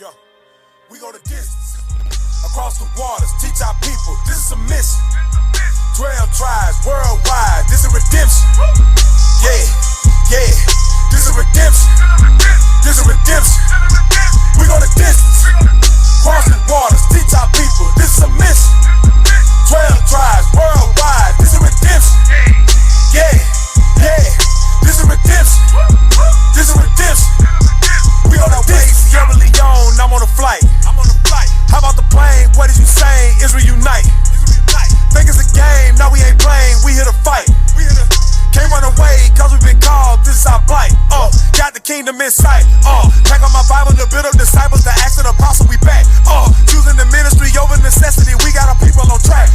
Yeah. We go the distance, across the waters, teach our people, this is a mission. 12 tribes worldwide, this is redemption. Yeah, yeah, this is redemption. This is redemption. We go the distance, across the waters, teach our people, this is a mission. 12 tribes worldwide, this is redemption. Yeah, yeah, this is redemption. This is redemption. We on our way, Sierra Leone, I'm on a flight. How about the plane? What is you saying? Israel unite. Think it's a game, now we ain't playing, we here to fight. Can't run away, cause we been called, this is our plight. Got the kingdom in sight. Pack on my Bible to build up disciples, the acts of the apostle, we back. Choosing the ministry over necessity, we got our people on track.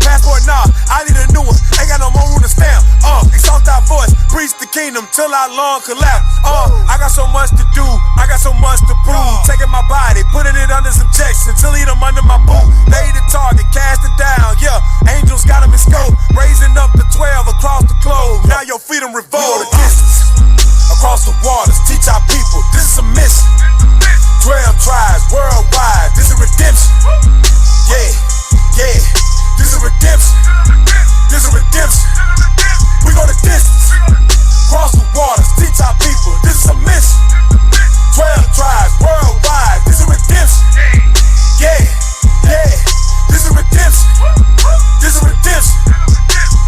Passport, nah, I need a new one, ain't got no more room to stamp. Exalt our voice, preach the kingdom till our lung collapse. I got so much to do, I got so much to prove. Taking my body, putting it under subjection, till eat them under my boot. Lay the target, cast it down, yeah. Angels got them in scope, raising up the 12 across the globe. Now your freedom revolt. We go the distance, across the waters, teach our people, this is a mission. 12 tribes worldwide, this is redemption. Yeah, yeah, this is redemption. This is redemption. We go the distance, across the waters, teach our people, this is a mission. 12 tribes worldwide, this is redemption. Yeah, yeah, this is redemption. This is redemption.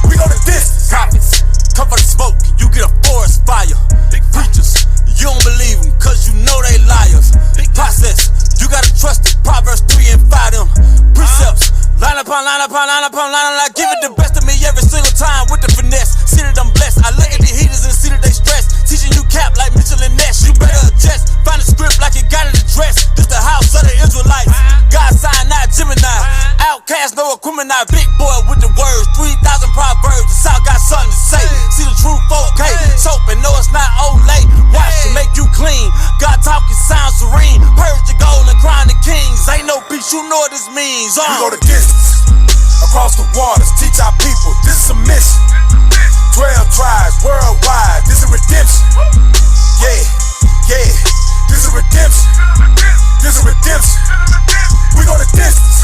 We go the distance. Prophets, come for the smoke, you get a forest fire. Big preachers, you don't believe them, cause you know they liars. Big process, you gotta trust it. Proverbs 3 and 5 them precepts. Line upon line upon line upon line, and I give it the best of me every single time with the finesse. See that I'm blessed, I look at the heaters and see that they stress. Teaching you cap like Mitchell and Ness, you better adjust. Find a script like you got it addressed. This the house of the Israelites. God sign, not Gemini. Outcast, no equipment, big boy with the words. 3,000 proverbs, the South got something to say. See the truth, 4K, soap and no it's not Olay. Watch to make you clean. God talking sound serene. Purge the gold and crown the kings. Ain't no beach, you know what this means. We go the distance, across the waters, teach our people, this is a mission. 12 tribes worldwide, this is redemption. Yeah, yeah, this is redemption. This is redemption. We go the distance,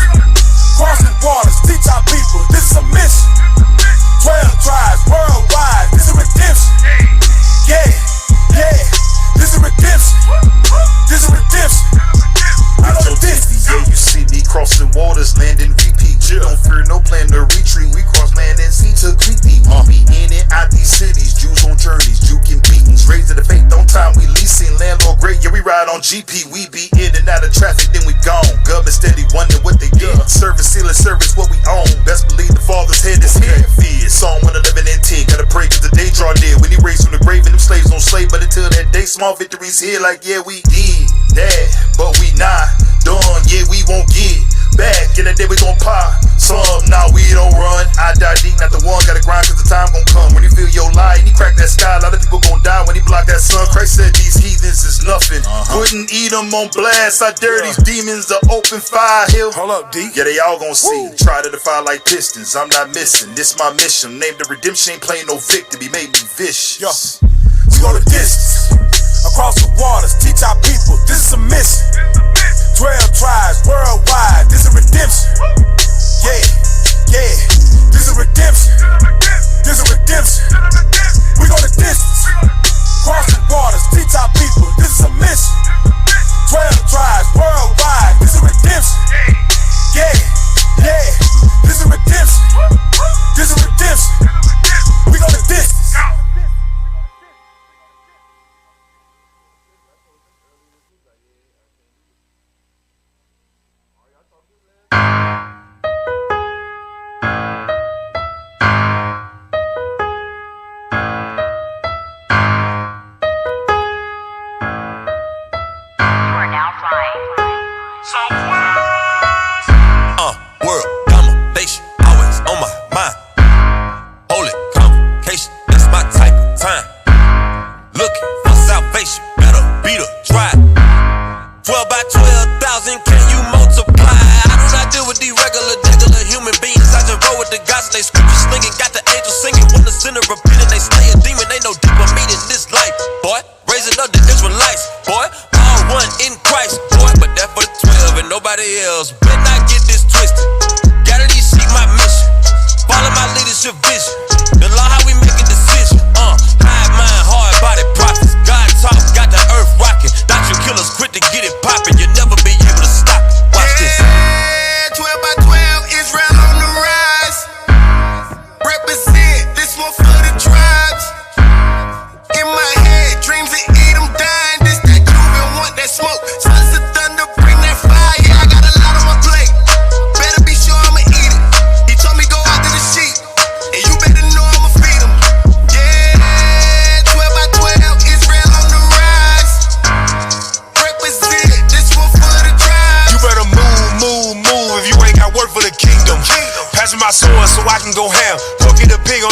across the waters, teach our people, this is a mission. 12 tribes worldwide, this is redemption. Yeah, yeah, this is redemption. This is redemption. We go the distance. Yeah, you see me crossing waters, landing VP. Don't fear no plan to retreat. We cross land and sea to Creepy. We in and out these cities, Jews on journeys, juking beatings. Raised to the faith on time, we leasing landlord great. Yeah, we ride on GP. We be in and out of traffic, then we gone. Government steady wonder what they did. Service, sealing service, what we own. Best believe the Father's head is here. Psalm 111 and 10. Gotta pray cause the day draw near. When he raised from the grave and them slaves don't slave. But until that day, small victories here. Like yeah, we did that, but we not done. Yeah, we won't get back. In the day we gon' pop some. Nah, we don't run. I die deep, not the one. Gotta grind cause the time gon' come. When you feel your lie and he crack that sky, a lot of people gon' die when he block that sun. Christ said these heathens is nothing. Wouldn't eat them on blast. I dare these demons to open fire here. Hold up, D. Yeah, they all gon' see. Try to defy like pistons. I'm not missing. This my mission. Named the redemption, ain't playing no victim. He made me vicious. We go the distance, across the waters, teach our people, this is a mission. 12 tribes worldwide, this is redemption. Yeah, yeah, this is redemption. This is redemption. We go the distance, across the waters, teach our people, this is a mission. 12 tribes worldwide, this is redemption. Yeah, yeah, this is redemption. This is redemption. We go the distance. World domination, always on my mind. Holy convocation, that's my type of time. Looking for salvation, better be the tribe. 12 by 12,000, can you multiply? I do not deal with these regular human beings. I just roll with the gods, they scripture slinging. Got the angels singing, when the sinner repenting, they slay a demon. Ain't no deeper meaning in this life, boy. Raising up the Israelites, boy. All one in Christ, boy. But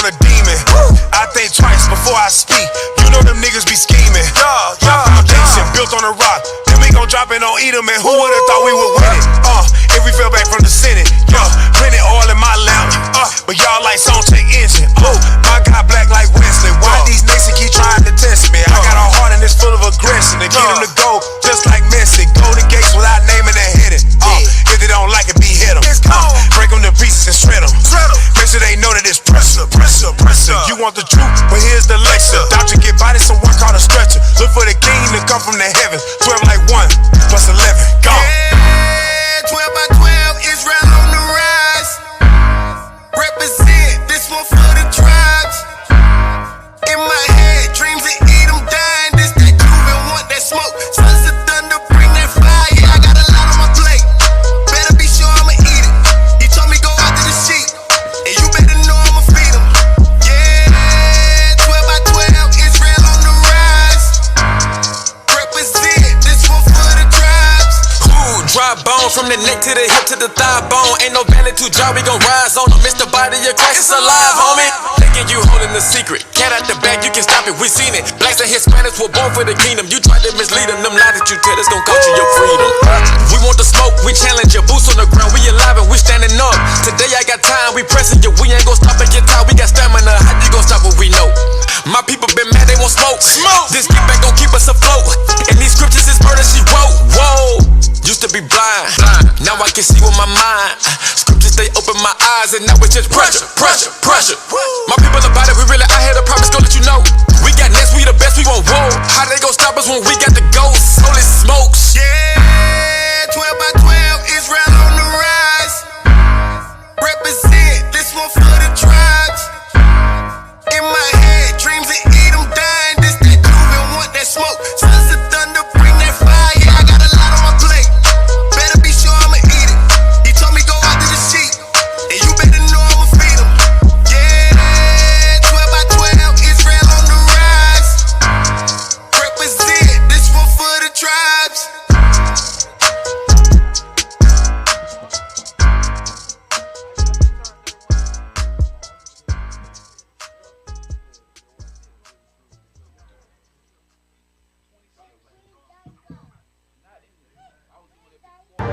a demon. I think twice before I speak. You know them niggas be scheming. My foundation built on a rock. Then we gon' drop it on Edom, and who would've thought we would win it? If we fell back from the Senate, plenty oil in my lamp. But y'all like song check engine. My guy black like Wesley. Why these niggas keep trying to test me? I got a heart and it's full of aggression. To get them to go just like Messi. Golden gates without naming and hitting. If they don't like it, be hit them. Break them to pieces and shred them. Make sure they know that it's pressure. You want the truth, but here's the lecture. Doctor get body, so one called a stretcher. Look for the king to come from the heavens. 12 like 1 plus 11. Gone. Yeah, 12 by 12, Israel on the rise. Represent this one for the tribes. In my head, dreams of Edom dying. This that groove and want that smoke. Sons of thunder, bring that fire. Yeah, I got a lot on my plate. Better be sure I'ma eat it. He told me go after the sheep, and you better know I'ma feed them. Yeah, 12 by 12, Israel on the rise. Represent this one for the tribes. Dry bone from the neck to the hip to the thigh bone. Ain't no valley too dry, we gon' rise on them. It's the body of Christ, it's alive, homie. Thinking you holding the secret. Cat out the bag, you can stop it, we seen it. Blacks and Hispanics were born for the kingdom. You tried to mislead them lies that you tell us gon' cost you your freedom. We want the smoke, we challenge your boots on the ground. We alive and we standing up. Today I got time, we pressing you. We ain't gon' stop and get tired, we got stamina. How you gon' stop what we know? My people been mad, they won't smoke. This get back gon' keep us afloat. And these scriptures is murder, she wrote. Whoa. Used to be blind, now I can see with my mind. Scriptures, they open my eyes, and now it's just pressure. My people about it, we really out here, the promise gon' let you know. We got next, we the best, we won't roll. How they gon' stop us when we got the ghost? Holy smokes. Yeah, 12 by 12, Israel on the rise. Represent this one for the tribes. In my head, dreams of Edom dying. This that groove and want that smoke. Sons of thunder, bring that fire. Yeah, I got a lot on my plate. Better be sure I'ma eat it. He told me go after the sheep, and you better know I'ma feed them. Yeah, 12 by 12, Israel on the rise. Represent this one for the tribes.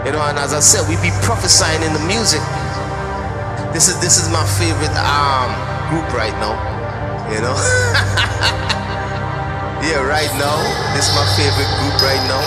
You know, and as I said, we be prophesying in the music. This is my favorite group right now. You know? Yeah, right now, this is my favorite group right now.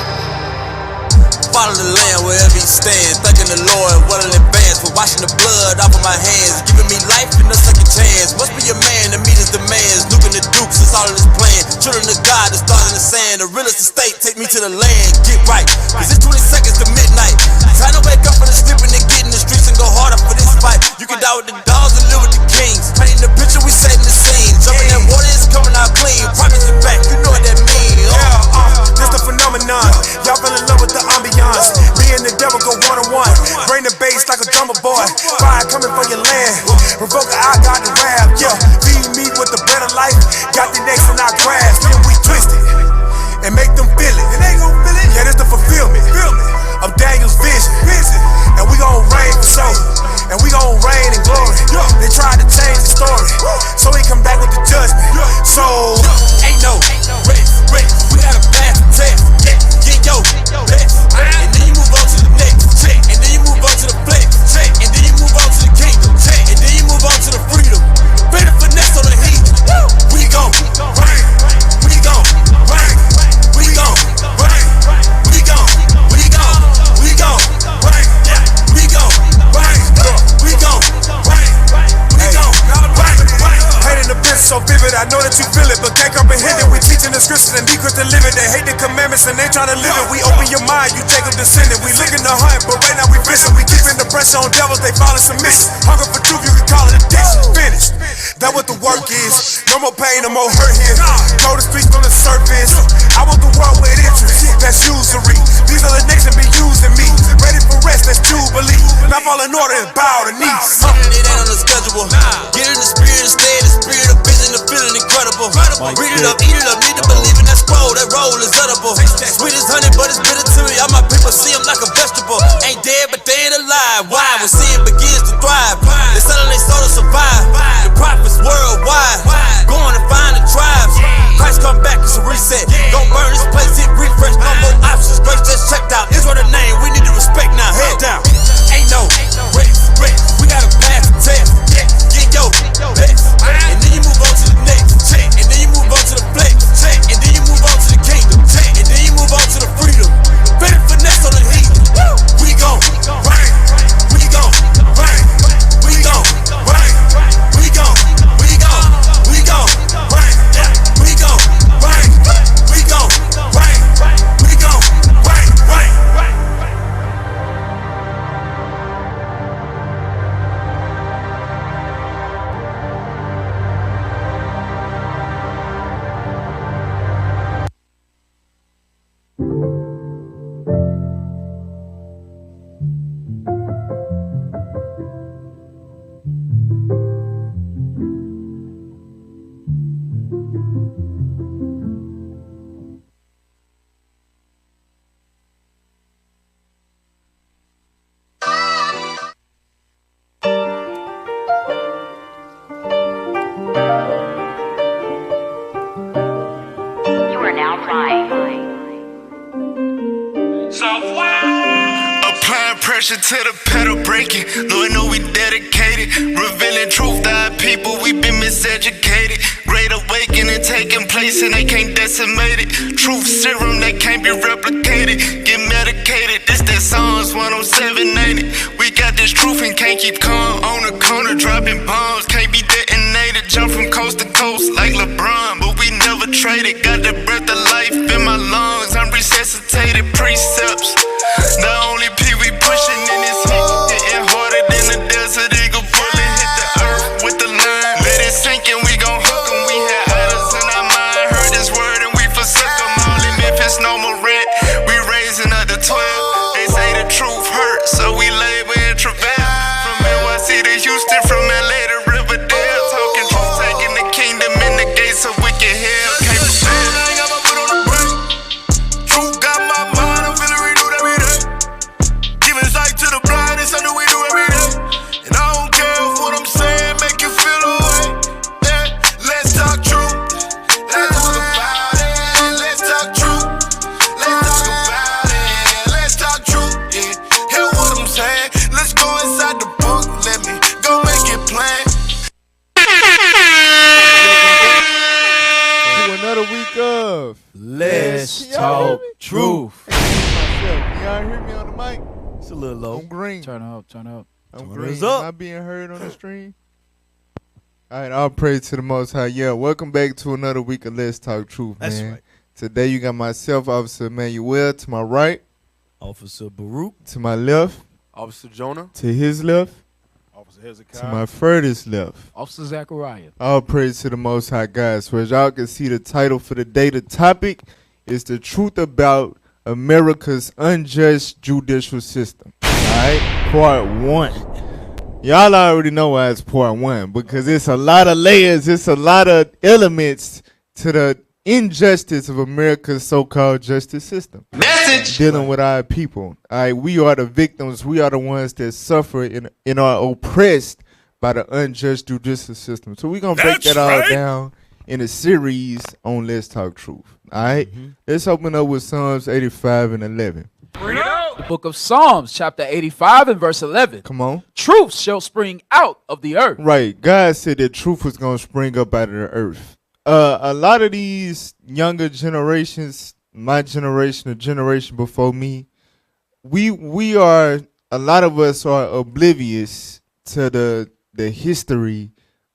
Follow the land wherever he stands. Thanking the Lord well in advance for washing the blood off of my hands, giving me life and a second chance. Must be a man to meet his demands. Nuking the dukes, it's all in his plan. Children of God, the stars in the sand. The realest estate, take me to the land. Get right, cause it's 20 seconds to midnight. Time to wake up from the sleep and then get in the streets and go harder for this fight. You can die with the dogs and live with the kings. Painting the picture, we setting the scene. Jumping that water, it's coming out clean. Promise it back, you know what that mean. This the phenomenon. Y'all fell in love with the ambiance. Me and the devil go one-on-one. Bring the bass like a drummer boy. Fire coming for your land. Provoke I got the rap. Yeah, feed me with the bread of life. Got the next in our grasp. Then we twist it and make them feel it. And they gon' feel it. Yeah, this the fulfillment of Daniel's vision. And we gon' reign for sure. And we gon' reign in glory. They tried to change the story, so he come back with the judgment. So ain't no rest. We got a path to test. Get yo, bless. And then you move on to the next. And then you move on to the flex. And then you move on to the kingdom. And then you move on to the freedom. Better finesse on the heat. We gon' reign. We gon' reign. We gon' reign. We gon' reign. We gon' reign. We gon' reign. We gon' reign. Painting the picture so vivid, I know that you feel it, but can't comprehend it. We teaching the scriptures and need to live it. They hate the commandments and they trying to live it. We open your mind, you take them descendant. We licking the hunt, but right now we fishing. We keeping the pressure on devils, they falling submission. Hunger for truth, you can call it addiction. Finished. That what the work is. No more pain, no more hurt here. Go the streets on the surface. I want the world with interest. That's usury. These are the nation be using me. Ready for rest, that's jubilee. Not fall in order and bow the knees. It ain't on the schedule. Get in the spirit and stay in the spirit of vision and feeling incredible. Read it up, eat it up, need to believe in that scroll. That roll is edible. Sweet as honey, but it's bitter to me. All my people see them like a vegetable. Ain't dead, but they ain't alive. Why? When sin begins to thrive, they selling their soul to survive. The prophets worldwide. now playing. Applying pressure to the pedal breaking. Lord know we dedicated. Revealing truth to our people, we been miseducated. Great awakening taking place and they can't decimate it. Truth serum that can't be replicated. Get medicated, this that Psalms 107 ain't it? We got this truth and can't keep calm. On the corner dropping bombs, can't be detonated. Jump from coast to coast like LeBron, but we never traded. Got the breath of life in my lungs, I'm resuscitated. Precepts, the only P we pushing in this heat. Hitting harder than the desert eagle. Bullet hit the earth with the line. Let it sink and we gon' hook 'em. We had idols in our mind. Heard this word and we forsook 'em. All in Memphis, no more rent. We raising up to 12. They say the truth hurts, so we labor and travail. From NYC to Houston, from LA to Riverdale. Talking truth, taking the kingdom in the gates of wicked hell. Can't be said. I ain't got my foot on the brake. Truth got my mind, I'm feeling renewed every day. Giving sight to the blind, it's something we do every day. And I don't care if what I'm saying make you feel away. Yeah, let's talk truth. Let's talk about it. Let's talk truth. Let's talk about it. Let's talk truth. Yeah, hear what I'm saying. Let's go inside the book. Let me go make it plain. To another week of Let's Talk Truth. Y'all hear me on the mic? It's a little low. I'm green. Turn up. I'm Turn green. us up. Am I being heard on the stream? All right, all praise to the Most High. Yeah, welcome back to another week of Let's Talk Truth, That's man. right. Today you got myself, Officer Emmanuel, to my right, Officer Baruch. to my left, Officer Jonah. to his left, Officer Hezekiah. to my furthest left. Officer Zachariah. All praise to the Most High, guys. So as y'all can see, the title for the day, the topic is the truth about America's unjust judicial system. All right, part one. Y'all already know why it's part one, because it's a lot of layers, it's a lot of elements to the injustice of America's so-called justice system. Message. Dealing with our people. All right, we are the victims. We are the ones that suffer and are oppressed by the unjust judicial system. So we're going to break that all down in a series on Let's Talk Truth. All right? Let's open up with Psalms 85 and 11. The book of Psalms, chapter 85 and verse 11. Come on. Truth shall spring out of the earth. Right. God said that truth was going to spring up out of the earth. A lot of these younger generations, my generation, the generation before me, we are, a lot of us are oblivious to the history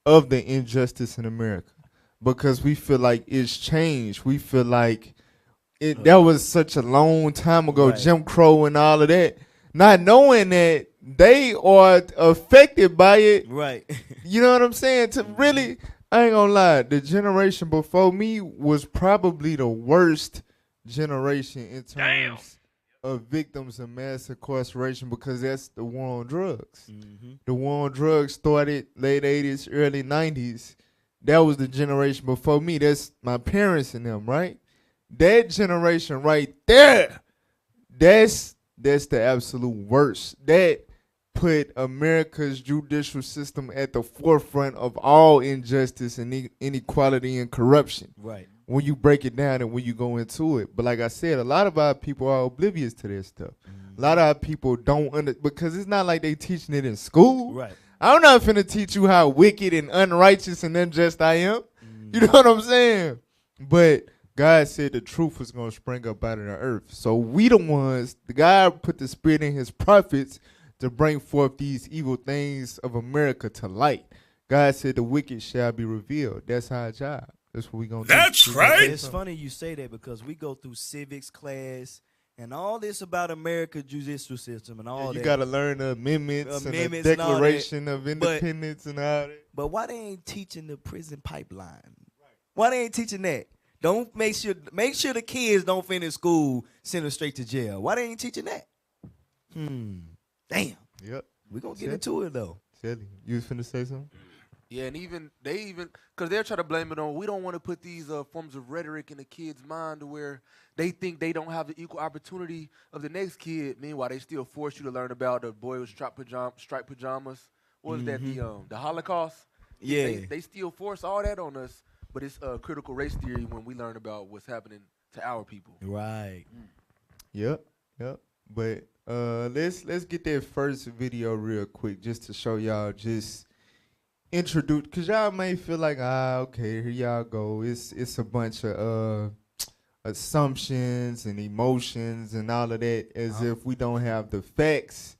of the injustice in America, because we feel like it's changed. We feel like that was such a long time ago, right. Jim Crow and all of that, not knowing that they are affected by it. Right. You know what I'm saying? To really, I ain't gonna lie, the generation before me was probably the worst generation in terms of victims of mass incarceration, because that's the war on drugs. The war on drugs started late 80s, early 90s. That was the generation before me. That's my parents and them, right? That generation right there, that's the absolute worst. That put America's judicial system at the forefront of all injustice and inequality and corruption. Right. When you break it down and when you go into it. But like I said, a lot of our people are oblivious to this stuff. A lot of our people don't because it's not like they teaching it in school. Right. I'm not finna teach you how wicked and unrighteous and unjust I am. You know what I'm saying? But God said the truth was going to spring up out of the earth. So we the ones, the God put the spirit in his prophets to bring forth these evil things of America to light. God said the wicked shall be revealed. That's our job. That's what we going to do. That's right. It's funny you say that, because we go through civics class and all this about America's judicial system and all that. You got to learn the amendments and the Declaration of Independence and all that. But why they ain't teaching the prison pipeline? Why they ain't teaching that? Don't make sure the kids don't finish school, send them straight to jail. Why they ain't teaching that? Damn. Yep. We're going to get into it, though. Tell you was finna say something? Yeah, and because they're trying to blame it on, we don't want to put these forms of rhetoric in the kid's mind to where they think they don't have the equal opportunity of the next kid. Meanwhile, they still force you to learn about the boy with striped pajamas. What was that, the Holocaust? Yeah. They still force all that on us, but it's critical race theory when we learn about what's happening to our people. Right. Yep. But let's get that first video real quick just to show y'all, just introduce, cause y'all may feel like, okay, here y'all go. It's a bunch of assumptions and emotions and all of that, as if we don't have the facts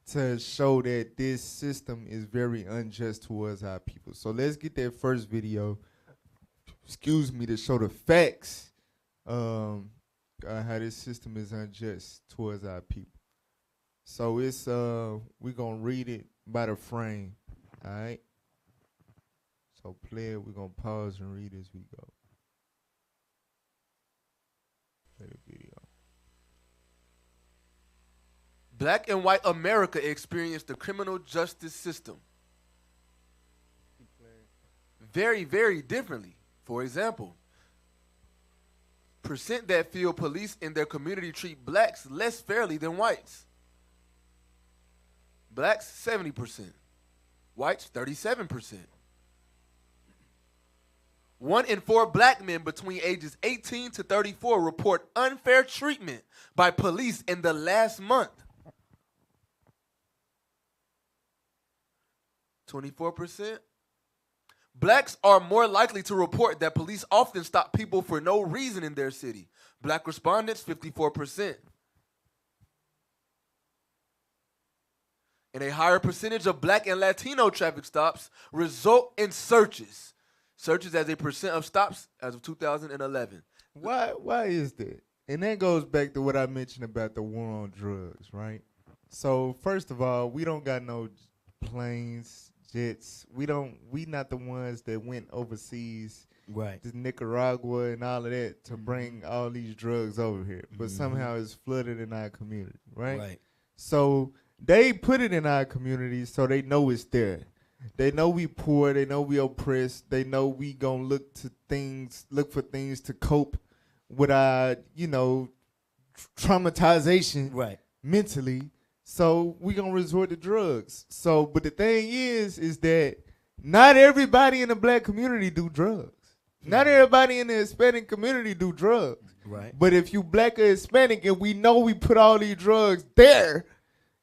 to show that this system is very unjust towards our people. So let's get that first video, to show the facts, how this system is unjust towards our people. So it's we're gonna read it by the frame. All right. So play it. We're gonna pause and read as we go. Play the video. Black and white America experienced the criminal justice system very, very differently. For example, percent that feel police in their community treat blacks less fairly than whites. Blacks 70%, whites 37%. 1 in 4 black men between ages 18 to 34 report unfair treatment by police in the last month. 24%. Blacks are more likely to report that police often stop people for no reason in their city. Black respondents, 54%. And a higher percentage of black and Latino traffic stops result in searches. Searches as a percent of stops as of 2011. Why is that? And that goes back to what I mentioned about the war on drugs, right? So first of all, we don't got no planes, jets. We not the ones that went overseas, Right. to Nicaragua and all of that to bring all these drugs over here. But somehow it's flooded in our community, right? Right. So they put it in our community so they know it's there. They know we poor. They know we oppressed. They know we gonna look for things to cope with our, traumatization Right. mentally. So we gonna resort to drugs. So, but the thing is that not everybody in the black community do drugs. Not everybody in the Hispanic community do drugs. Right. But if you black or Hispanic and we know we put all these drugs there,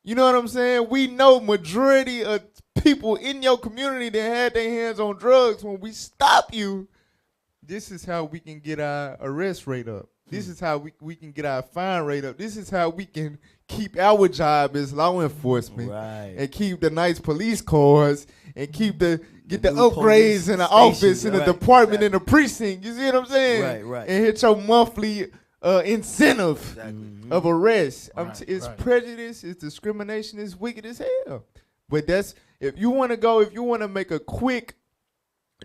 you know what I'm saying? We know majority of people in your community that had their hands on drugs. When we stop you, this is how we can get our arrest rate up. This is how we can get our fine rate up. This is how we can keep our job as law enforcement, Right. and keep the nice police cars, and get the new upgrades police in the stations, office, in the right, department, in the precinct. You see what I'm saying? Right. And hit your monthly incentive of arrest. It's prejudice, it's discrimination, it's wicked as hell. But that's, if you want to make a quick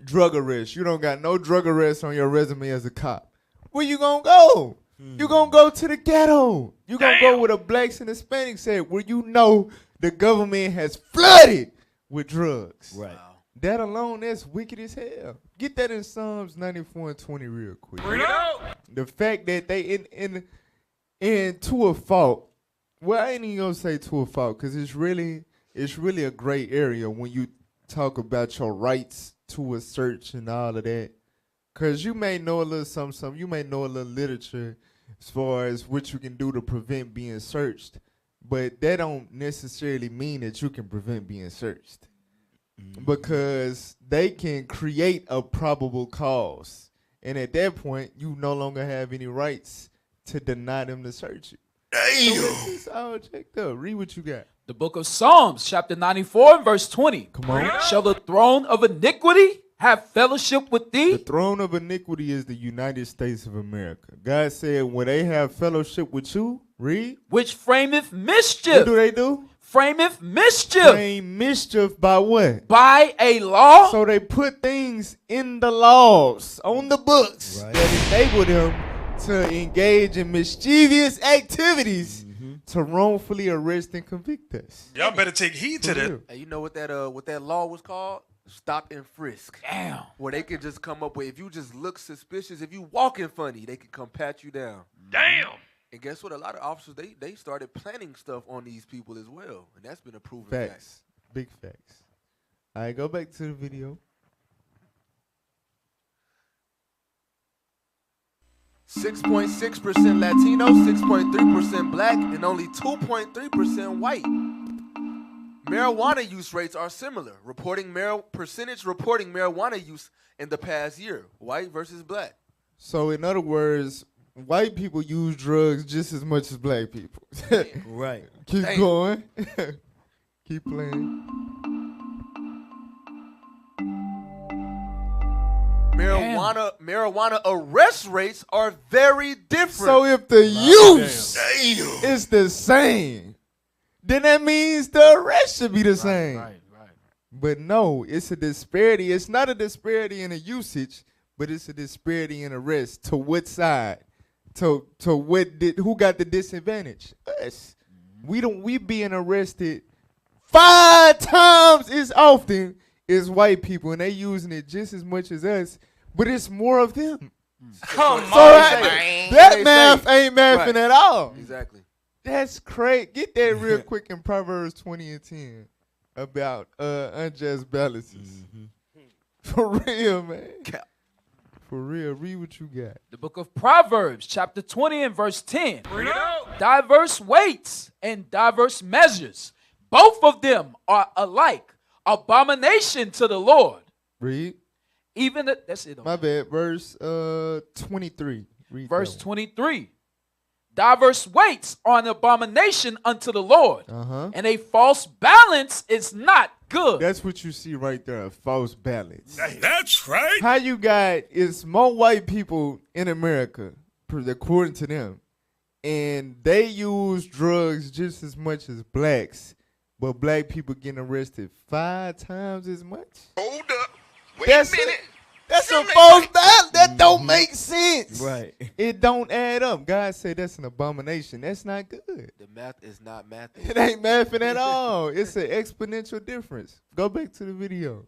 drug arrest, you don't got no drug arrest on your resume as a cop, where you gonna go? You gonna go to the ghetto. You gonna go where the blacks and Hispanics at, where you know the government has flooded with drugs. Right. That alone, that's wicked as hell. Get that in Psalms 94 and 20 real quick. The fact that they in to a fault. Well, I ain't even gonna say to a fault, because it's really a gray area when you talk about your rights to a search and all of that. Because you may know a little something, you may know a little literature as far as what you can do to prevent being searched, but that don't necessarily mean that you can prevent being searched. Because they can create a probable cause. And at that point, you no longer have any rights to deny them to search you. Damn! It's all checked up. Read what you got. The book of Psalms, chapter 94 and verse 20. Come on. Shall the throne of iniquity have fellowship with The thee? throne of iniquity is the United States of America. God said, when they have fellowship with you, read. Which frameth What mischief. do they do? Frameth mischief. Frame mischief by what? By a law. So they put things in the laws, on the books, Right. that enable them to engage in mischievous activities to wrongfully arrest and convict us. Y'all better take heed to that. Hey, you know what that law was called? Stop and frisk. Damn. Where they could just come up with, if you just look suspicious, if you walking funny, they could come pat you down. Damn. And guess what? A lot of officers, they started planning stuff on these people as well. And that's been a proven fact. Facts. Big facts. All right, go back to the video. 6.6% Latino, 6.3% black, and only 2.3% white. Marijuana use rates are similar, reporting marijuana use in the past year, white versus black. So in other words, white people use drugs just as much as black people. Right. Keep Damn. going. Keep playing. Marijuana arrest rates are very different. So if the use is the same, then that means the arrest should be the same. Right. But no, it's a disparity. It's not a disparity in the usage, but it's a disparity in arrest. To what side? To who got the disadvantage? Us. We being arrested 5 times as often as white people, and they using it just as much as us, but it's more of them. Come So on, man. that math ain't mathing at all. Exactly. That's crazy. Get that real quick in Proverbs 20 and 10 about unjust balances. For real, man. For real. Read what you got. The book of Proverbs, chapter 20 and verse 10. Diverse weights and diverse measures, both of them are alike, abomination to the Lord. Read. Even that's it. My bad. Verse 23. Read Verse that 23. Diverse weights are an abomination unto the Lord, one. and a false balance is not good. That's what you see right there. A false balance. That's right. How you got it's more white people in America, according to them, and they use drugs just as much as blacks, but black people getting arrested 5 times as much? Hold up. Wait That's a minute. That's a false balance. That don't make sense. Right. It don't add up. God said that's an abomination. That's not good. The math is not mathing. It ain't mathing at all. It's an exponential difference. Go back to the video.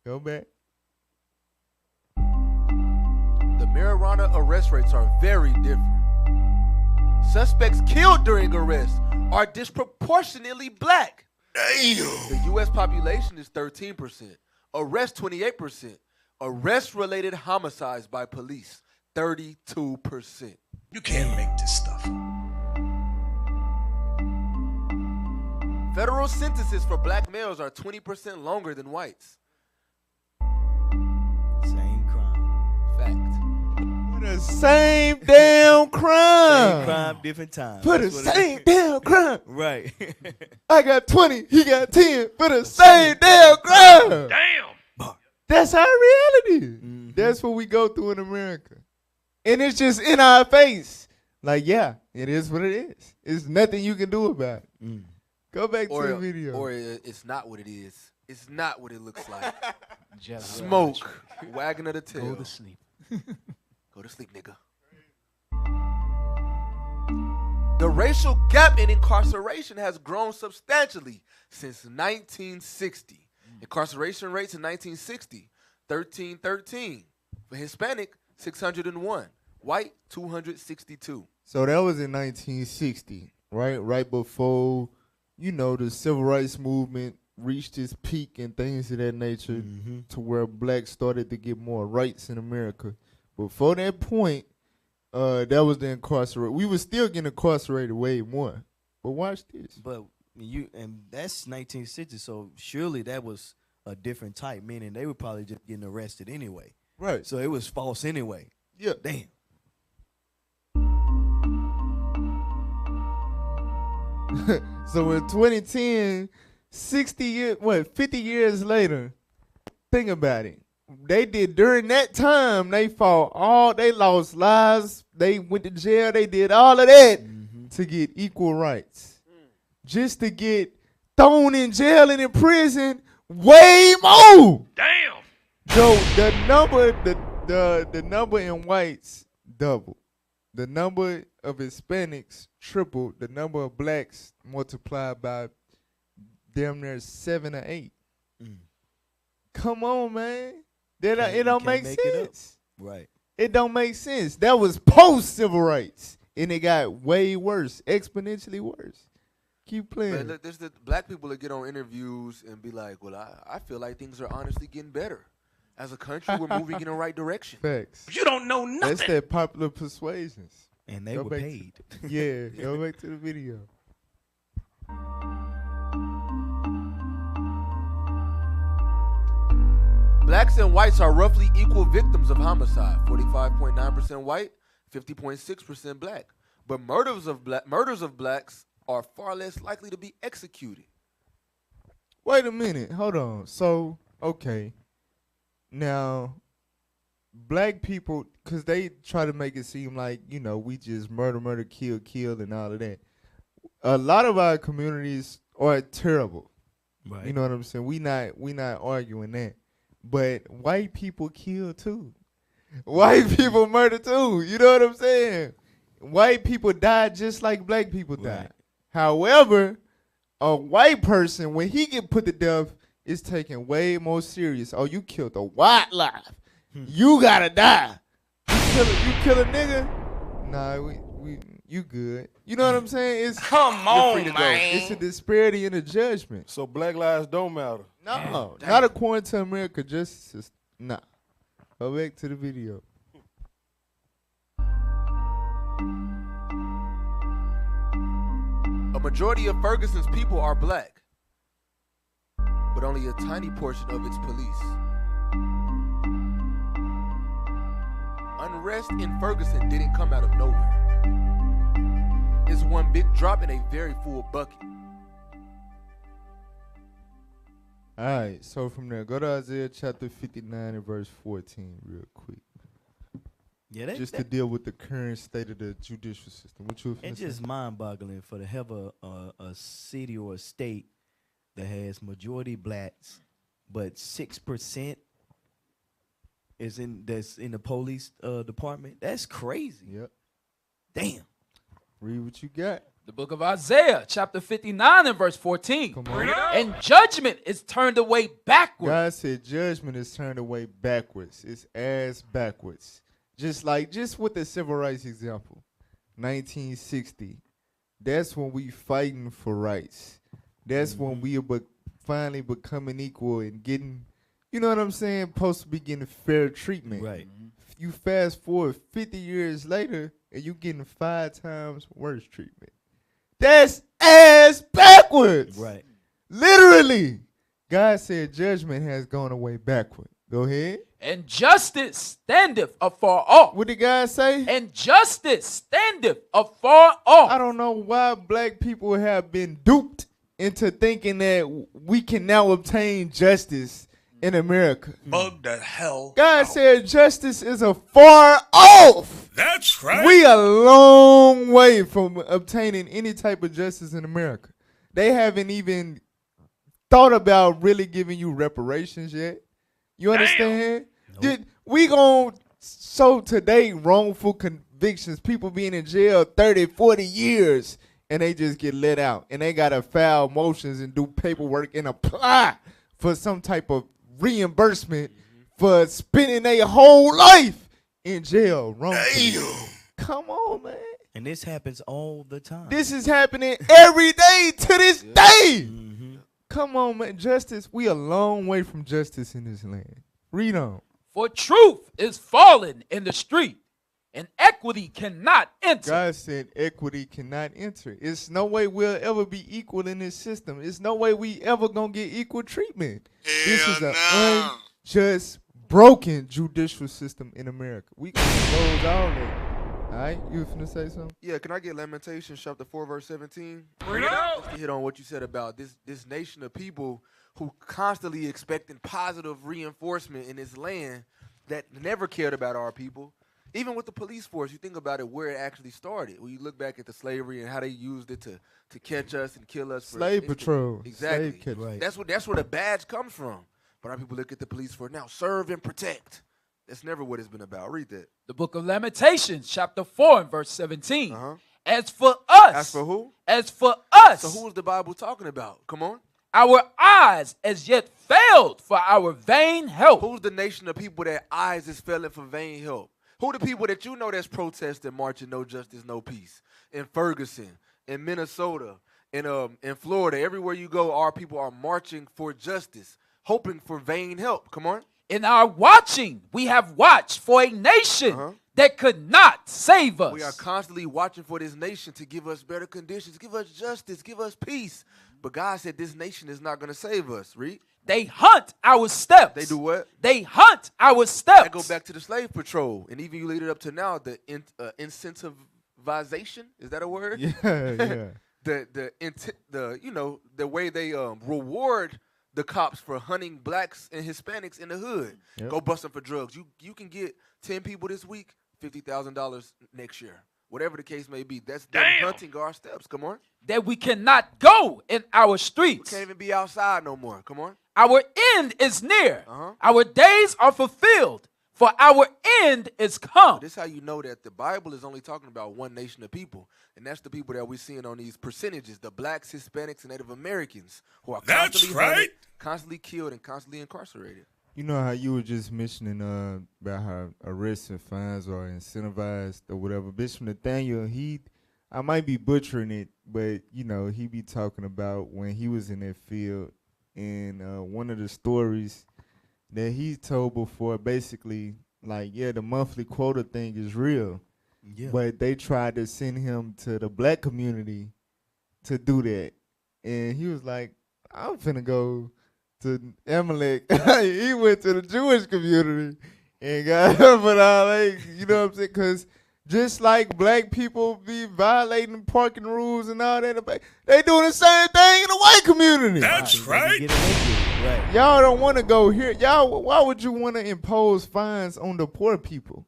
Go back. The marijuana arrest rates are very different. Suspects killed during arrest are disproportionately black. Damn. The U.S. population is 13%. Arrest 28%. Arrest-related homicides by police 32%. You can't make this stuff up. Federal sentences for black males are 20% longer than whites. Same crime. Fact. For the same damn crime. Same crime, different time. For the That's what it same is. damn crime. Right. I got 20. He got 10. For the same damn crime. Damn. That's our reality. That's what we go through in America. And it's just in our face. Like, yeah, it is what it is. It's nothing you can do about it. Go back to the video. Or it's not what it is. It's not what it looks like. Just Smoke. Wagging of the tail. Go to sleep. Go to sleep, nigga. The racial gap in incarceration has grown substantially since 1960. Incarceration rates in 1960, 1313. For Hispanic, 601. White, 262. So that was in 1960, right? Right before, the civil rights movement reached its peak and things of that nature, to where blacks started to get more rights in America. Before that point, that was the incarceration. We were still getting incarcerated way more. But watch this. But and that's 1960, so surely that was a different type, meaning they were probably just getting arrested anyway. Right. So it was false anyway. Yeah. Damn. So in 2010, 50 years later, think about it. They did during that time, they lost lives, they went to jail, they did all of that to get equal rights. Just to get thrown in jail and in prison way more. Damn. So the number in whites doubled. The number of Hispanics tripled. The number of blacks multiplied by damn near 7 or 8. Come on, man. It don't make sense. Right. It don't make sense. That was post civil rights, and it got way worse, exponentially worse. Keep playing. Man, look, there's the black people that get on interviews and be like, well, I feel like things are honestly getting better. As a country, we're moving in the right direction. Facts. You don't know nothing. That's that popular persuasions. And they Go were back paid. Yeah, go back to the video. Blacks and whites are roughly equal victims of homicide. 45.9% white, 50.6% black. But murders of blacks are far less likely to be executed. Wait a minute. Hold on. So, okay. Now, black people, because they try to make it seem like, you know, we just murder, kill, and all of that. A lot of our communities are terrible. Right. You know what I'm saying? We not arguing that. But white people kill too. White people murder too. You know what I'm saying? White people die just like black people die. Right. However, a white person, when he get put to death, is taken way more serious. Oh, you killed a white life. You gotta die. You kill a nigga? Nah, you good. You know what I'm saying? It's Come on, man. It's a disparity in the judgment. So black lives don't matter. No, not according to America justice system. Nah. Go back to the video. A majority of Ferguson's people are black, but only a tiny portion of its police. Unrest in Ferguson didn't come out of nowhere. It's one big drop in a very full bucket. All right, so from there, go to Isaiah chapter 59 and verse 14 real quick. Yeah, Just to deal with the current state of the judicial system. What you finna It's say? just mind-boggling for to have a city or a state that has majority blacks, but 6% that's in the police department. That's crazy. Yep. Damn. Read what you got. The book of Isaiah, chapter 59 and verse 14. Come on. And judgment is turned away backward. God said judgment is turned away backwards. It's ass backwards. Just with the civil rights example. 1960. That's when we fighting for rights. That's when we are finally becoming equal and getting, you know what I'm saying, supposed to be getting fair treatment. Right. You fast forward 50 years later and you getting 5 times worse treatment. That's ass backwards. Right. Literally. God said judgment has gone away backward. Go ahead. And justice standeth afar off. What did God say? And justice standeth afar off. I don't know why black people have been duped into thinking that we can now obtain justice in America. Bug the hell. God said justice is afar off. That's right. We a long way from obtaining any type of justice in America. They haven't even thought about really giving you reparations yet. You understand? Nope. We gon' show today wrongful convictions, people being in jail 30, 40 years, and they just get let out. And they got to file motions and do paperwork and apply for some type of reimbursement for spending their whole life in jail. Wrongfully. Come on, man. And this happens all the time. This is happening every day to this day. Come on, man. Justice. We a long way from justice in this land. Read on. For truth is fallen in the street, and equity cannot enter. God said equity cannot enter. It's no way we'll ever be equal in this system. It's no way we ever gonna get equal treatment. This is an unjust, broken judicial system in America. We can close all that. All right, you finna say something? Yeah, can I get Lamentations chapter 4, verse 17? Bring it out. Just to hit on what you said about this nation of people who constantly expecting positive reinforcement in this land that never cared about our people. Even with the police force, you think about it, where it actually started. When you look back at the slavery and how they used it to catch us and kill us. Slave patrol. Exactly. Slave catch. Right. That's where the badge comes from. But our people look at the police force now, serve and protect. That's never what it's been about. Read that. The book of Lamentations, chapter 4 and verse 17. Uh-huh. As for us. As for who? As for us. So who is the Bible talking about? Come on. Our eyes as yet failed for our vain help. Who's the nation of people that eyes is failing for vain help? Who the people that you know that's protesting, marching, no justice, no peace? In Ferguson, in Minnesota, in Florida, everywhere you go, our people are marching for justice, hoping for vain help. Come on. In our watching, we have watched for a nation that could not save us. We are constantly watching for this nation to give us better conditions, give us justice, give us peace. But God said this nation is not going to save us. Read. They hunt our steps. They do what? They hunt our steps. I go back to the slave patrol, and even you lead it up to now, the incentivization, is that a word? Yeah. The way they reward the cops for hunting blacks and Hispanics in the hood. Yep. Go bust them for drugs. You can get 10 people this week, $50,000 next year. Whatever the case may be, that's them hunting our steps. Come on. That we cannot go in our streets. We can't even be outside no more. Come on. Our end is near. Our days are fulfilled, for our end is come. This is how you know that the Bible is only talking about one nation of people, and that's the people that we're seeing on these percentages, the blacks, Hispanics, and Native Americans, who are constantly hunted, constantly killed, and constantly incarcerated. You know how you were just mentioning about how arrests and fines are incentivized or whatever. Bishop Nathaniel, I might be butchering it, but he be talking about when he was in that field, and one of the stories that he told before, basically, like, the monthly quota thing is real, but they tried to send him to the black community to do that, and he was like, I'm finna go to Amalek. He went to the Jewish community and got but you know what I'm saying? Because just like black people be violating parking rules and all that, they doing the same thing in the white community. That's right. Y'all don't want to go here. Why would you want to impose fines on the poor people?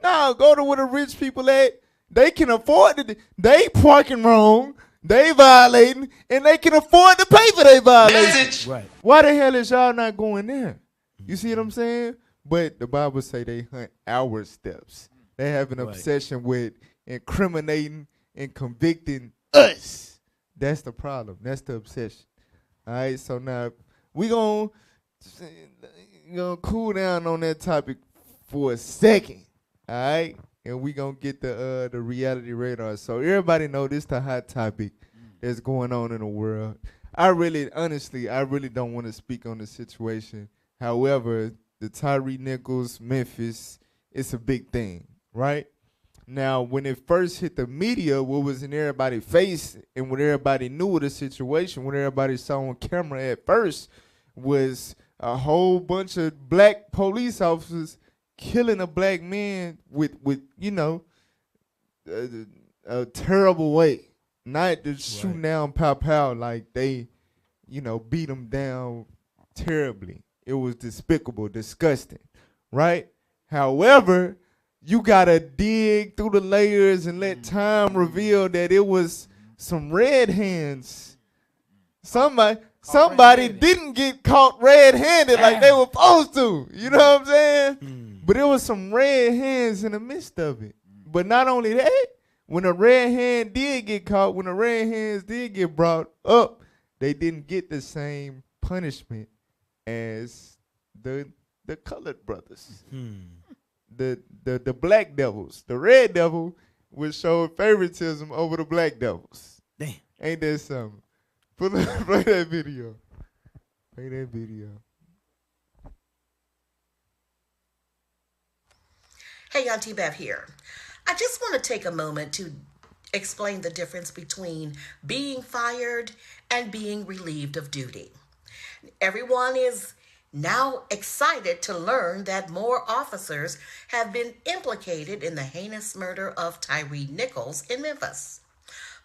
No, go to where the rich people at. They can afford it. They parking wrong. They violating, and they can afford to pay for their violation. Right. Why the hell is y'all not going there? You see what I'm saying? But the Bible say they hunt our steps. They have an obsession with incriminating and convicting us. That's the problem. That's the obsession. All right, so now we gonna cool down on that topic for a second. All right? And we gonna get the reality radar. So everybody know this the hot topic that's going on in the world. Honestly, I really don't want to speak on the situation. However, the Tyree Nichols, Memphis, it's a big thing, right? Now, when it first hit the media, what was in everybody's face and what everybody knew of the situation, what everybody saw on camera at first was a whole bunch of black police officers killing a black man with a terrible way. Not just shooting down pow like they, beat him down terribly. It was despicable, disgusting, right? However, you gotta dig through the layers and let time reveal that it was some red hands. Somebody didn't get caught red-handed like they were supposed to. You know what I'm saying? But there was some red hands in the midst of it. But not only that, when a red hand did get caught, when the red hands did get brought up, they didn't get the same punishment as the colored brothers. The black devils. The red devil was showing favoritism over the black devils. Damn. Ain't that something? Play that video. Play that video. Hey, Auntie Bev here. I just want to take a moment to explain the difference between being fired and being relieved of duty. Everyone is now excited to learn that more officers have been implicated in the heinous murder of Tyree Nichols in Memphis.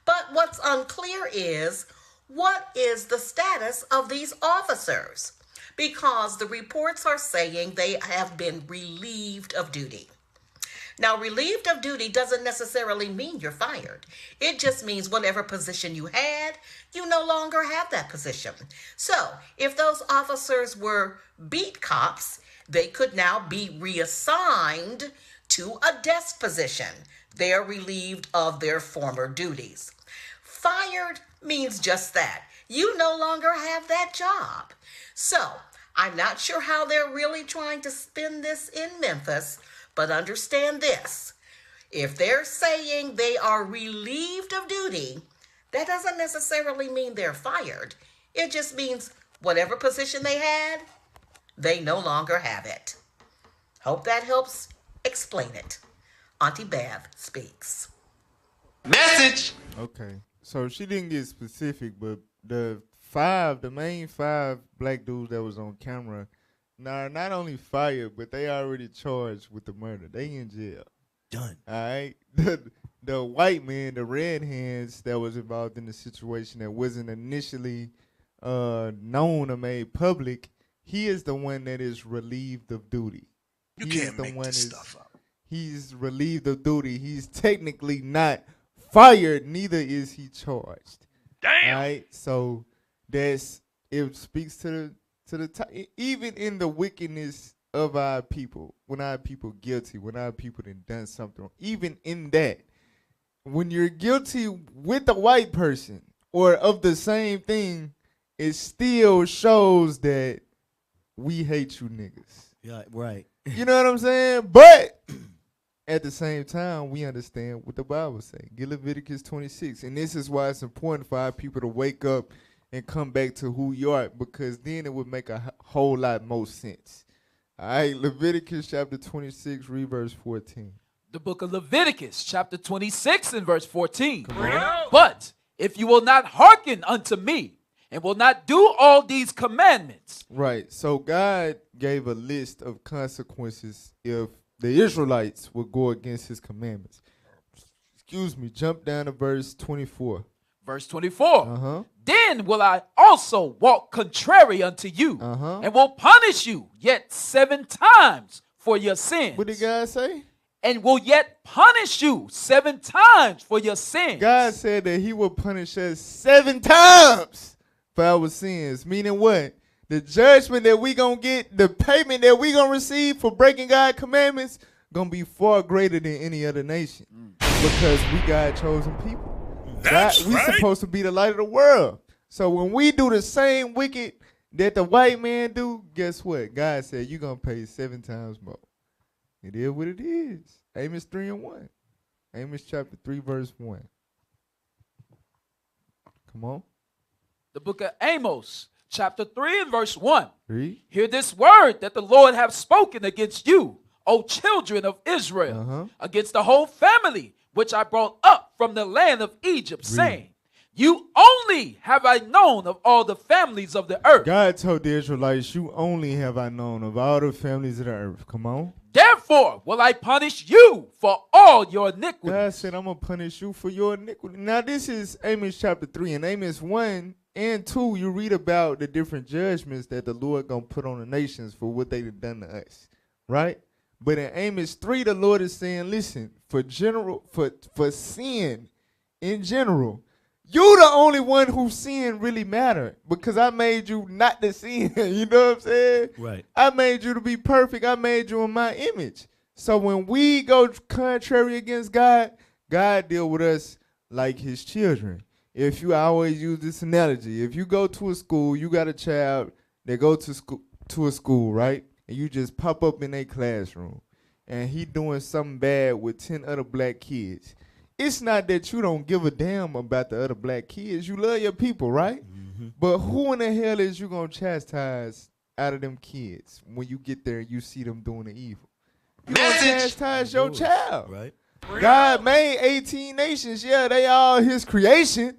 But what's unclear is, what is the status of these officers? Because the reports are saying they have been relieved of duty. Now, relieved of duty doesn't necessarily mean you're fired. It just means whatever position you had, you no longer have that position. So, if those officers were beat cops, they could now be reassigned to a desk position. They're relieved of their former duties. Fired means just that. You no longer have that job. So, I'm not sure how they're really trying to spin this in Memphis, but understand this. If they're saying they are relieved of duty, that doesn't necessarily mean they're fired. It just means whatever position they had, They no longer have it. Hope that helps explain it. Auntie Bev speaks. Message. Okay. So she didn't get specific, but the main five black dudes that was on camera, now not only fired, but they already charged with the murder. They in jail. Done. All right. The white man, the red hands that was involved in the situation that wasn't initially known or made public, he is the one that is relieved of duty. You can't make this stuff up. He's relieved of duty. He's technically not fired, neither is he charged. Damn. All right. So it speaks to the even in the wickedness of our people, when our people guilty, when our people done something, even in that, when you're guilty with a white person or of the same thing, it still shows that we hate you niggas. Yeah, right. You know what I'm saying? But at the same time, we understand what the Bible says. Get Leviticus 26. And this is why it's important for our people to wake up and come back to who you are, because then it would make a whole lot more sense. All right, Leviticus chapter 26, read verse 14. The book of Leviticus, chapter 26 and verse 14. But if you will not hearken unto me and will not do all these commandments. Right. So God gave a list of consequences if the Israelites would go against his commandments. Excuse me. Jump down to verse 24. Verse 24. Uh-huh. Then will I also walk contrary unto you and will punish you yet 7 times for your sins. What did God say? And will yet punish you 7 times for your sins. God said that he will punish us 7 times for our sins. Meaning what? The judgment that we going to get, the payment that we going to receive for breaking God's commandments, going to be far greater than any other nation. Because we God chosen people. We supposed to be the light of the world. So when we do the same wicked that the white man do, guess what? God said you're going to pay 7 times more. It is what it is. Amos 3 and 1. Amos chapter 3 verse 1. Come on. The book of Amos, chapter 3 and verse 1. Read. Hear this word that the Lord hath spoken against you, O children of Israel, against the whole family which I brought up from the land of Egypt, saying, you only have I known of all the families of the earth. God told the Israelites, you only have I known of all the families of the earth. Come on. Therefore will I punish you for all your iniquities. God said, I'm going to punish you for your iniquity. Now, this is Amos chapter 3. And Amos 1 and 2, you read about the different judgments that the Lord going to put on the nations for what they have done to us. Right? But in Amos 3, the Lord is saying, listen, for sin in general, you the only one who sin really matter, because I made you not to sin. You know what I'm saying? Right. I made you to be perfect. I made you in my image. So when we go contrary against God, God deal with us like his children. I always use this analogy. If you go to a school, you got a child that go to a school, right? And you just pop up in their classroom and he doing something bad with 10 other black kids. It's not that you don't give a damn about the other black kids. You love your people, right? But who in the hell is you going to chastise out of them kids when you get there and you see them doing the evil? You going to chastise your child. Right. God made 18 nations. Yeah, they all his creation.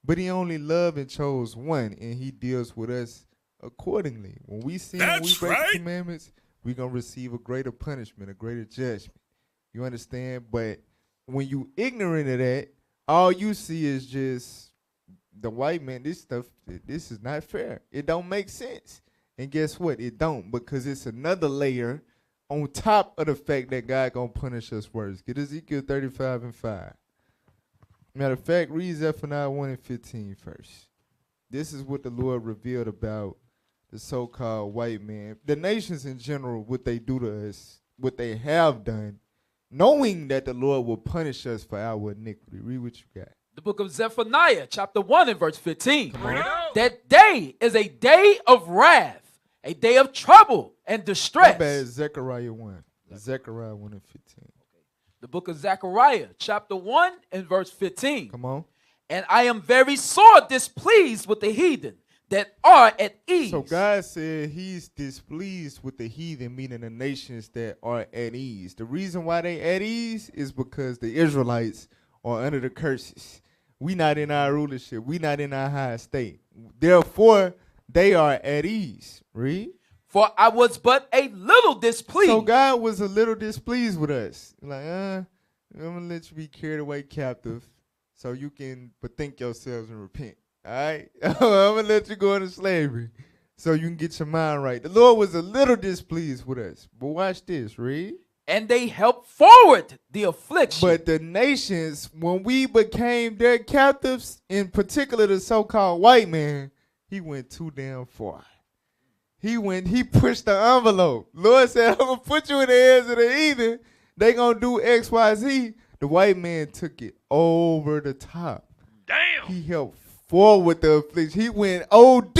But he only loved and chose one, and he deals with us accordingly. When we sin, when we break the commandments, we're going to receive a greater punishment, a greater judgment. You understand? But when you ignorant of that, all you see is just the white man, this is not fair. It don't make sense. And guess what? It don't, because it's another layer on top of the fact that God going to punish us worse. Get Ezekiel 35 and 5. Matter of fact, read Zephaniah 1 and 15 first. This is what the Lord revealed about the so-called white man. The nations in general, what they do to us, what they have done, knowing that the Lord will punish us for our iniquity. Read what you got. The book of Zephaniah, chapter 1 and verse 15. That day is a day of wrath, a day of trouble and distress. My bad, Zechariah 1. Zechariah 1 and 15. The book of Zechariah, chapter 1 and verse 15. Come on. And I am very sore displeased with the heathen, that are at ease. So God said he's displeased with the heathen, meaning the nations that are at ease. The reason why they at ease is because the Israelites are under the curses. We not in our rulership. We not in our high estate. Therefore, they are at ease. Read. For I was but a little displeased. So God was a little displeased with us. Like, I'm going to let you be carried away captive so you can bethink yourselves and repent. All right? I'm going to let you go into slavery so you can get your mind right. The Lord was a little displeased with us. But watch this, read. And they helped forward the affliction. But the nations, when we became their captives, in particular the so-called white man, he went too damn far. He pushed the envelope. Lord said, I'm going to put you in the hands of the heathen. They going to do X, Y, Z. The white man took it over the top. Damn. He helped forward the affliction. He went OD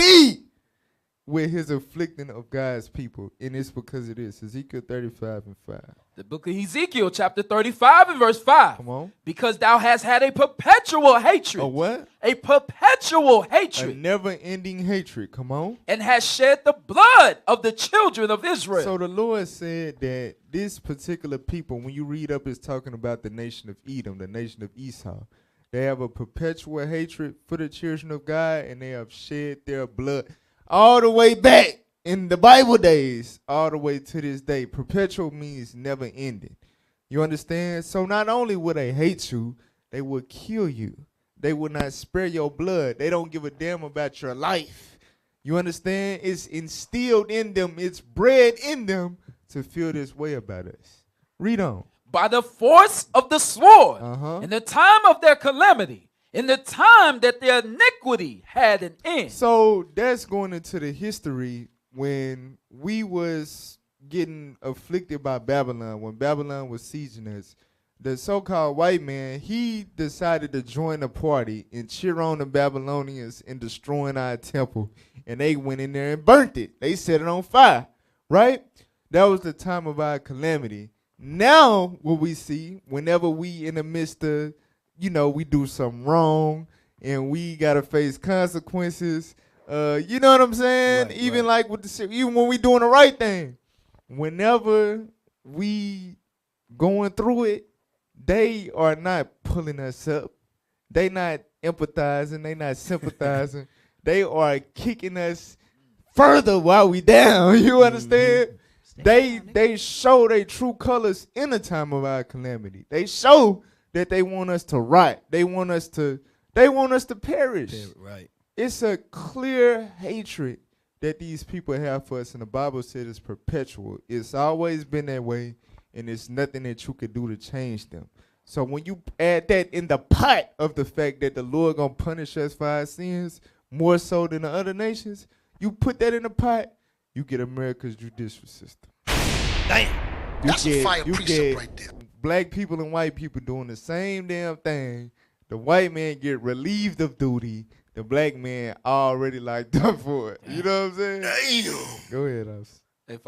with his afflicting of God's people. And it's because of this. Ezekiel 35 and 5. The book of Ezekiel, chapter 35 and verse 5. Come on. Because thou hast had a perpetual hatred. A what? A perpetual hatred. A never-ending hatred. Come on. And hast shed the blood of the children of Israel. So the Lord said that this particular people, when you read up, it's talking about the nation of Edom, the nation of Esau. They have a perpetual hatred for the children of God, and they have shed their blood all the way back in the Bible days, all the way to this day. Perpetual means never ending. You understand? So not only will they hate you, they will kill you. They will not spare your blood. They don't give a damn about your life. You understand? It's instilled in them. It's bred in them to feel this way about us. Read on. By the force of the sword, Uh-huh. in the time of their calamity, in the time that their iniquity had an end. So that's going into the history when we was getting afflicted by Babylon, when Babylon was sieging us. The so-called white man, he decided to join the party and cheer on the Babylonians in destroying our temple. And they went in there and burnt it. They set it on fire, right? That was the time of our calamity. Now what we see, whenever we in the midst of, we do something wrong and we got to face consequences, you know what I'm saying? Right, even right. like even when we doing the right thing, whenever we going through it, they are not pulling us up. They not empathizing. They not sympathizing. They are kicking us further while we down. You understand? They show their true colors in the time of our calamity. They show that they want us to rot. They want us to perish. Right. It's a clear hatred that these people have for us, and the Bible said it's perpetual. It's always been that way, and there's nothing that you could do to change them. So when you add that in the pot of the fact that the Lord gonna punish us for our sins more so than the other nations, you put that in the pot, you get America's judicial system. Damn. That's a fire precept right there. Black people and white people doing the same damn thing. The white man get relieved of duty. The black man already locked up for it. You know what I'm saying? Damn. Go ahead, Officer. If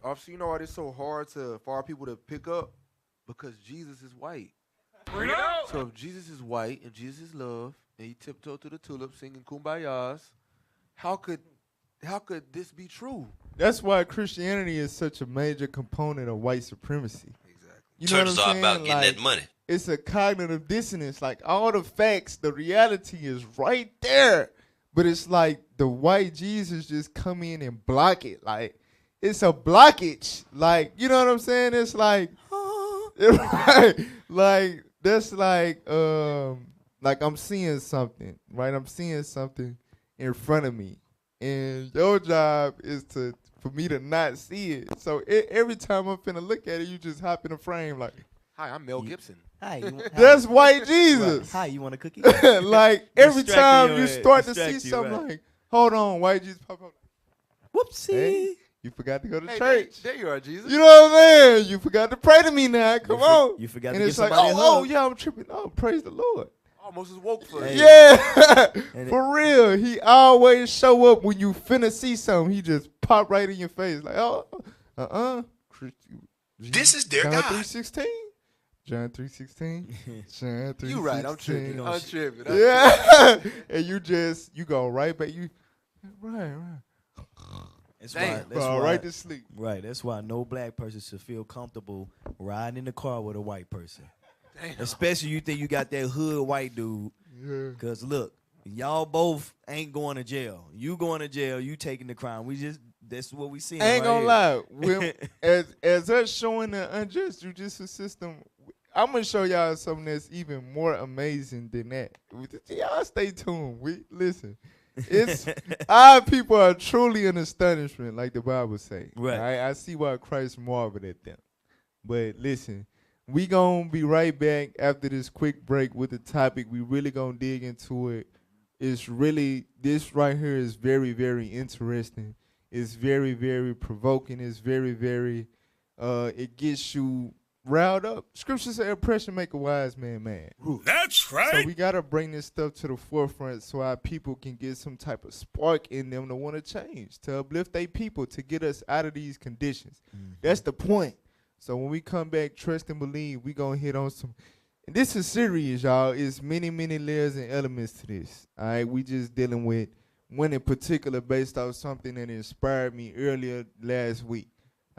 officer, you know why it's so hard for our people to pick up? Because Jesus is white. Bring it out. So if Jesus is white and Jesus is love, and he tiptoed to the tulips singing kumbayas, how could this be true? That's why Christianity is such a major component of white supremacy. Exactly. You know what I'm Churches are saying? about getting that money. It's a cognitive dissonance. Like all the facts, the reality is right there. But it's like the white Jesus just come in and block it. Like it's a blockage. Like, you know what I'm saying? It's like, like that's like I'm seeing something, right? I'm seeing something in front of me. And your job is for me to not see it. So every time I'm finna look at it, you just hop in the frame like, Hi, I'm Mel Gibson. Hi. that's white Jesus. Hi, you want a cookie? Like every Distracting time your you head. start to see Distract you, something right. like, hold on, white Jesus pop up. Whoopsie. Hey, you forgot to go to Hey, church. there you are, Jesus. You know what I'm saying? You forgot to pray to me now. Come on. You forgot and to give it's like, somebody a oh, hug. yeah, I'm tripping. Oh, praise the Lord. Almost as woke for Hey. you. Yeah, And for real. He always show up when you finna see something. He just pop right in your face like, oh, This is their John God. 3:16. John 3:16. John 3:16. You right, I'm tripping. I'm tripping. Yeah, and you go right back. Right. That's why. Right to sleep. Right. That's why no black person should feel comfortable riding in the car with a white person. Damn. Especially you think you got that hood white dude. Yeah. Cause look, y'all both ain't going to jail. You going to jail. You taking the crime. That's what we see. I ain't gonna lie. As us showing the unjust judicial system, I'm gonna show y'all something that's even more amazing than that. Y'all stay tuned. Listen. It's our people are truly an astonishment, like the Bible say. Right. I see why Christ marveled at them. But listen, we gonna be right back after this quick break with the topic. We really gonna dig into it. It's really, this right here is very, very interesting. It's very, very provoking. It's very, very, it gets you riled up. Scripture says oppression make a wise man mad. That's right. So we got to bring this stuff to the forefront so our people can get some type of spark in them to want to change, to uplift their people, to get us out of these conditions. That's the point. So when we come back, trust and believe, we going to hit on some. And this is serious, y'all. It's many, many layers and elements to this. All right, we just dealing with one in particular based off something that inspired me earlier last week.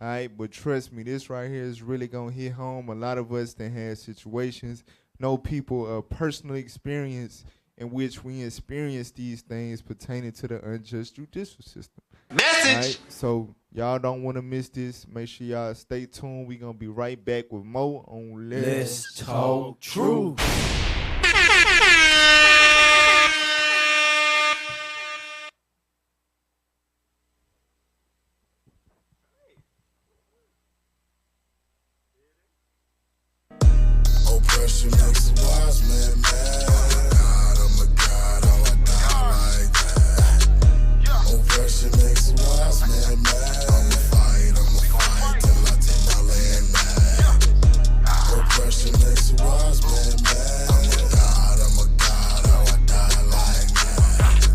All right, but trust me, this right here is really going to hit home. A lot of us that had situations, know people of personal experience in which we experience these things pertaining to the unjust judicial system. Message! Right? So y'all don't want to miss this. Make sure y'all stay tuned. We're going to be right back with more on Let's Talk Truth. Oppression makes a wise man mad. I'm a god, how I die like that. Oppression makes a wise man mad. I'ma fight till I take my land back. Oppression makes a wise man mad. I'm a god, how I die like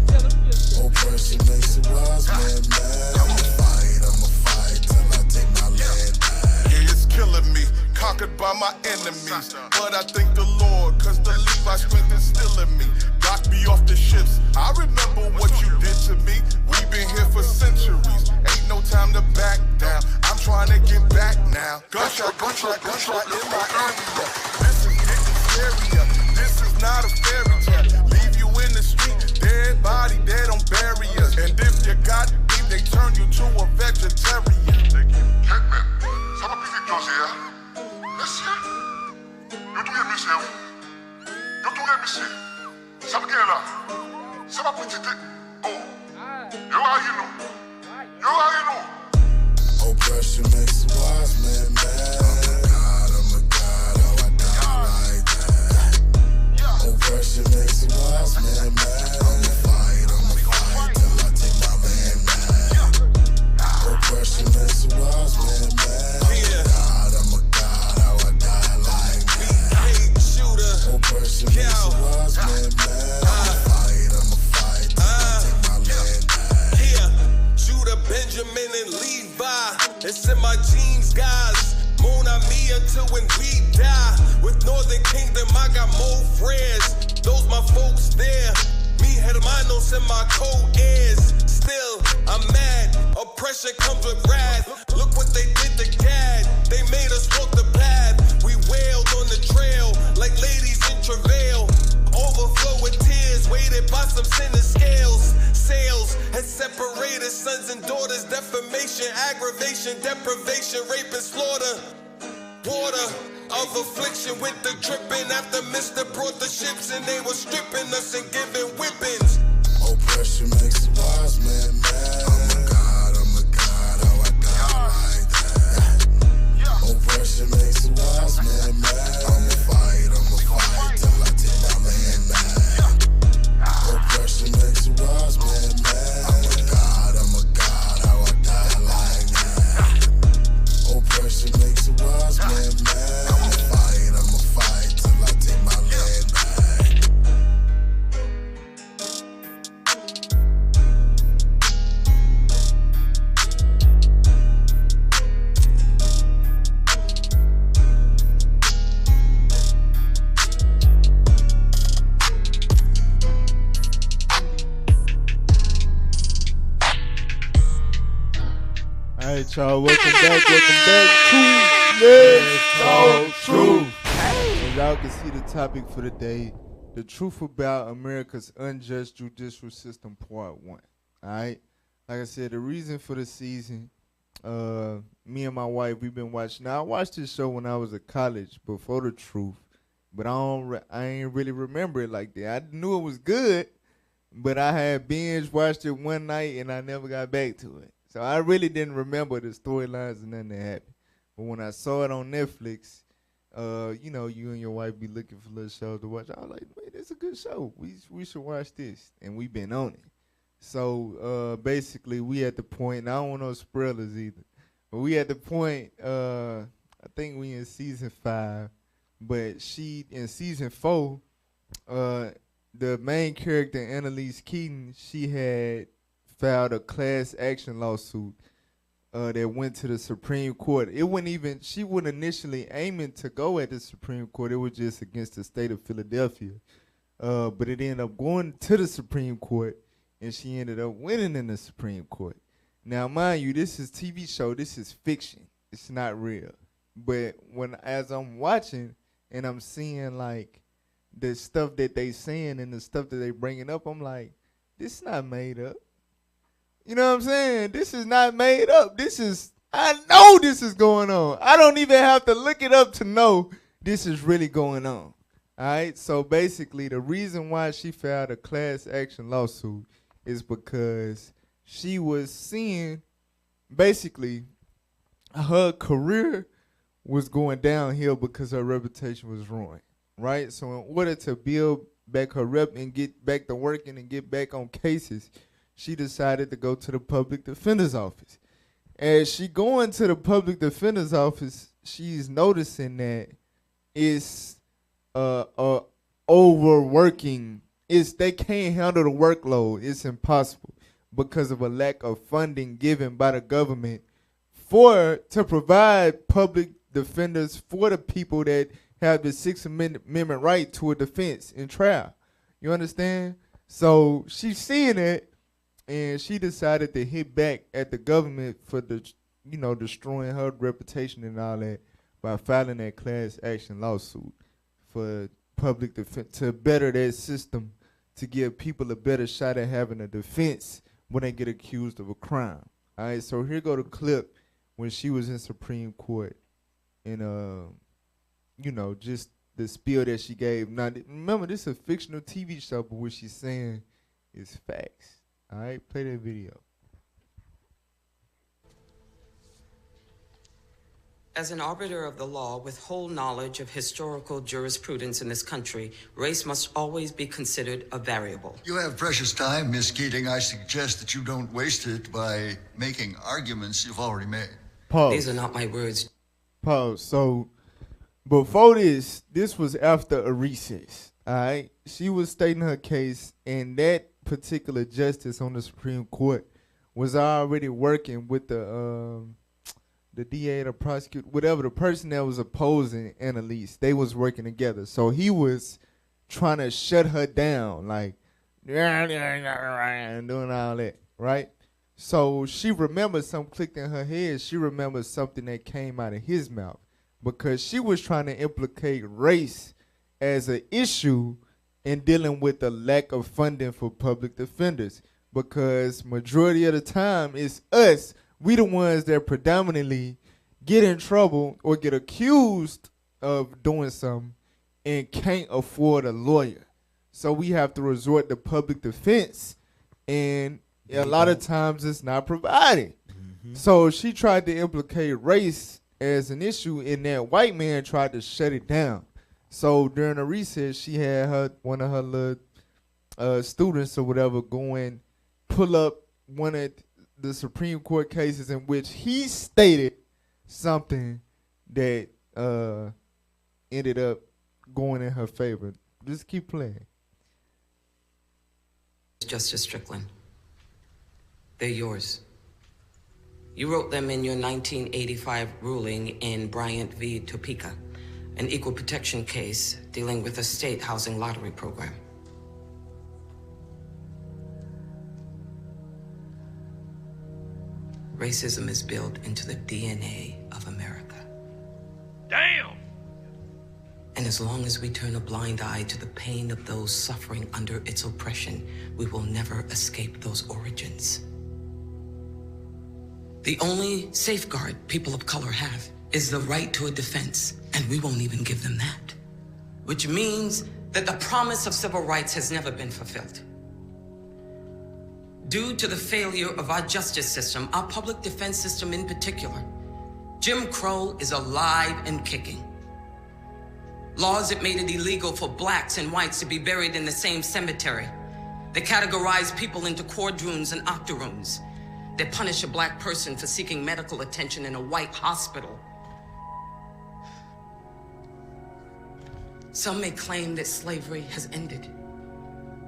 that. Oppression makes a wise man mad. I'ma fight till I take my land back. Yeah, it's killing me. Conquered by my enemies, but I thank the Lord, cause the Levi strength is still in me. Got me off the ships, I remember what you did to me. We've been here for centuries, ain't no time to back down. I'm trying to get back now. Gunshot in my area. This is getting scarier, this is not a fairy tale. Leave you in the street, dead body, dead on barriers. And if you got beef, they turn you to a vegetarian. Checkman, sama pisi Jose. Listen, you don't hear me say. You don't hear me say. Some girl, some put it. Oh, you are you know. You are you know. Oppression makes a wise man mad. I'm a god, how I die like that. Oppression makes a wise man mad. I'ma fight till I take my land back. Oppression makes a wise man mad. I'm a god, how I die like that. Oppression makes a wise man mad. I'ma fight till I take my land back. Yeah, Judah, Benjamin, and Levi. It's in my genes, guys. Moon on me until when we die. With Northern Kingdom, I got more friends. Those my folks there. Me, hermanos, and my co-heirs. Still, I'm mad. Oppression comes with wrath. Look what they did to Gad. They made us walk the path. We wailed on the trail like ladies in travail. Overflow with tears, weighted by some sinner scales. Sales has separated sons and daughters. Defamation, aggravation, deprivation, rape and slaughter. Water of affliction with the dripping. After Mister brought the ships and they were stripping us and giving whippings. Oppression makes a wise man mad. I'm a god, how I die like that. Oppression makes a wise man mad. I'ma fight till I take my land back. Oppression makes a wise man mad. I'm a god, how I die like that. Oppression makes a wise man mad. I'ma fight till I take my land back. right, y'all. Welcome back. Let's Talk Truth. And y'all can see the topic for the day: the truth about America's unjust judicial system, Part 1. All right. Like I said, the reason for the season, me and my wife, we've been watching. Now, I watched this show when I was at college before the truth, but I ain't really remember it like that. I knew it was good, but I had binge watched it one night and I never got back to it. So I really didn't remember the storylines and nothing that happened. But when I saw it on Netflix, you and your wife be looking for little shows to watch. I was like, wait, it's a good show. We should watch this. And we've been on it. So basically, we at the point, and I don't want no spoilers either, but we at the point, I think we in season 5, but she, in season 4, the main character, Annalise Keaton, she had filed a class action lawsuit that went to the Supreme Court. She wasn't initially aiming to go at the Supreme Court. It was just against the state of Philadelphia. But it ended up going to the Supreme Court, and she ended up winning in the Supreme Court. Now, mind you, this is TV show. This is fiction. It's not real. But as I'm watching and I'm seeing, like, the stuff that they saying and the stuff that they bringing up, I'm like, this is not made up. You know what I'm saying? This is not made up. I know this is going on. I don't even have to look it up to know this is really going on. All right? So basically, the reason why she filed a class action lawsuit is because she was seeing, basically, her career was going downhill because her reputation was ruined, right? So in order to build back her rep and get back to working and get back on cases, she decided to go to the public defender's office. As she going to the public defender's office, she's noticing that it's overworking. They can't handle the workload. It's impossible because of a lack of funding given by the government to provide public defenders for the people that have the Sixth Amendment right to a defense in trial. You understand? So she's seeing it, and she decided to hit back at the government for destroying her reputation and all that by filing that class action lawsuit for public defense, to better that system, to give people a better shot at having a defense when they get accused of a crime. All right, so here go the clip when she was in Supreme Court, and just the spiel that she gave. Now, remember, this is a fictional TV show, but what she's saying is facts. All right, play that video. As an arbiter of the law with whole knowledge of historical jurisprudence in this country, race must always be considered a variable. You have precious time, Miss Keating. I suggest that you don't waste it by making arguments you've already made. Pause. These are not my words. Pause. So before this was after a recess. All right, she was stating her case, and that particular justice on the Supreme Court was already working with the DA, the prosecutor, whatever, the person that was opposing Annalise. They was working together. So he was trying to shut her down, like, and doing all that, right? So she remembers something clicked in her head. She remembers something that came out of his mouth, because she was trying to implicate race as an issue in dealing with the lack of funding for public defenders, because majority of the time it's us. We the ones that predominantly get in trouble or get accused of doing something and can't afford a lawyer. So we have to resort to public defense, and a lot of times it's not provided. Mm-hmm. So she tried to implicate race as an issue, and that white man tried to shut it down. So during the recess, she had one of her little students or whatever go and pull up one of the Supreme Court cases in which he stated something that ended up going in her favor. Just keep playing. Justice Strickland, they're yours. You wrote them in your 1985 ruling in Bryant v. Topeka, an equal protection case dealing with a state housing lottery program. Racism is built into the DNA of America. Damn! And as long as we turn a blind eye to the pain of those suffering under its oppression, we will never escape those origins. The only safeguard people of color have is the right to a defense, and we won't even give them that. Which means that the promise of civil rights has never been fulfilled. Due to the failure of our justice system, our public defense system in particular, Jim Crow is alive and kicking. Laws that made it illegal for blacks and whites to be buried in the same cemetery. They categorize people into quadroons and octoroons. They punish a black person for seeking medical attention in a white hospital. Some may claim that slavery has ended,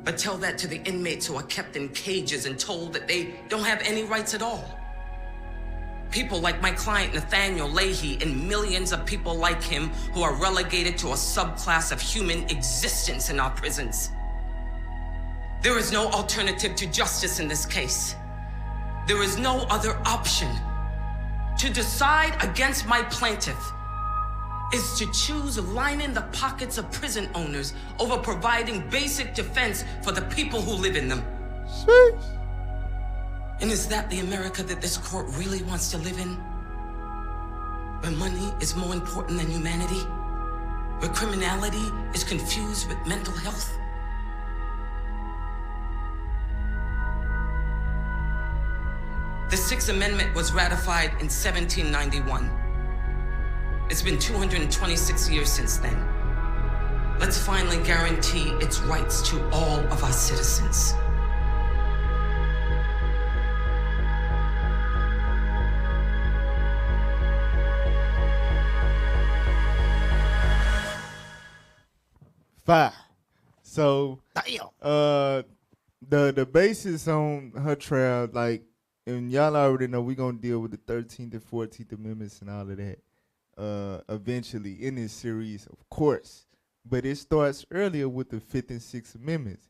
but tell that to the inmates who are kept in cages and told that they don't have any rights at all. People like my client Nathaniel Leahy and millions of people like him who are relegated to a subclass of human existence in our prisons. There is no alternative to justice in this case. There is no other option. To decide against my plaintiff is to choose lining the pockets of prison owners over providing basic defense for the people who live in them. Sheesh. And is that the America that this court really wants to live in? Where money is more important than humanity? Where criminality is confused with mental health? The Sixth Amendment was ratified in 1791. It's been 226 years since then. Let's finally guarantee its rights to all of our citizens. Fire. So, the basis on her trial, like, and y'all already know we're gonna deal with the 13th and 14th Amendments and all of that eventually in this series, of course. But it starts earlier with the 5th and 6th Amendments.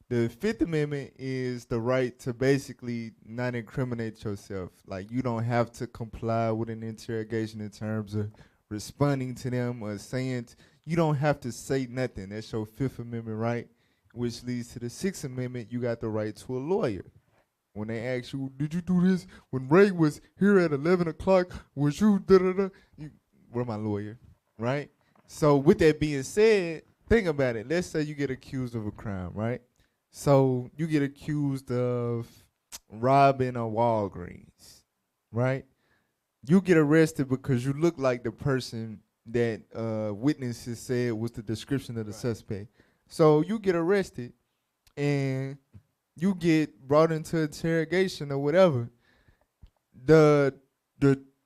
The 5th Amendment is the right to basically not incriminate yourself. Like, you don't have to comply with an interrogation in terms of responding to them or saying, you don't have to say nothing. That's your 5th Amendment right, which leads to the 6th Amendment. You got the right to a lawyer. When they ask you, did you do this? When Ray was here at 11 o'clock, was you da-da-da? We're my lawyer, right? So with that being said, think about it. Let's say you get accused of a crime, right? So you get accused of robbing a Walgreens, right? You get arrested because you look like the person that witnesses said was the description of the suspect. So you get arrested and you get brought into interrogation or whatever.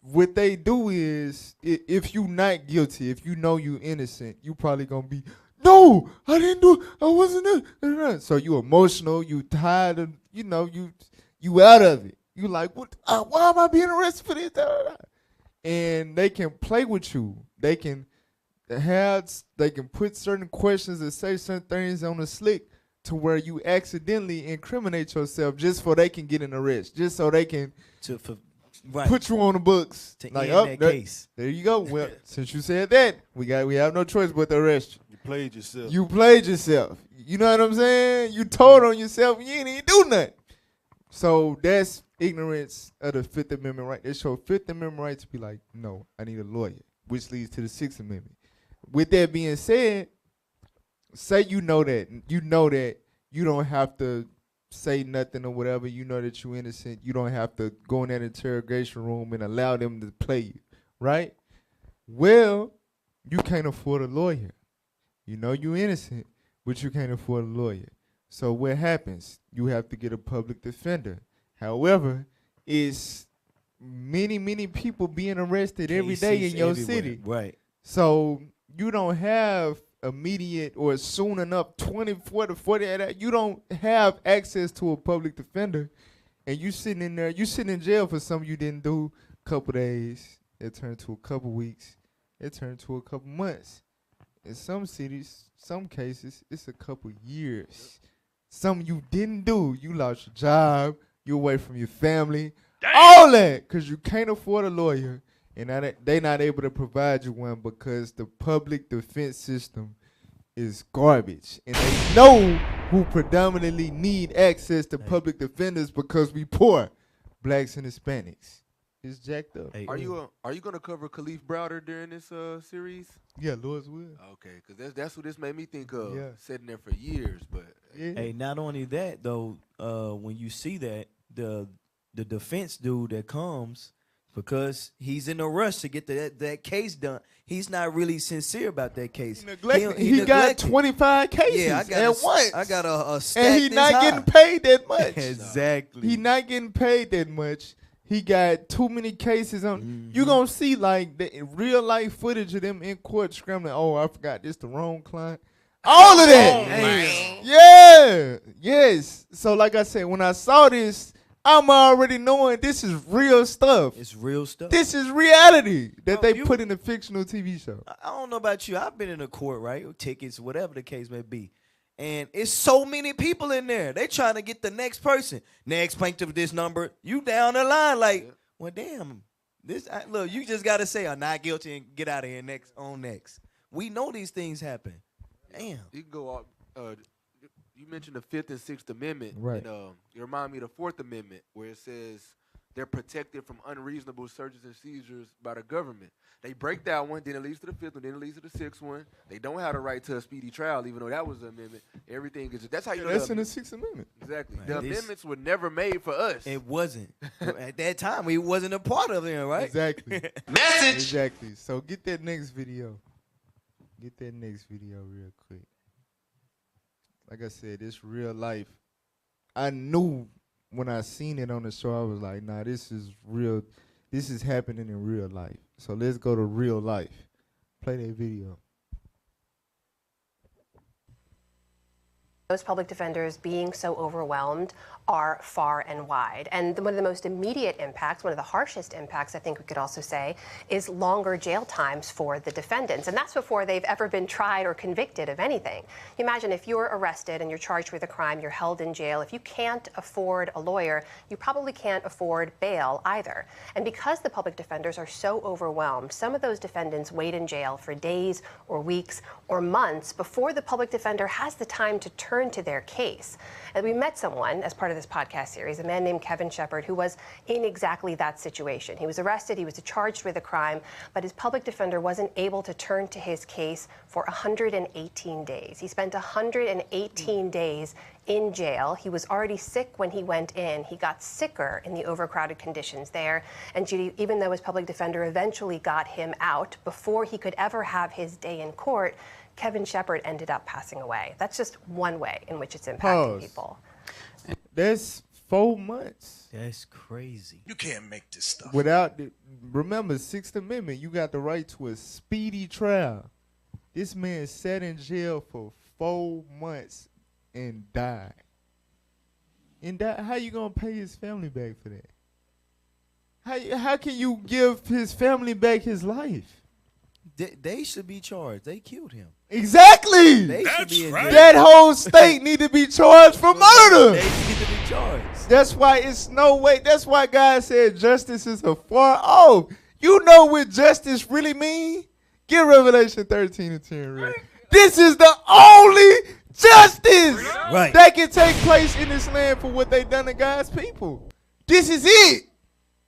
What they do is, if you not guilty, if you know you innocent, you probably gonna be, no, I didn't do, I wasn't there. So you emotional, you tired of, you out of it. You like, what? Why am I being arrested for this? And they can play with you. They can put certain questions and say certain things on the slick to where you accidentally incriminate yourself just so they can get an arrest, just so they can put you on the books. To like, end that case. There you go. Well, since you said that, we have no choice but to arrest you. You played yourself. You played yourself. You know what I'm saying? You told on yourself and you ain't even do nothing. So that's ignorance of the 5th Amendment right. It's your 5th Amendment right to be like, no, I need a lawyer, which leads to the 6th Amendment. With that being said, say you know that you don't have to say nothing or whatever. You know that you're innocent. You don't have to go in that interrogation room and allow them to play you, right? Well, you can't afford a lawyer. You know you're innocent, but you can't afford a lawyer. So what happens? You have to get a public defender. However, it's many people being arrested every day in your city. Right. So you don't have immediate or soon enough 24 to 48 hours. You don't have access to a public defender, and you sitting in there. You sitting in jail for something you didn't do. A couple days, it turned to a couple weeks. It turned to a couple months. In some cities, some cases, it's a couple years. Something you didn't do. You lost your job. You away from your family. All that because you can't afford a lawyer, and they not able to provide you one because the public defense system is garbage, and they know who predominantly need access to public defenders because we poor, blacks and Hispanics. It's jacked up. Are you gonna cover Khalif Browder during this series? Yeah, Lord's will. Okay, because that's what this made me think of. Yeah. Sitting there for years, but Hey, not only that though, when you see that the defense dude that comes because he's in a rush to get that case done, he's not really sincere about that case. He got 25 cases yeah, at once. I got a stat and he this not high. getting paid that much. Exactly. He not getting paid that much. He got too many cases on. You gonna see like the real life footage of them in court scrambling. Oh, I forgot this the wrong client. All of that. Yeah. Yes. So like I said, when I saw this, I'm already knowing this is real stuff. It's real stuff. This is reality that they put in a fictional TV show. I don't know about you. I've been in a court, right? Or tickets, whatever the case may be. And it's so many people in there. They trying to get the next person. Next plaintiff, this number. You down the line like, well, damn. Look, you just got to say, I'm not guilty and get out of here next. We know these things happen. Damn. You can go off. You mentioned the 5th and 6th Amendment. Right. And, you remind me of the 4th Amendment where it says they're protected from unreasonable searches and seizures by the government. They break that one, then it leads to the 5th one, then it leads to the 6th one. They don't have the right to a speedy trial, even though that was an amendment. Everything is that's how you know That's in the 6th Amendment. Exactly. Man, the amendments were never made for us. It wasn't. At that time, we wasn't a part of them, right? Exactly. Message. Exactly. So get that next video. Get that next video real quick. Like I said, it's real life. I knew when I seen it on the show, I was like, nah, this is real. This is happening in real life. So let's go to real life. Play that video. Those public defenders being so overwhelmed are far and wide. And one of the most immediate impacts, one of the harshest impacts, I think we could also say, is longer jail times for the defendants. And that's before they've ever been tried or convicted of anything. You imagine if you're arrested and you're charged with a crime, you're held in jail. If you can't afford a lawyer, you probably can't afford bail either. And because the public defenders are so overwhelmed, some of those defendants wait in jail for days or weeks or months before the public defender has the time to turn to their case. And we met someone as part of this podcast series, a man named Kevin Shepard, who was in exactly that situation. He was arrested, he was charged with a crime, but his public defender wasn't able to turn to his case for 118 days. He spent 118 days in jail. He was already sick when he went in. He got sicker in the overcrowded conditions there. And Judy, even though his public defender eventually got him out before he could ever have his day in court, Kevin Shepard ended up passing away. That's just one way in which it's impacting people. That's 4 months. That's crazy. You can't make this stuff. Remember, 6th Amendment, you got the right to a speedy trial. This man sat in jail for 4 months and died. How you gonna pay his family back for that? How can you give his family back his life? They should be charged. They killed him. Exactly. They should be in jail. That whole state need to be charged for murder. They need to be charged. That's why it's no way. That's why God said justice is afar off. You know what justice really mean? Get Revelation 13 and 10 real. This is the only justice that can take place in this land for what they done to God's people. This is it.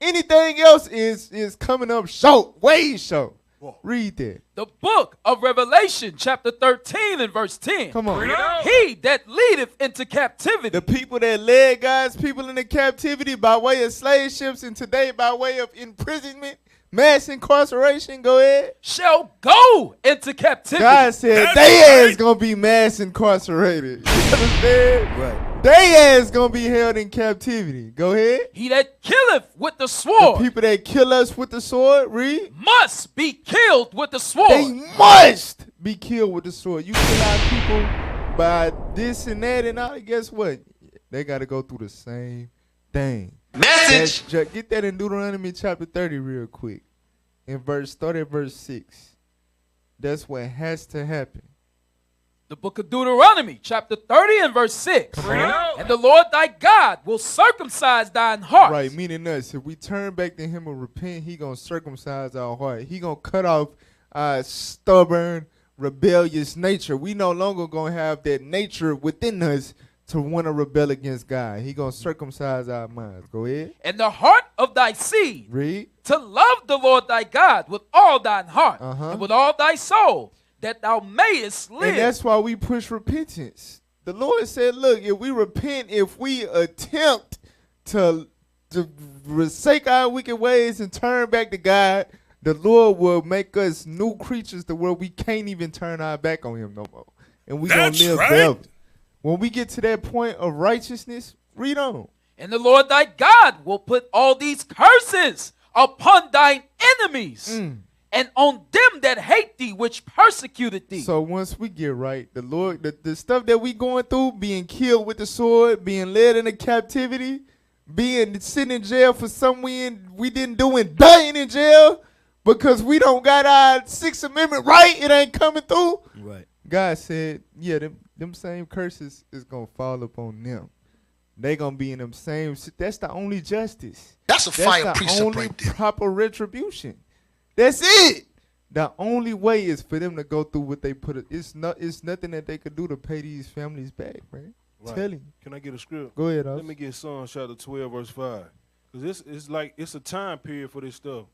Anything else is coming up short, way short. Read that. The book of Revelation, chapter 13 and verse 10. Come on. He that leadeth into captivity. The people that led God's people into captivity by way of slave ships and today by way of imprisonment, mass incarceration, go ahead. Shall go into captivity. God said they ass gonna be mass incarcerated. You understand? Right. They ass gonna be held in captivity. Go ahead. He that killeth with the sword. The people that kill us with the sword, read. Must be killed with the sword. They must be killed with the sword. You kill our people by this and that and all. Guess what? They gotta go through the same thing. Message. Get that in Deuteronomy chapter 30 real quick. Start at verse 6. That's what has to happen. The book of Deuteronomy, chapter 30 and verse 6. And the Lord thy God will circumcise thine heart. Right, meaning us. If we turn back to him and repent, he going to circumcise our heart. He going to cut off our stubborn, rebellious nature. We no longer going to have that nature within us to want to rebel against God. He going to circumcise our minds. Go ahead. And the heart of thy seed. Read. To love the Lord thy God with all thine heart and with all thy soul, that thou mayest live. And that's why we push repentance. The Lord said, look, if we repent, if we attempt to forsake our wicked ways and turn back to God, the Lord will make us new creatures to where we can't even turn our back on him no more. And we're going to live forever. When we get to that point of righteousness, read on. And the Lord thy God will put all these curses upon thine enemies. And on them that hate thee, which persecuted thee. So once we get right, the Lord, the stuff that we going through, being killed with the sword, being led into captivity, being sitting in jail for something we didn't do and dying in jail because we don't got our Sixth Amendment right, it ain't coming through. Right. God said, yeah, them same curses is going to fall upon them. They going to be in them same, that's the only justice. That's a fire precept right there. That's the only proper retribution. That's it. The only way is for them to go through what they put. It's nothing that they could do to pay these families back, man. Right. Tell him. Can I get a script? Go ahead, Let me get Psalms chapter 12, verse 5. Because it's a time period for this stuff.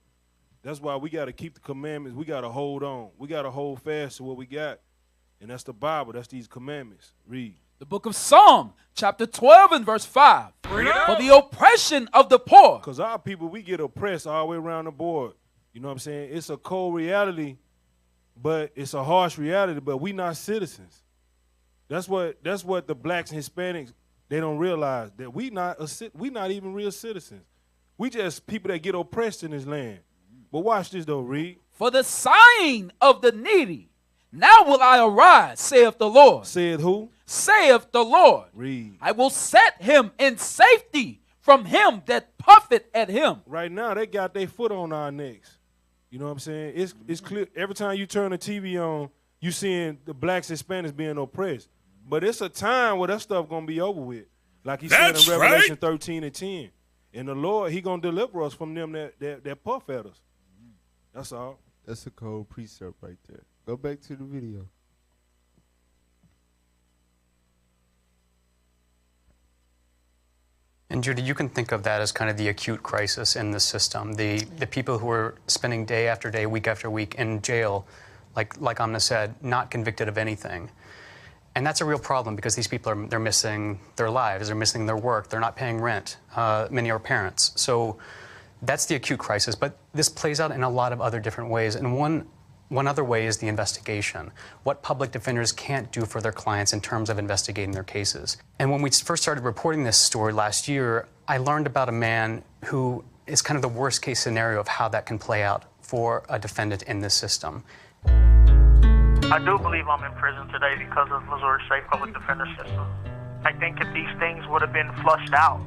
That's why we got to keep the commandments. We got to hold on. We got to hold fast to what we got. And that's the Bible. That's these commandments. Read. The book of Psalm, chapter 12 and verse 5. For the oppression of the poor. Because our people, we get oppressed all the way around the board. You know what I'm saying? It's a cold reality, but it's a harsh reality, but we not citizens. That's what the blacks and Hispanics, they don't realize, that we not even real citizens. We just people that get oppressed in this land. But watch this though, read. For the sighing of the needy, now will I arise, saith the Lord. Saith who? Saith the Lord. Read. I will set him in safety from him that puffeth at him. Right now, they got their foot on our necks. You know what I'm saying? It's clear. Every time you turn the TV on, you seeing the blacks and Hispanics being oppressed. But it's a time where that stuff going to be over with. Like he said in Revelation 13 and 10. And the Lord, he going to deliver us from them that puff at us. That's all. That's a cold precept right there. Go back to the video. And Judy, you can think of that as kind of the acute crisis in the system. The people who are spending day after day, week after week in jail, like Amna said, not convicted of anything. And that's a real problem because these people they're missing their lives, they're missing their work, they're not paying rent. Many are parents. So that's the acute crisis. But this plays out in a lot of other different ways. And one other way is the investigation, what public defenders can't do for their clients in terms of investigating their cases. And when we first started reporting this story last year, I learned about a man who is kind of the worst case scenario of how that can play out for a defendant in this system. I do believe I'm in prison today because of Missouri's safe public defender system. I think if these things would have been flushed out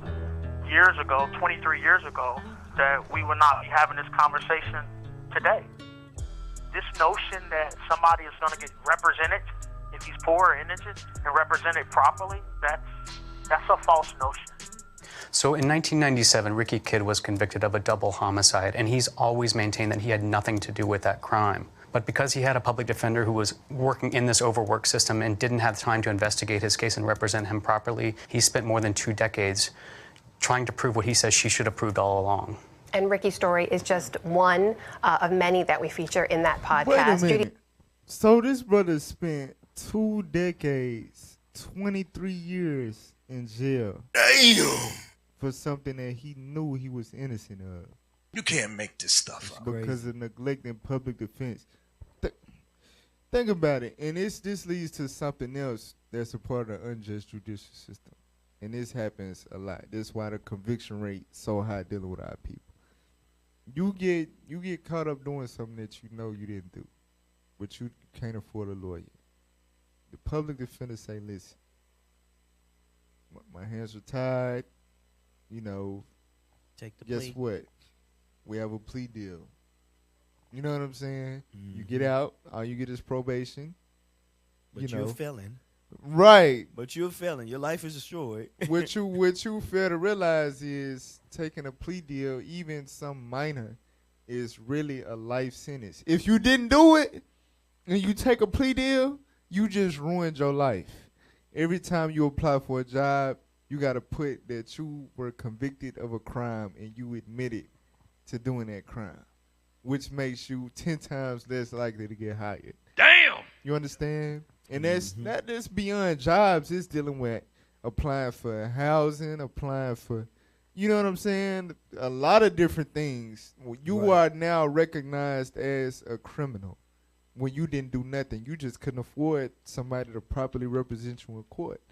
years ago, 23 years ago, that we would not be having this conversation today. This notion that somebody is going to get represented if he's poor or indigent and represented properly, that's a false notion. So in 1997, Ricky Kidd was convicted of a double homicide, and he's always maintained that he had nothing to do with that crime. But because he had a public defender who was working in this overworked system and didn't have time to investigate his case and represent him properly, he spent more than 2 decades trying to prove what he says she should have proved all along. And Ricky's story is just one of many that we feature in that podcast. Wait a minute. So this brother spent 2 decades, 23 years in jail. Damn. For something that he knew he was innocent of. You can't make this stuff up. Because of neglecting public defense. Think about it. And this leads to something else that's a part of the unjust judicial system. And this happens a lot. That's why the conviction rate is so high dealing with our people. You get caught up doing something that you know you didn't do, but you can't afford a lawyer. The public defender say, listen, my hands are tied, you know, take the guess plea. what? We have a plea deal. You know what I'm saying? You get out, all you get is probation. But you're a felon. Right. But you're a felon. Your life is destroyed. what you fail to realize is taking a plea deal, even some minor, is really a life sentence. If you didn't do it and you take a plea deal, you just ruined your life. Every time you apply for a job, you got to put that you were convicted of a crime and you admitted to doing that crime, which makes you 10 times less likely to get hired. Damn! You understand? And that's not just beyond jobs. It's dealing with applying for housing, applying for, you know what I'm saying? A lot of different things. You are now recognized as a criminal when you didn't do nothing. You just couldn't afford somebody to properly represent you in court.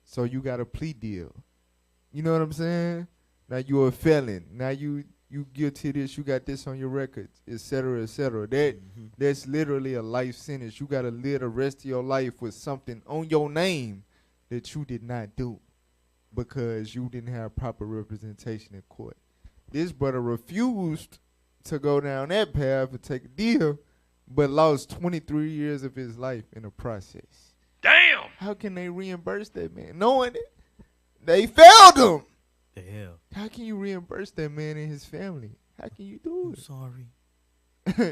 So you got a plea deal. You know what I'm saying? Now you're a felon. Now you guilty of this, you got this on your record, et cetera, et cetera. That's literally a life sentence. You got to live the rest of your life with something on your name that you did not do because you didn't have proper representation in court. This brother refused to go down that path and take a deal, but lost 23 years of his life in the process. Damn! How can they reimburse that man? Knowing it, they failed him. The hell? How can you reimburse that man and his family? How can you do it? Sorry.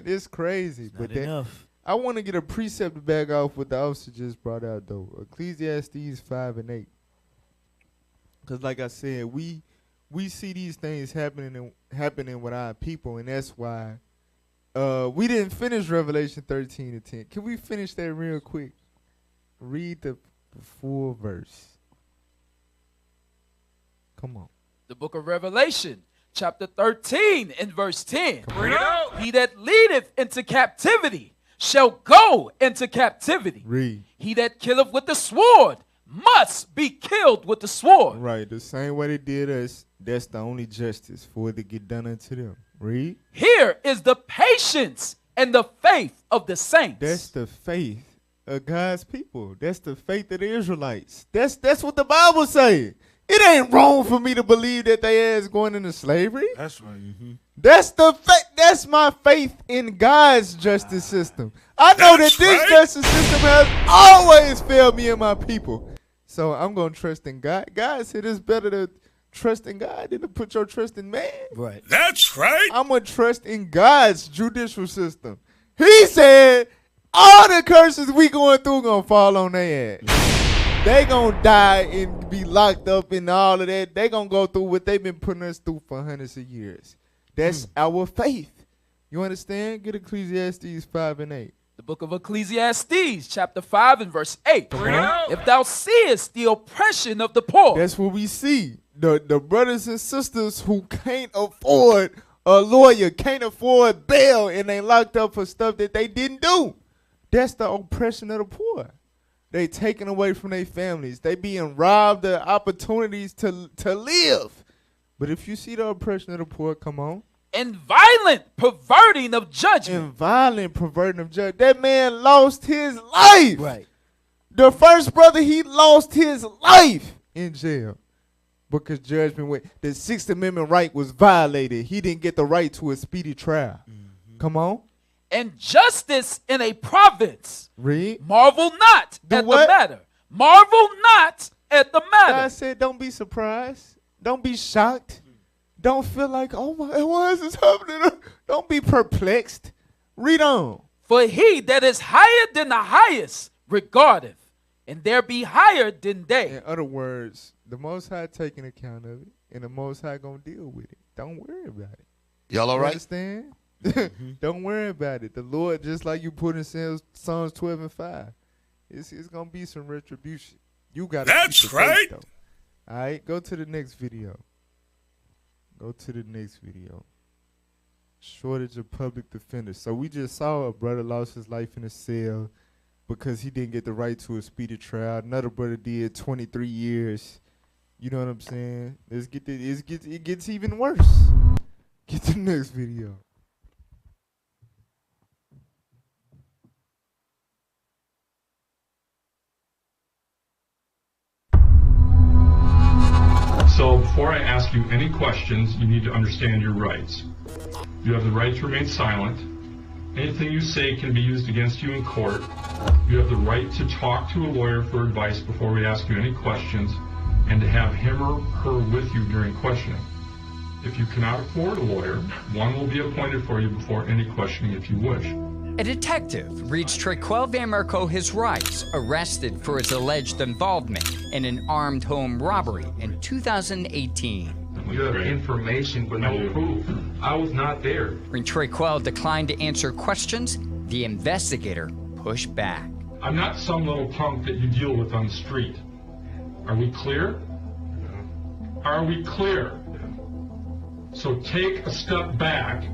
It's crazy. It's not enough. I want to get a precept to back off what the officer just brought out, though. Ecclesiastes 5 and 8. Because like I said, we see these things happening with our people, and that's why we didn't finish Revelation 13 and 10. Can we finish that real quick? Read the full verse. Come on. The book of Revelation, chapter 13 and verse 10. Bring it out. He that leadeth into captivity shall go into captivity. Read. He that killeth with the sword must be killed with the sword. Right. The same way they did us, that's the only justice for it to get done unto them. Read. Here is the patience and the faith of the saints. That's the faith of God's people. That's the faith of the Israelites. That's what the Bible says. It ain't wrong for me to believe that they ass going into slavery. That's right. That's the that's my faith in God's justice system. I know that this justice system has always failed me and my people. So I'm gonna trust in God. God said it's better to trust in God than to put your trust in man. Right. That's right. I'm gonna trust in God's judicial system. He said all the curses we going through gonna fall on their ass. They gonna die and be locked up and all of that. They gonna go through what they've been putting us through for hundreds of years. That's our faith. You understand? Get Ecclesiastes 5 and 8. The book of Ecclesiastes, chapter 5 and verse 8. Bring it out. If thou seest the oppression of the poor. That's what we see. The brothers and sisters who can't afford a lawyer, can't afford bail, and they locked up for stuff that they didn't do. That's the oppression of the poor. They taken away from their families. They being robbed of opportunities to live. But if you see the oppression of the poor, come on. And violent perverting of judgment. And violent perverting of judgment. That man lost his life. Right. The first brother, he lost his life in jail. Because judgment went. The Sixth Amendment right was violated. He didn't get the right to a speedy trial. Come on. And justice in a province. Read. Marvel not at what? the matter. Marvel not at the matter. God said, don't be surprised. Don't be shocked. Don't feel like, oh my, why is this happening? Don't be perplexed. Read on. For he that is higher than the highest regardeth, and there be higher than they. In other words, the Most High taking account of it, and the Most High gonna deal with it. Don't worry about it. Y'all all You right? understand? Don't worry about it. The Lord, just like you put in Psalms 12 and 5, it's going to be some retribution. You got to That's keep the faith, right. though. All right, go to the next video. Go to the next video. Shortage of public defenders. So we just saw a brother lost his life in a cell because he didn't get the right to a speedy trial. Another brother did 23 years. You know what I'm saying? It gets even worse. Get to the next video. So before I ask you any questions, you need to understand your rights. You have the right to remain silent. Anything you say can be used against you in court. You have the right to talk to a lawyer for advice before we ask you any questions, and to have him or her with you during questioning. If you cannot afford a lawyer, one will be appointed for you before any questioning if you wish. A detective reads Trequel Van Merco his rights, arrested for his alleged involvement in an armed home robbery in 2018. You have information but no proof. I was not there. When Trequel declined to answer questions, the investigator pushed back. I'm not some little punk that you deal with on the street. Are we clear? Are we clear? So take a step back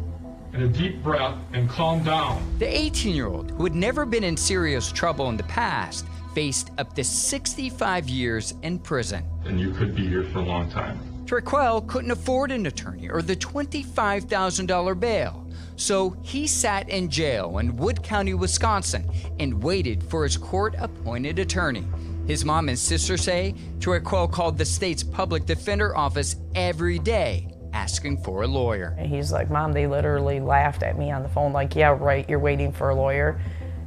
and a deep breath and calm down. The 18-year-old, who had never been in serious trouble in the past, faced up to 65 years in prison. And you could be here for a long time. Trequel couldn't afford an attorney or the $25,000 bail, so he sat in jail in Wood County, Wisconsin, and waited for his court-appointed attorney. His mom and sister say Trequel called the state's public defender office every day, asking for a lawyer. And he's like, Mom, they literally laughed at me on the phone, like, yeah, right, you're waiting for a lawyer.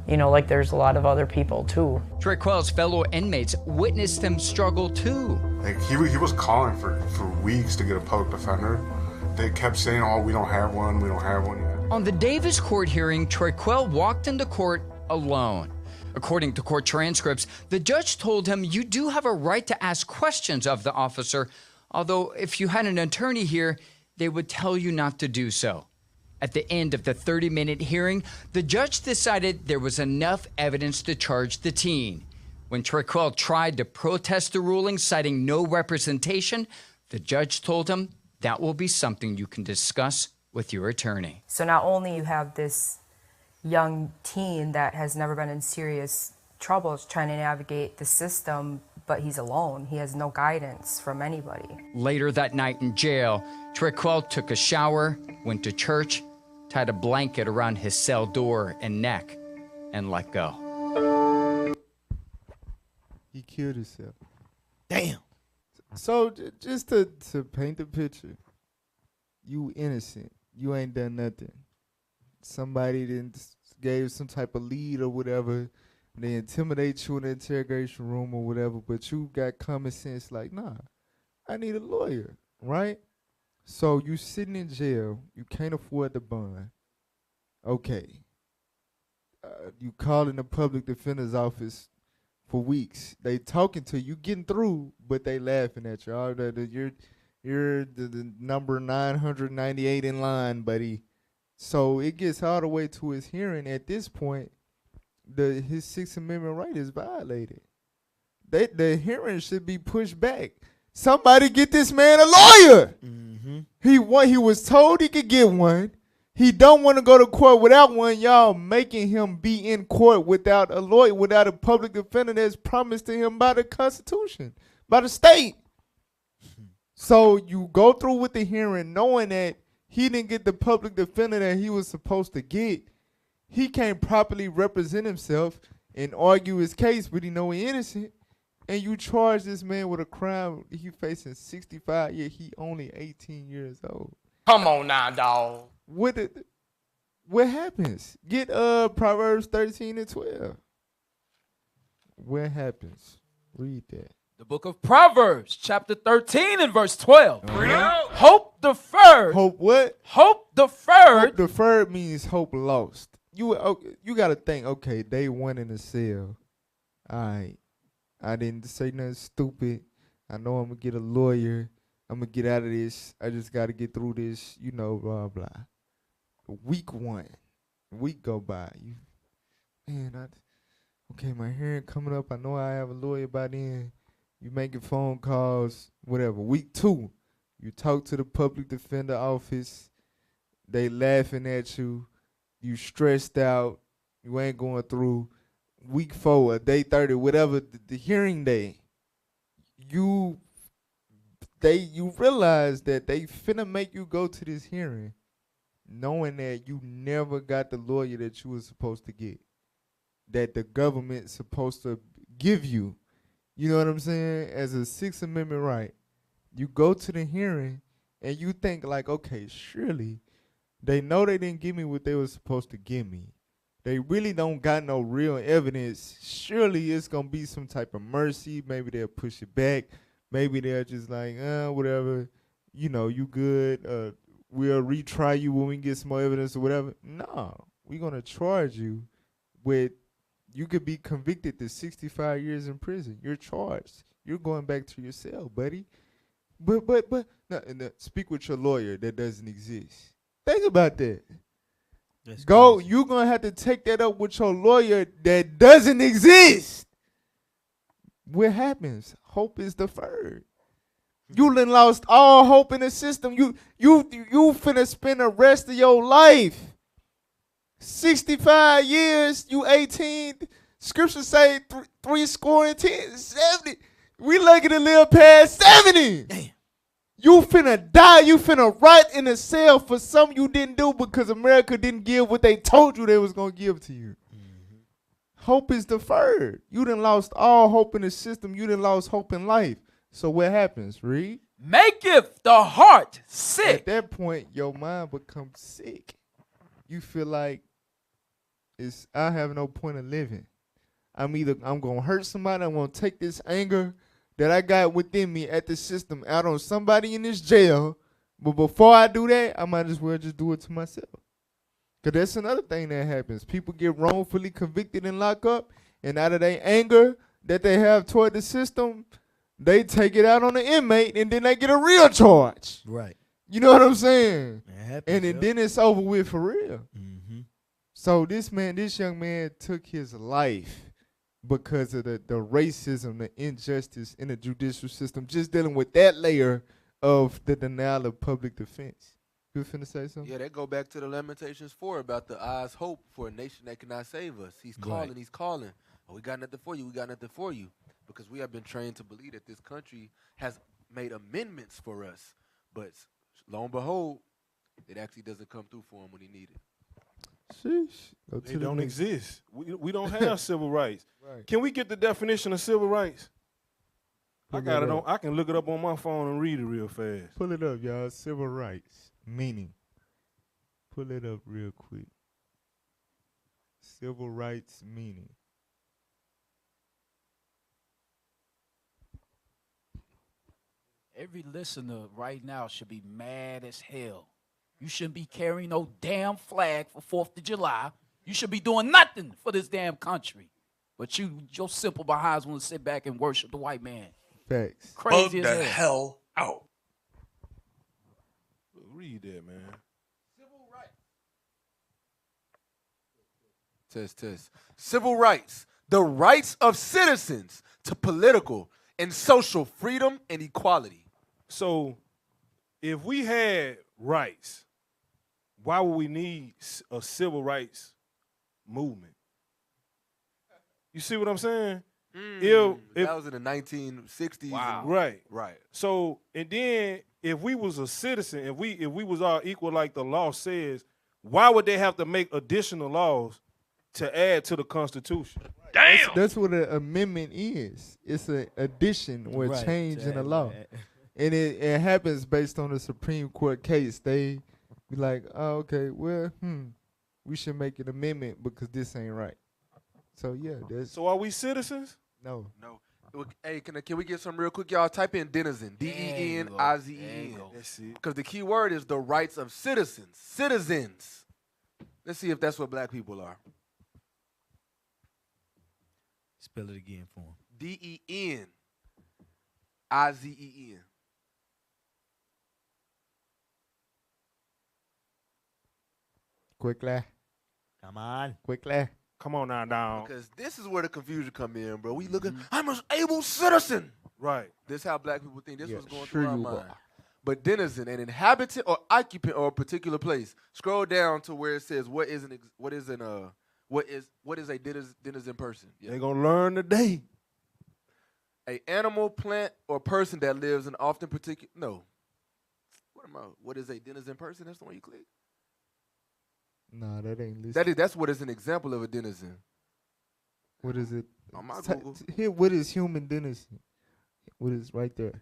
You know, like there's a lot of other people too. Trequel's fellow inmates witnessed him struggle too. Like he was calling for weeks to get a public defender. They kept saying, oh, we don't have one, we don't have one yet. On the Davis court hearing, Trequel walked into court alone. According to court transcripts, the judge told him you do have a right to ask questions of the officer, although if you had an attorney here, they would tell you not to do so. At the end of the 30-minute hearing, the judge decided there was enough evidence to charge the teen. When Trequel tried to protest the ruling, citing no representation, the judge told him that will be something you can discuss with your attorney. So not only you have this young teen that has never been in serious troubles trying to navigate the system, but he's alone. He has no guidance from anybody. Later that night in jail, Trequel took a shower, went to church, tied a blanket around his cell door and neck, and let go. He killed himself. Damn. So just to paint the picture, you innocent. You ain't done nothing. Somebody then gave some type of lead or whatever. They intimidate you in the interrogation room or whatever, but you got common sense like, nah, I need a lawyer, right? So you sitting in jail, you can't afford the bond. Okay. You calling the public defender's office for weeks. They talking to you, getting through, but they laughing at you. Oh, you're the number 998 in line, buddy. So it gets all the way to his hearing. At this point, his Sixth Amendment right is violated. The hearing should be pushed back. Somebody get this man a lawyer. Mm-hmm. He was told he could get one. He don't want to go to court without one. Y'all making him be in court without a lawyer, without a public defender that's promised to him by the Constitution, by the state. So you go through with the hearing knowing that he didn't get the public defender that he was supposed to get. He can't properly represent himself and argue his case, but he know he innocent. And you charge this man with a crime. He facing 65 years. He only 18 years old. Come on now, dog. What happens? Get Proverbs 13 and 12. What happens? Read that. The book of Proverbs, chapter 13 and verse 12. Hope deferred. Hope what? Hope deferred. Hope deferred means hope lost. You got to think, okay, day one in the cell. All right. I didn't say nothing stupid. I know I'm going to get a lawyer. I'm going to get out of this. I just got to get through this, blah, blah. Week one. Week go by. Okay, my hearing coming up. I know I have a lawyer by then. You making phone calls, whatever. Week two, you talk to the public defender office. They laughing at you. You stressed out. You ain't going through. Week 4, day 30, whatever the hearing day, you realize that they finna make you go to this hearing knowing that you never got the lawyer that you were supposed to get, that the government's supposed to give you. You know what I'm saying? As a Sixth Amendment right, you go to the hearing and you think like, okay, surely They know they didn't give me what they were supposed to give me. They really don't got no real evidence. Surely it's going to be some type of mercy. Maybe they'll push it back. Maybe they're just like, whatever. You know, you good. We'll retry you when we get some more evidence or whatever. No, we're going to charge you with, you could be convicted to 65 years in prison. You're charged. You're going back to your cell, buddy. But, no, speak with your lawyer that doesn't exist. Think about that. You're going to have to take that up with your lawyer that doesn't exist. What happens? Hope is deferred. You done lost all hope in the system. You finna spend the rest of your life. 65 years, you 18. Scripture say 70. We lucky to live past 70. Damn. You finna die. You finna rot in a cell for something you didn't do because America didn't give what they told you they was going to give to you. Mm-hmm. Hope is deferred. You done lost all hope in the system. You done lost hope in life. So what happens, Reed? Maketh the heart sick. At that point, your mind becomes sick. You feel like I have no point of living. I'm going to hurt somebody. I'm going to take this anger that I got within me at the system out on somebody in this jail. But before I do that, I might as well just do it to myself. Because that's another thing that happens. People get wrongfully convicted and lock up, and out of their anger that they have toward the system, they take it out on the inmate, and then they get a real charge. Right. You know what I'm saying? It happens, and then it's over with for real. Mm-hmm. So this young man took his life because of the racism, the injustice in the judicial system, just dealing with that layer of the denial of public defense. You finna say something? Yeah, that go back to the Lamentations 4 about the eyes hope for a nation that cannot save us. He's calling, he's calling. Oh, we got nothing for you, we got nothing for you. Because we have been trained to believe that this country has made amendments for us. But lo and behold, it actually doesn't come through for him when he needed it. Sheesh. They don't exist. We don't have civil rights. Right. Can we get the definition of civil rights? Pull I got it it on. up. I can look it up on my phone and read it real fast. Pull it up, y'all. Civil rights meaning. Pull it up real quick. Civil rights meaning. Every listener right now should be mad as hell. You shouldn't be carrying no damn flag for 4th of July. You should be doing nothing for this damn country. But your simple behinds want to sit back and worship the white man. Facts. Crazy Bug as the hell. hell out. Read that, man. Test. Civil rights, the rights of citizens to political and social freedom and equality. So, if we had rights, why would we need a civil rights movement? You see what I'm saying? If that was in the 1960s. Wow. Right. Right. So, and then if we was a citizen, if we was all equal like the law says, why would they have to make additional laws to add to the Constitution? Damn. That's what an amendment is. It's an addition or a change in the law. And it happens based on the Supreme Court case. They be like, oh, okay, well, we should make an amendment because this ain't right. So, yeah. So are we citizens? No. Hey, can we get some real quick, y'all? Type in denizen. DENIZEN. That's it. Because the key word is the rights of citizens. Citizens. Let's see if that's what black people are. Spell it again for him. DENIZEN. Quickly. Come on. Quickly. Come on now, dog. Because this is where the confusion come in, bro. We looking, I'm an able citizen. Right. This is how black people think. This was going sure through our you mind. are. But denizen, an inhabitant or occupant of a particular place. Scroll down to where it says what is a denizen person. Yeah. They're gonna learn today. A animal, plant, or person that lives in often particular. No. What is a denizen person? That's the one you click. Nah, that ain't listed. That's what is an example of a denizen. What is it? On my Google. Here, what is human denizen? What is right there?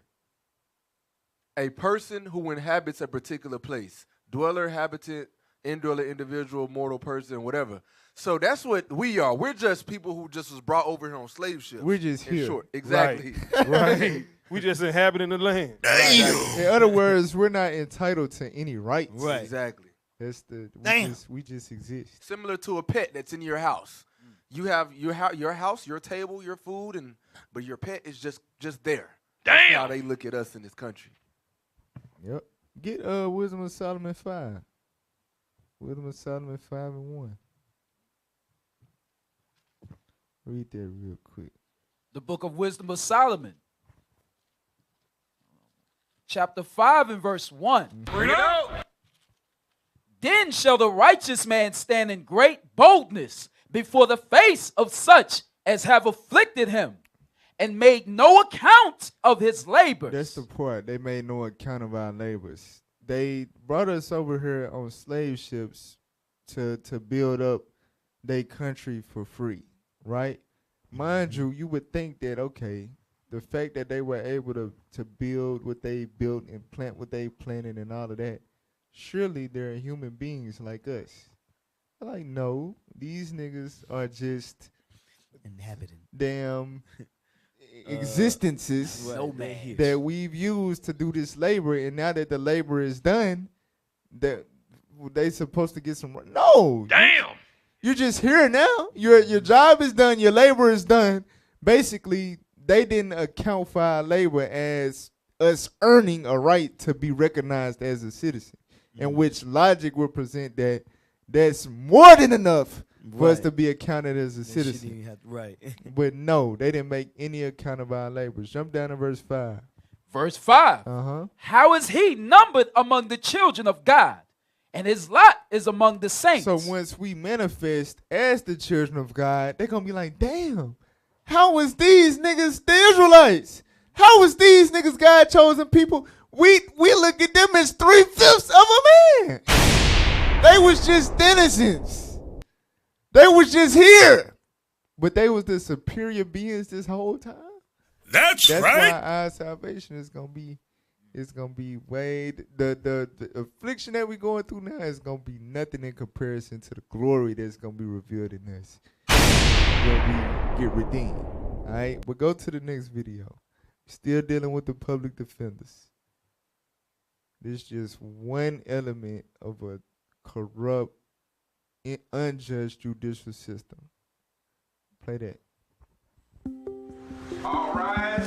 A person who inhabits a particular place. Dweller, habitant, indolent individual, mortal person, whatever. So that's what we are. We're just people who just was brought over here on slave ships. We're just in here. Short. Exactly. Right. We just inhabiting the land. In other words, we're not entitled to any rights. Right. Exactly. That's the we just exist. Similar to a pet that's in your house. You have your house, your table, your food, but your pet is just there. That's how they look at us in this country. Yep. Get Wisdom of Solomon 5. Wisdom of Solomon 5:1. Read that real quick. The book of Wisdom of Solomon, chapter 5 and verse 1. Bring it out. Then shall the righteous man stand in great boldness before the face of such as have afflicted him, and made no account of his labors. That's the part. They made no account of our labors. They brought us over here on slave ships to build up their country for free, right? Mind you, you would think that, okay, the fact that they were able to build what they built and plant what they planted and all of that, surely they're human beings like us. Like, no, these niggas are just inhabiting damn existences that we've used to do this labor, and now that the labor is done, that they supposed to get some. No, damn, you're just here now. Your job is done. Your labor is done. Basically, they didn't account for our labor as us earning a right to be recognized as a citizen, in which logic would present that that's more than enough for us to be accounted as a citizen. But no, they didn't make any account of our labors. Jump down to verse 5. Verse 5. How is he numbered among the children of God, and his lot is among the saints? So once we manifest as the children of God, they're going to be like, damn, how was these niggas the Israelites? How was these niggas God chosen people? We look at them as 3/5 of a man. They was just innocents. They was just here. But they was the superior beings this whole time. That's right. That's why our salvation is gonna be way the affliction that we're going through now is gonna be nothing in comparison to the glory that's gonna be revealed in us when we get redeemed. Alright? But go to the next video. Still dealing with the public defenders. This is just one element of a corrupt, unjust judicial system. Play that. All right.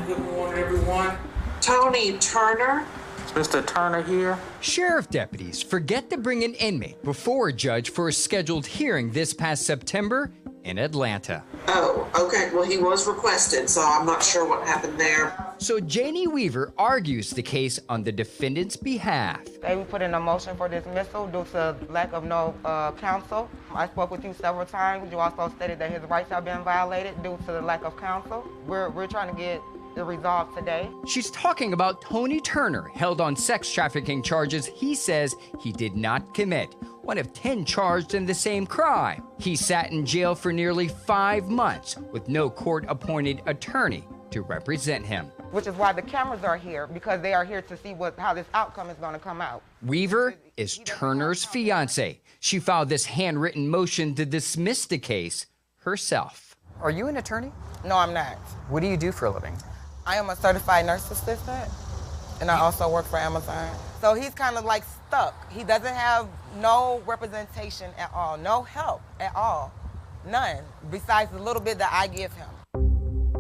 Good morning, everyone. Tony Turner. Is Mr. Turner here? Sheriff deputies forget to bring an inmate before a judge for a scheduled hearing this past September in Atlanta. Oh, okay. Well, he was requested, so I'm not sure what happened there. So Janie Weaver argues the case on the defendant's behalf. They put in a motion for dismissal due to lack of no counsel. I spoke with you several times. You also stated that his rights have been violated due to the lack of counsel. We're trying to get it resolved today. She's talking about Tony Turner, held on sex trafficking charges he says he did not commit, one of 10 charged in the same crime. He sat in jail for nearly 5 months with no court-appointed attorney to represent him. Which is why the cameras are here, because they are here to see how this outcome is going to come out. Weaver is Turner's fiance. She filed this handwritten motion to dismiss the case herself. Are you an attorney? No, I'm not. What do you do for a living? I am a certified nurse assistant, and I also work for Amazon. So he's kind of like stuck. He doesn't have no representation at all, no help at all, none, besides the little bit that I give him.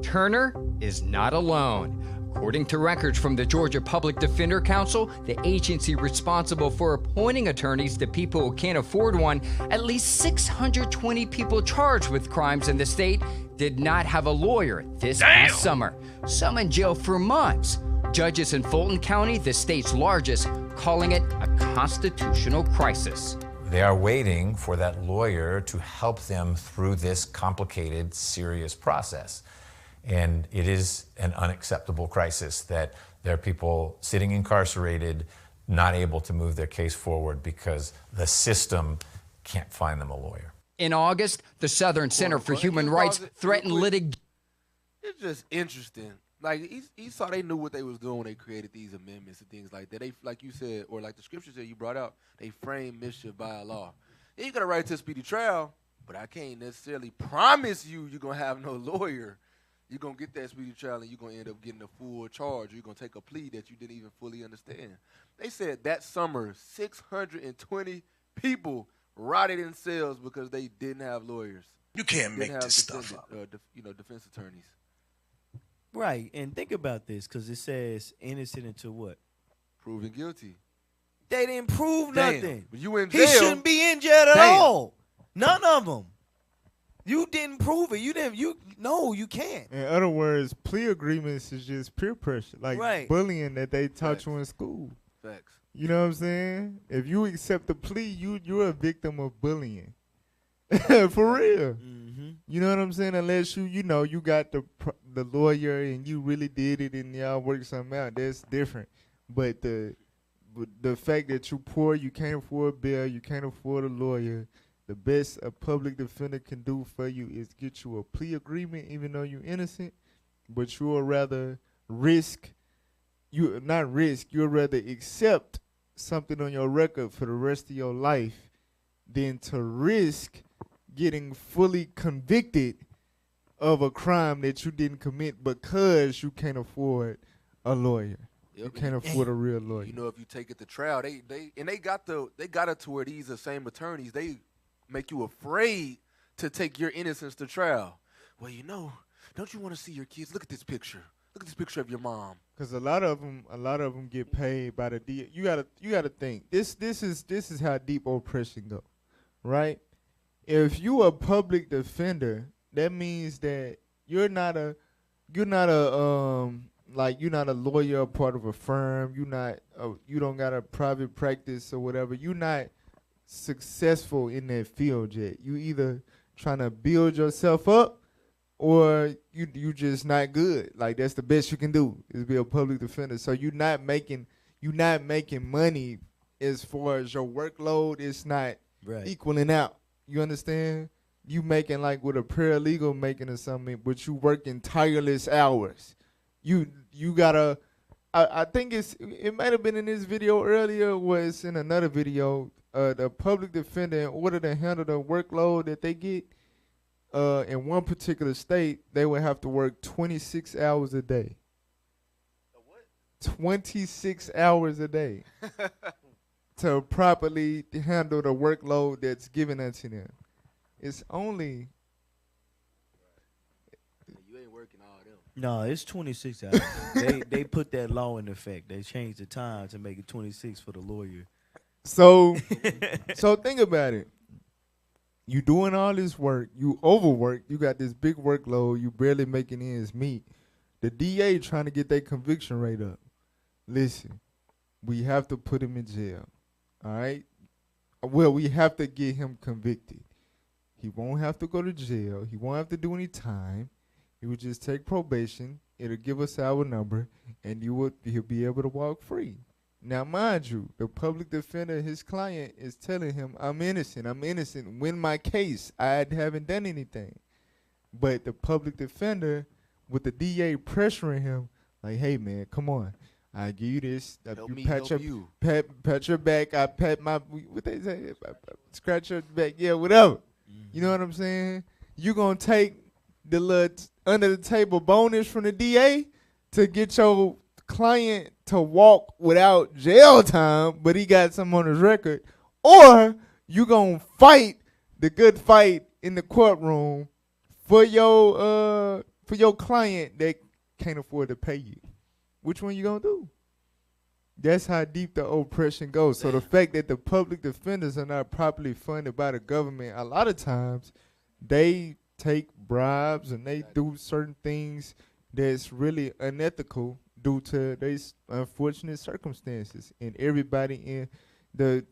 Turner is not alone. According to records from the Georgia Public Defender Council, the agency responsible for appointing attorneys to people who can't afford one, at least 620 people charged with crimes in the state did not have a lawyer this past summer. Some in jail for months. Judges in Fulton County, the state's largest, calling it a constitutional crisis. They are waiting for that lawyer to help them through this complicated, serious process. And it is an unacceptable crisis that there are people sitting incarcerated, not able to move their case forward because the system can't find them a lawyer. In August, the Southern Center for Human Rights threatened litigation. It's just interesting. Like Esau, they knew what they was doing when they created these amendments and things like that. They, like you said, or like the scriptures that you brought out, they frame mischief by a law. Yeah, you got a right to a speedy trial, but I can't necessarily promise you're gonna have no lawyer. You're gonna get that speedy trial and you're gonna end up getting a full charge. You're gonna take a plea that you didn't even fully understand. They said that summer, 620 people rotted in cells because they didn't have lawyers. You can't make this stuff up. Defense attorneys. Right, and think about this, because it says innocent until what? Proven guilty. They didn't prove nothing. But you in He jail. shouldn't be in jail at Damn. all. None of them. You didn't prove it. No, you can't. In other words, plea agreements is just peer pressure, like Right. bullying that they taught you in school. Facts. You know what I'm saying? If you accept the plea, you're a victim of bullying. For real. Mm-hmm. You know what I'm saying? Unless you got the lawyer and you really did it and y'all work something out, that's different. But the fact that you poor, you can't afford bail, you can't afford a lawyer, the best a public defender can do for you is get you a plea agreement, even though you're innocent. But you'll rather you'll rather accept something on your record for the rest of your life than to risk getting fully convicted of a crime that you didn't commit because you can't afford a lawyer. Yep. You can't afford a real lawyer. You know, if you take it to trial, they got it to where these are same attorneys. They make you afraid to take your innocence to trial. Well, don't you want to see your kids? Look at this picture. Look at this picture of your mom. Because a lot of them get paid by the DA. You gotta think. This is how deep oppression go, right? If you a public defender, that means that you're not a lawyer, a part of a firm. You don't got a private practice or whatever. You're not successful in that field yet. You either trying to build yourself up or you just not good. Like, that's the best you can do is be a public defender. So you're not making money as far as your workload. It's not equaling out. You understand? You making like what a paralegal making or something, but you working tireless hours. You gotta. I think it might have been in this video earlier, or it's in another video. The public defender, in order to handle the workload that they get, in one particular state, they would have to work 26 hours a day. 26 hours a day to properly handle the workload that's given unto them. It's only. You ain't working all them. No, it's 26 hours. they put that law in effect. They changed the time to make it 26 for the lawyer. So think about it. You doing all this work, you overwork, you got this big workload, you barely making ends meet. The DA trying to get that conviction rate up. Listen, we have to put him in jail. All right? Well, we have to get him convicted. He won't have to go to jail. He won't have to do any time. He would just take probation. It'll give us our number, and he'll be able to walk free. Now, mind you, the public defender, his client, is telling him, I'm innocent, win my case. I haven't done anything. But the public defender, with the DA pressuring him, like, hey, man, come on. I give you this. Pat your back. I pat my, what they say? Scratch your back. Yeah, whatever. Mm-hmm. You know what I'm saying? You going to take the little under the table bonus from the DA to get your client to walk without jail time, but he got something on his record, or you gonna fight the good fight in the courtroom for your client that can't afford to pay you. Which one you gonna do? That's how deep the oppression goes. So the fact that the public defenders are not properly funded by the government, a lot of times they take bribes and they do certain things that's really unethical due to these unfortunate circumstances, and everybody in the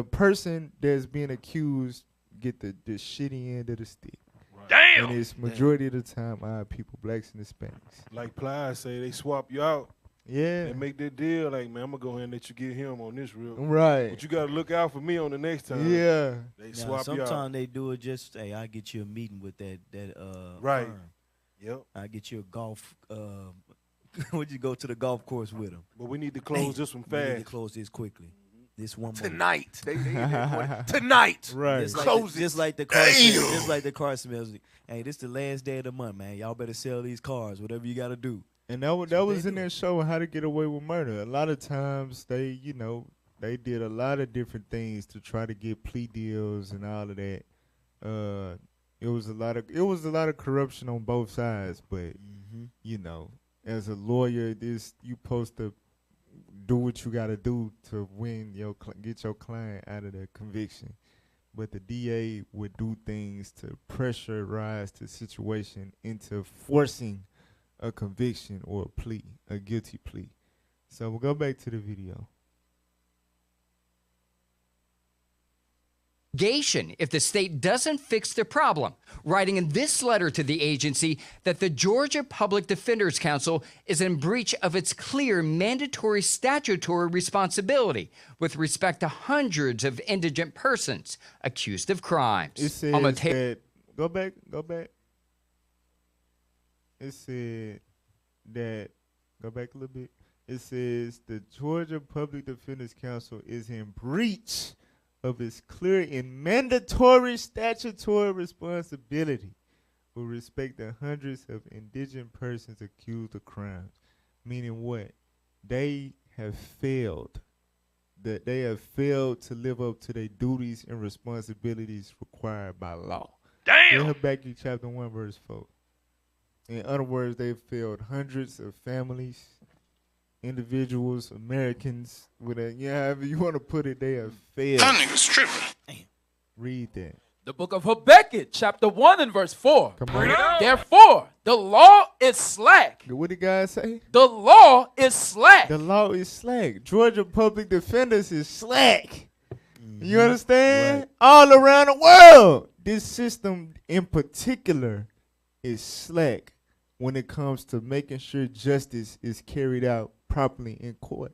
person that's being accused get the shitty end of the stick. Right. Damn. And it's majority of the time our people, blacks and Hispanics. Like Plies say, they swap you out. Yeah. They make that deal like, man, I'm gonna go ahead and let you get him on this real. Right. But you gotta look out for me on the next time. Yeah. They swap you out. Sometimes they do it just, hey, I get you a meeting with that right. firm. Yep. I get you a golf would you go to the golf course with them? But we need to close this one fast. We need to close this quickly. This one more. Tonight. Tonight. Right. Just like the car smells. Hey, this the last day of the month, man. Y'all better sell these cars, whatever you got to do. And that was in that show, How to Get Away with Murder. A lot of times they did a lot of different things to try to get plea deals and all of that. It was a lot of corruption on both sides, but as a lawyer, you supposed to do what you got to do to get your client out of the conviction. But the DA would do things to pressurize the situation into forcing a conviction or a guilty plea. So we'll go back to the video. If the state doesn't fix the problem, writing in this letter to the agency that the Georgia Public Defender's Council is in breach of its clear mandatory statutory responsibility with respect to hundreds of indigent persons accused of crimes. It says that, go back. It said that, go back a little bit. It says the Georgia Public Defender's Council is in breach of its clear and mandatory statutory responsibility with respect to hundreds of indigent persons accused of crimes. Meaning what? They have failed. That they have failed to live up to their duties and responsibilities required by law. Damn! Habakkuk chapter 1 verse 4. In other words, they've failed hundreds of families, individuals, Americans, however you want to put it, they have failed. That nigga's tripping. Read that. The book of Habakkuk, chapter 1 and verse 4. Come on. Therefore, the law is slack. What did God say? The law is slack. The law is slack. Georgia Public Defenders is slack. You understand? Right. All around the world. This system in particular is slack when it comes to making sure justice is carried out properly in court.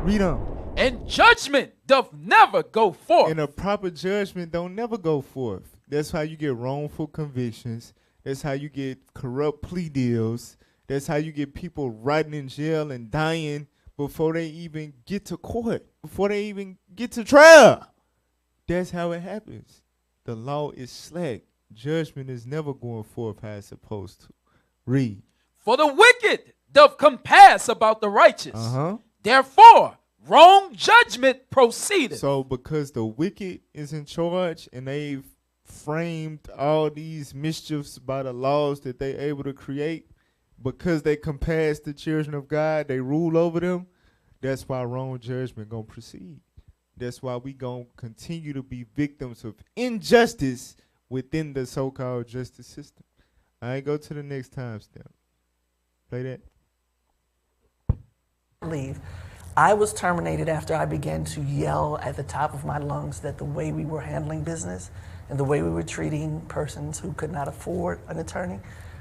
Read on. And judgment doth never go forth. And a proper judgment don't never go forth. That's how you get wrongful convictions. That's how you get corrupt plea deals. That's how you get people rotting in jail and dying before they even get to court, before they even get to trial. That's how it happens. The law is slack. Judgment is never going forth how it's supposed to. Read. For the wicked doth compass about the righteous. Therefore, wrong judgment proceedeth. So because the wicked is in charge and they've framed all these mischiefs by the laws that they're able to create, because they compass the children of God, they rule over them, that's why wrong judgment going to proceed. That's why we going to continue to be victims of injustice within the so-called justice system. I go to the next timestamp. Play that. Leave. I was terminated after I began to yell at the top of my lungs that the way we were handling business and the way we were treating persons who could not afford an attorney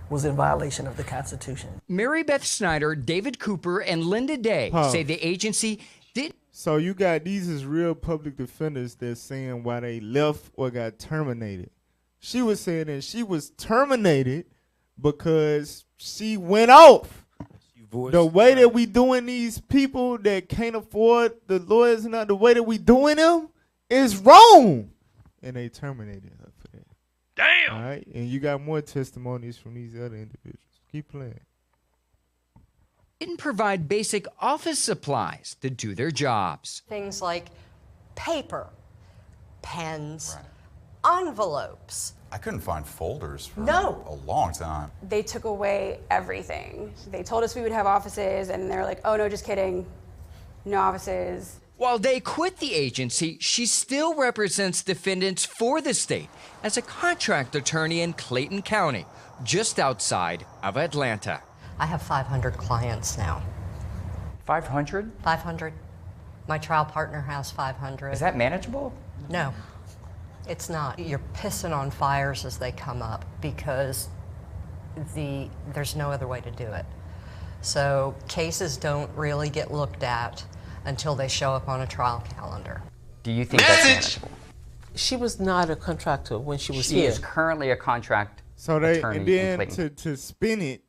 was in violation of the Constitution. Mary Beth Snyder, David Cooper, and Linda Day say the agency did. So you got these as real public defenders that's saying why they left or got terminated. She was saying that she was terminated because she went off. The way that we doing these people that can't afford the lawyers and the way that we doing them is wrong. And they terminated her for that. Damn. All right. And you got more testimonies from these other individuals. Keep playing. Didn't provide basic office supplies to do their jobs. Things like paper, pens, envelopes. I couldn't find folders for No. a long time. They took away everything. They told us we would have offices, and they're like, oh, no, just kidding. No offices. While Day quit the agency, she still represents defendants for the state as a contract attorney in Clayton County, just outside of Atlanta. I have 500 clients now. 500? 500. My trial partner has 500. Is that manageable? No, it's not. You're pissing on fires as they come up because there's no other way to do it. So cases don't really get looked at until they show up on a trial calendar. Do you think that's manageable? She was not a contractor when she was She here. is currently a contract So attorney and then in Clayton. to spin it,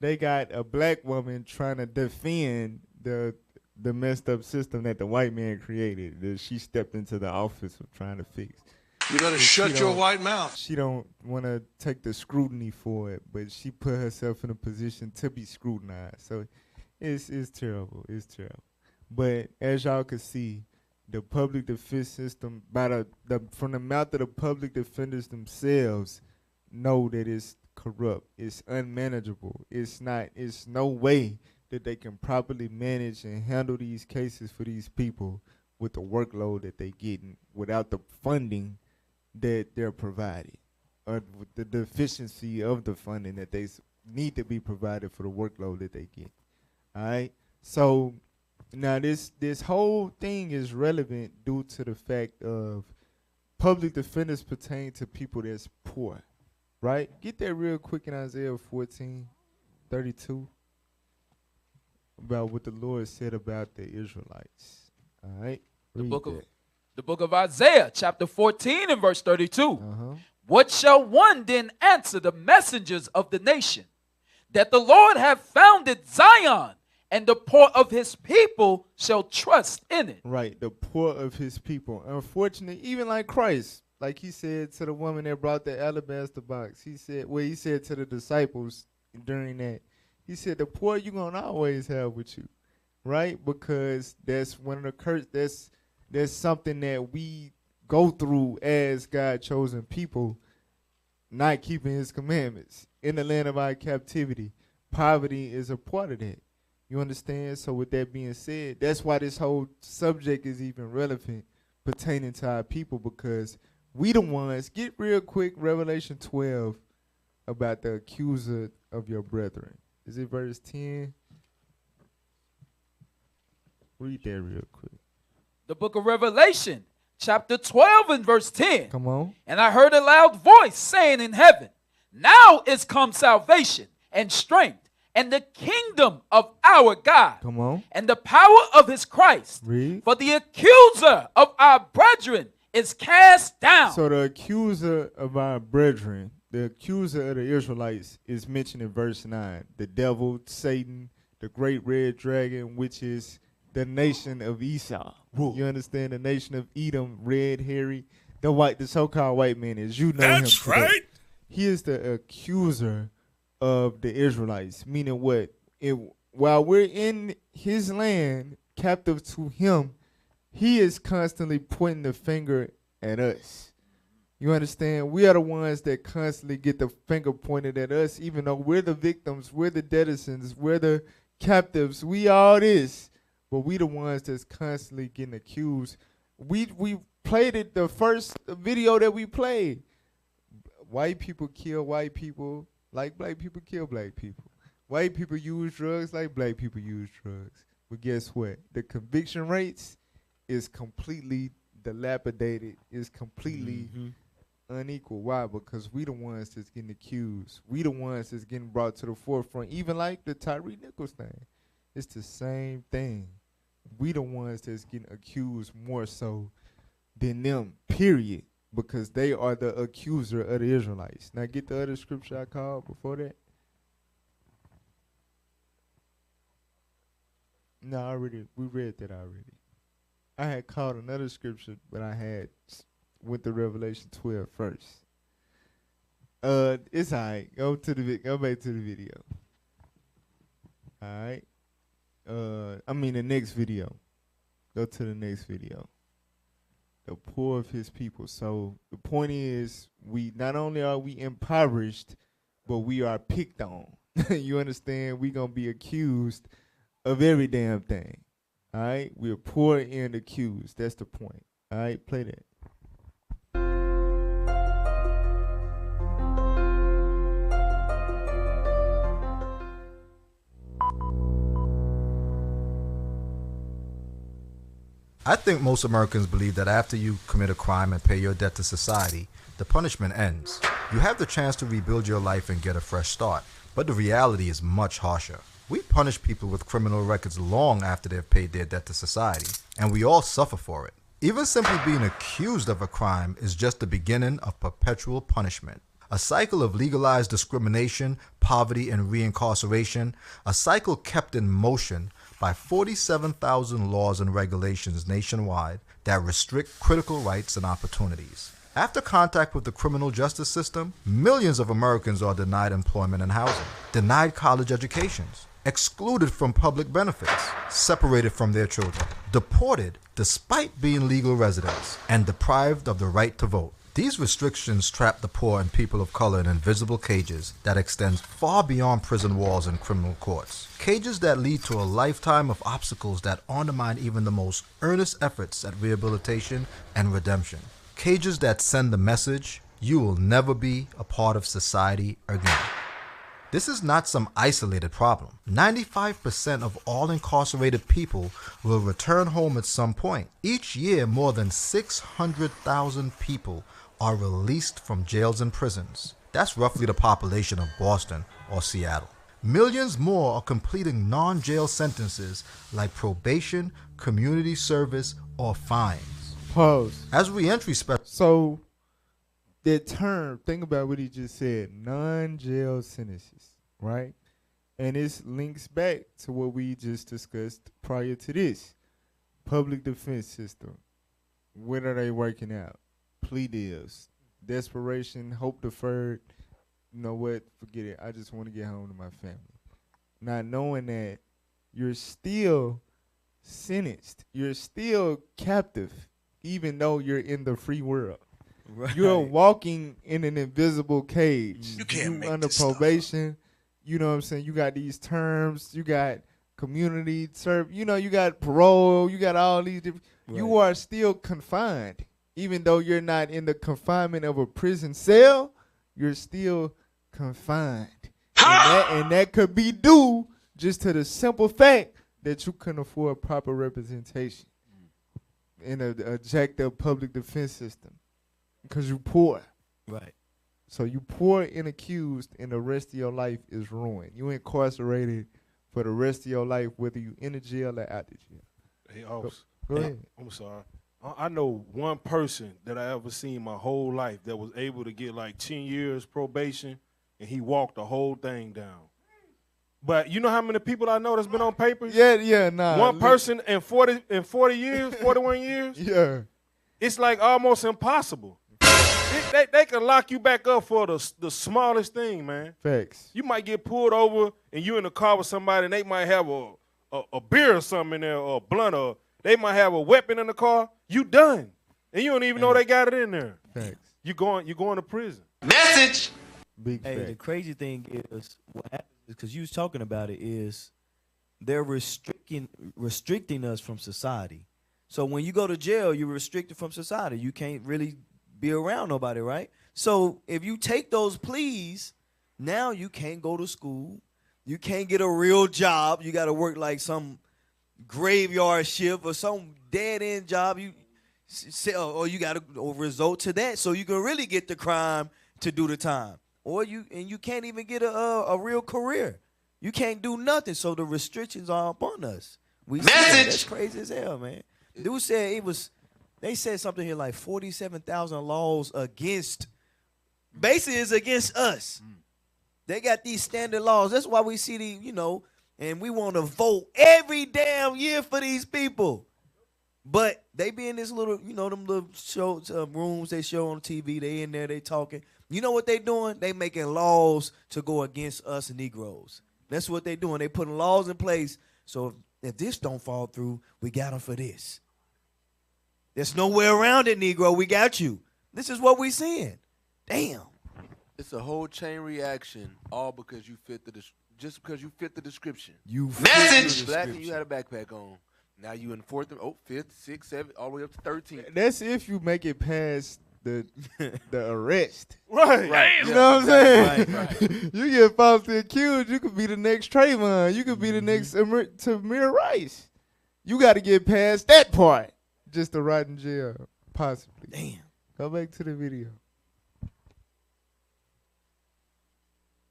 they got a black woman trying to defend the messed up system that the white man created, that she stepped into the office of trying to fix. You better shut your white mouth. She don't want to take the scrutiny for it, but she put herself in a position to be scrutinized. So it's terrible. It's terrible. But as y'all can see, the public defense system, from the mouth of the public defenders themselves, know that it's corrupt. It's unmanageable. It's no way that they can properly manage and handle these cases for these people with the workload that they getting without the funding that they're provided, or the deficiency of the funding that they need to be provided for the workload that they get. All right. So now this whole thing is relevant due to the fact of public defenders pertain to people that's poor, right? Get that real quick in Isaiah 14:32 about what the Lord said about the Israelites. All right. The book of Isaiah, chapter 14 and verse 32. What shall one then answer the messengers of the nation? That the Lord hath founded Zion, and the poor of his people shall trust in it. Right, the poor of his people. Unfortunately, even like Christ, like he said to the woman that brought the alabaster box, he said to the disciples during that, he said, the poor you're going to always have with you, right? Because that's one of the curses, there's something that we go through as God-chosen people, not keeping his commandments. In the land of our captivity, poverty is a part of that. You understand? So with that being said, that's why this whole subject is even relevant pertaining to our people, because we the ones, get real quick, Revelation 12, about the accuser of your brethren. Is it verse 10? Read that real quick. The book of Revelation, chapter 12 and verse 10. Come on. And I heard a loud voice saying in heaven, now is come salvation and strength and the kingdom of our God. Come on. And the power of his Christ. Read. For the accuser of our brethren is cast down. So the accuser of our brethren, the accuser of the Israelites, is mentioned in verse 9. The devil, Satan, the great red dragon, which is the nation of Esau. Whoa. You understand? The nation of Edom, red, hairy, the so-called white man, as you know him. That's right. He is the accuser of the Israelites, meaning what? While we're in his land, captive to him, he is constantly pointing the finger at us. You understand? We are the ones that constantly get the finger pointed at us, even though we're the victims, we're the denizens, we're the captives, we all this. But we the ones that's constantly getting accused. We played it, the first video that we played. White people kill white people like black people kill black people. White people use drugs like black people use drugs. But guess what? The conviction rates is completely dilapidated, is completely unequal. Why? Because we the ones that's getting accused. We the ones that's getting brought to the forefront. Even like the Tyree Nichols thing. It's the same thing. We the ones that's getting accused more so than them, period. Because they are the accuser of the Israelites. Now get the other scripture I called before that. No, we read that already. I had called another scripture, but I went to Revelation 12 first. It's all right. Go back to the video. All right. The next video. Go to the next video. The poor of his people. So the point is, we not only are we impoverished, but we are picked on. You understand? We gonna be accused of every damn thing. All right? We're poor and accused. That's the point. All right? Play that. I think most Americans believe that after you commit a crime and pay your debt to society, the punishment ends. You have the chance to rebuild your life and get a fresh start, but the reality is much harsher. We punish people with criminal records long after they've paid their debt to society, and we all suffer for it. Even simply being accused of a crime is just the beginning of perpetual punishment. A cycle of legalized discrimination, poverty, and reincarceration, a cycle kept in motion by 47,000 laws and regulations nationwide that restrict critical rights and opportunities. After contact with the criminal justice system, millions of Americans are denied employment and housing, denied college educations, excluded from public benefits, separated from their children, deported despite being legal residents, and deprived of the right to vote. These restrictions trap the poor and people of color in invisible cages that extend far beyond prison walls and criminal courts. Cages that lead to a lifetime of obstacles that undermine even the most earnest efforts at rehabilitation and redemption. Cages that send the message, you will never be a part of society again. This is not some isolated problem. 95% of all incarcerated people will return home at some point. Each year, more than 600,000 people are released from jails and prisons. That's roughly the population of Boston or Seattle. Millions more are completing non-jail sentences like probation, community service, or fines. Pause. As reentry So, that term, think about what he just said, non-jail sentences, right? And it links back to what we just discussed prior to this. Public defense system. When are they working out? Plea deals. Desperation, hope deferred. You know what? Forget it. I just want to get home to my family. Not knowing that you're still sentenced. You're still captive, even though you're in the free world. Right. You're walking in an invisible cage. You can't make under this stuff probation. You know what I'm saying? You got these terms. You got community service. You know, you got parole. You got all these different. Right. You are still confined. Even though you're not in the confinement of a prison cell, you're still confined. And that could be due just to the simple fact that you couldn't afford proper representation in a jacked up public defense system because you're poor. Right. So you poor and accused, and the rest of your life is ruined. You incarcerated for the rest of your life, whether you in the jail or out the jail. Hey, officer. Go ahead. I'm sorry. I know one person that I ever seen my whole life that was able to get like 10 years probation, and he walked the whole thing down. But you know how many people I know that's been on paper? Nah. One person in 40 years, 41 years? Yeah. It's like almost impossible. They can lock you back up for the smallest thing, man. Facts. You might get pulled over and you in the car with somebody and they might have a beer or something in there or a blunt or they might have a weapon in the car. You done. And you don't even know they got it in there. Thanks. You going to prison. Message. Big Hey, fact. the crazy thing is what happens is because you was talking about it is they're restricting us from society. So when you go to jail, you're restricted from society. You can't really be around nobody, right? So if you take those pleas, now you can't go to school. You can't get a real job. You got to work like some graveyard shift or some dead-end job. Or you got to resort to that so you can really get the crime to do the time. Or you can't even get a real career. You can't do nothing. So the restrictions are upon us. That's crazy as hell, man. Dude said they said something here like 47,000 laws against, basically it's against us. They got these standard laws. That's why we see and we want to vote every damn year for these people. But they be in this little, them little shows, rooms they show on TV. They in there, they talking. You know what they doing? They making laws to go against us Negroes. That's what they doing. They putting laws in place. So if this don't fall through, we got them for this. There's no way around it, Negro. We got you. This is what we seeing. Damn. It's a whole chain reaction, all because you fit just because you fit the description. You message black and you had a backpack on. Now you in fifth, sixth, seventh, all the way up to 13. That's if you make it past the arrest. Right. You know what I'm saying? Right. You get falsely accused, you could be the next Trayvon. You could be the next Tamir Rice. You got to get past that part just to rot in jail, possibly. Damn. Go back to the video.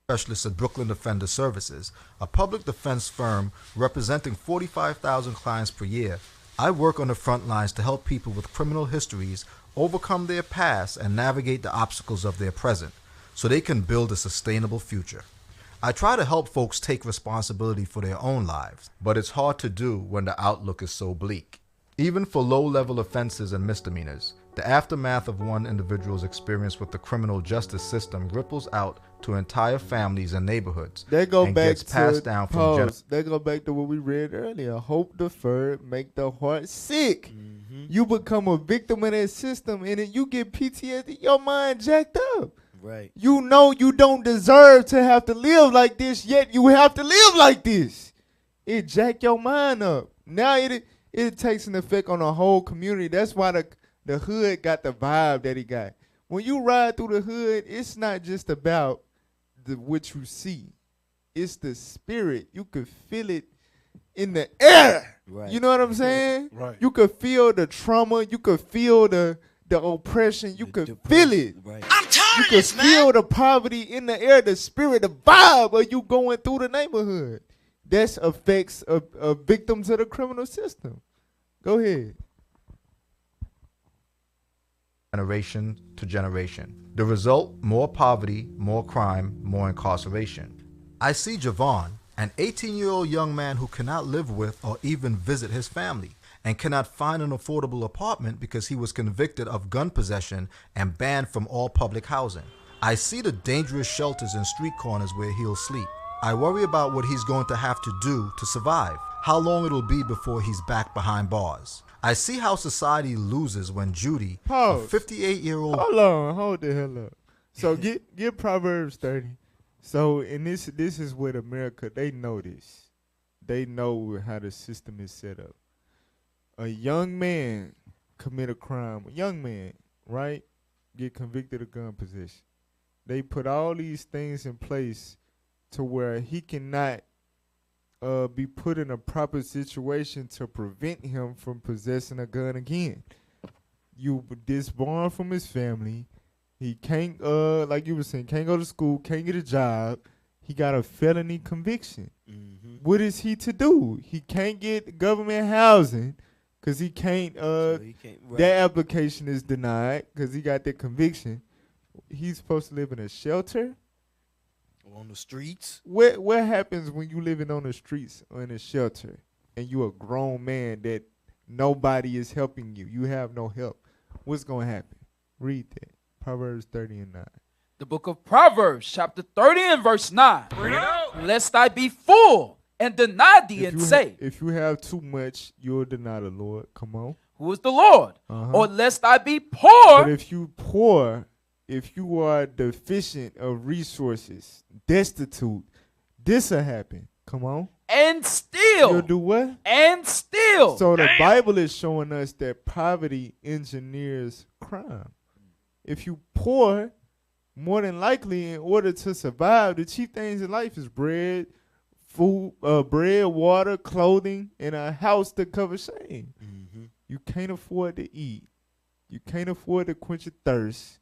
Specialist at Brooklyn Defender Services, a public defense firm representing 45,000 clients per year. I work on the front lines to help people with criminal histories overcome their past and navigate the obstacles of their present. so they can build a sustainable future. I try to help folks take responsibility for their own lives, but it's hard to do when the outlook is so bleak. Even for low-level offenses and misdemeanors, the aftermath of one individual's experience with the criminal justice system ripples out to entire families and neighborhoods That go and back gets to passed down from generation. That go back to what we read earlier. Hope deferred make the heart sick. You become a victim of that system, and then you get PTSD. Your mind jacked up. Right. You know you don't deserve to have to live like this, yet you have to live like this. It jack your mind up. Now it takes an effect on the whole community. That's why the hood got the vibe that he got. When you ride through the hood, it's not just about what you see. It's the spirit. You could feel it in the air. Right. You know what I'm saying? Right. You could feel the trauma. You could feel the oppression. You could feel it. Right. You could feel the poverty in the air, the spirit, the vibe of you going through the neighborhood. That's effects of victims of the criminal system. Go ahead. Generation to generation. The result, more poverty, more crime, more incarceration. I see Javon, an 18-year-old young man who cannot live with or even visit his family, and cannot find an affordable apartment because he was convicted of gun possession and banned from all public housing. I see the dangerous shelters and street corners where he'll sleep. I worry about what he's going to have to do to survive, how long it'll be before he's back behind bars. I see how society loses when Judy, a 58-year-old... Hold the hell up. So get Proverbs 30. So, and this is what America, they know this. They know how the system is set up. A young man commit a crime. A young man, right, get convicted of gun possession. They put all these things in place to where he cannot be put in a proper situation to prevent him from possessing a gun again. You disbarred from his family. He can't, like you were saying, can't go to school, can't get a job. He got a felony conviction. What is he to do? He can't get government housing because he can't, that application is denied because he got that conviction. He's supposed to live in a shelter. On the streets. What happens when you living on the streets or in a shelter and you a grown man that nobody is helping you? You have no help. What's going to happen? Read that. Proverbs 30 and 9. The book of Proverbs, chapter 30 and verse 9. Lest I be full and deny thee and say. If you have too much, you'll deny the Lord. Come on. Who is the Lord? Or lest I be poor. But if you poor, if you are deficient of resources, destitute, this will happen. Come on. And still. You'll do what? And still. So the Bible is showing us that poverty engineers crime. If you poor, more than likely, in order to survive, the chief things in life is bread, food, bread, water, clothing, and a house to cover shame. You can't afford to eat. You can't afford to quench your thirst.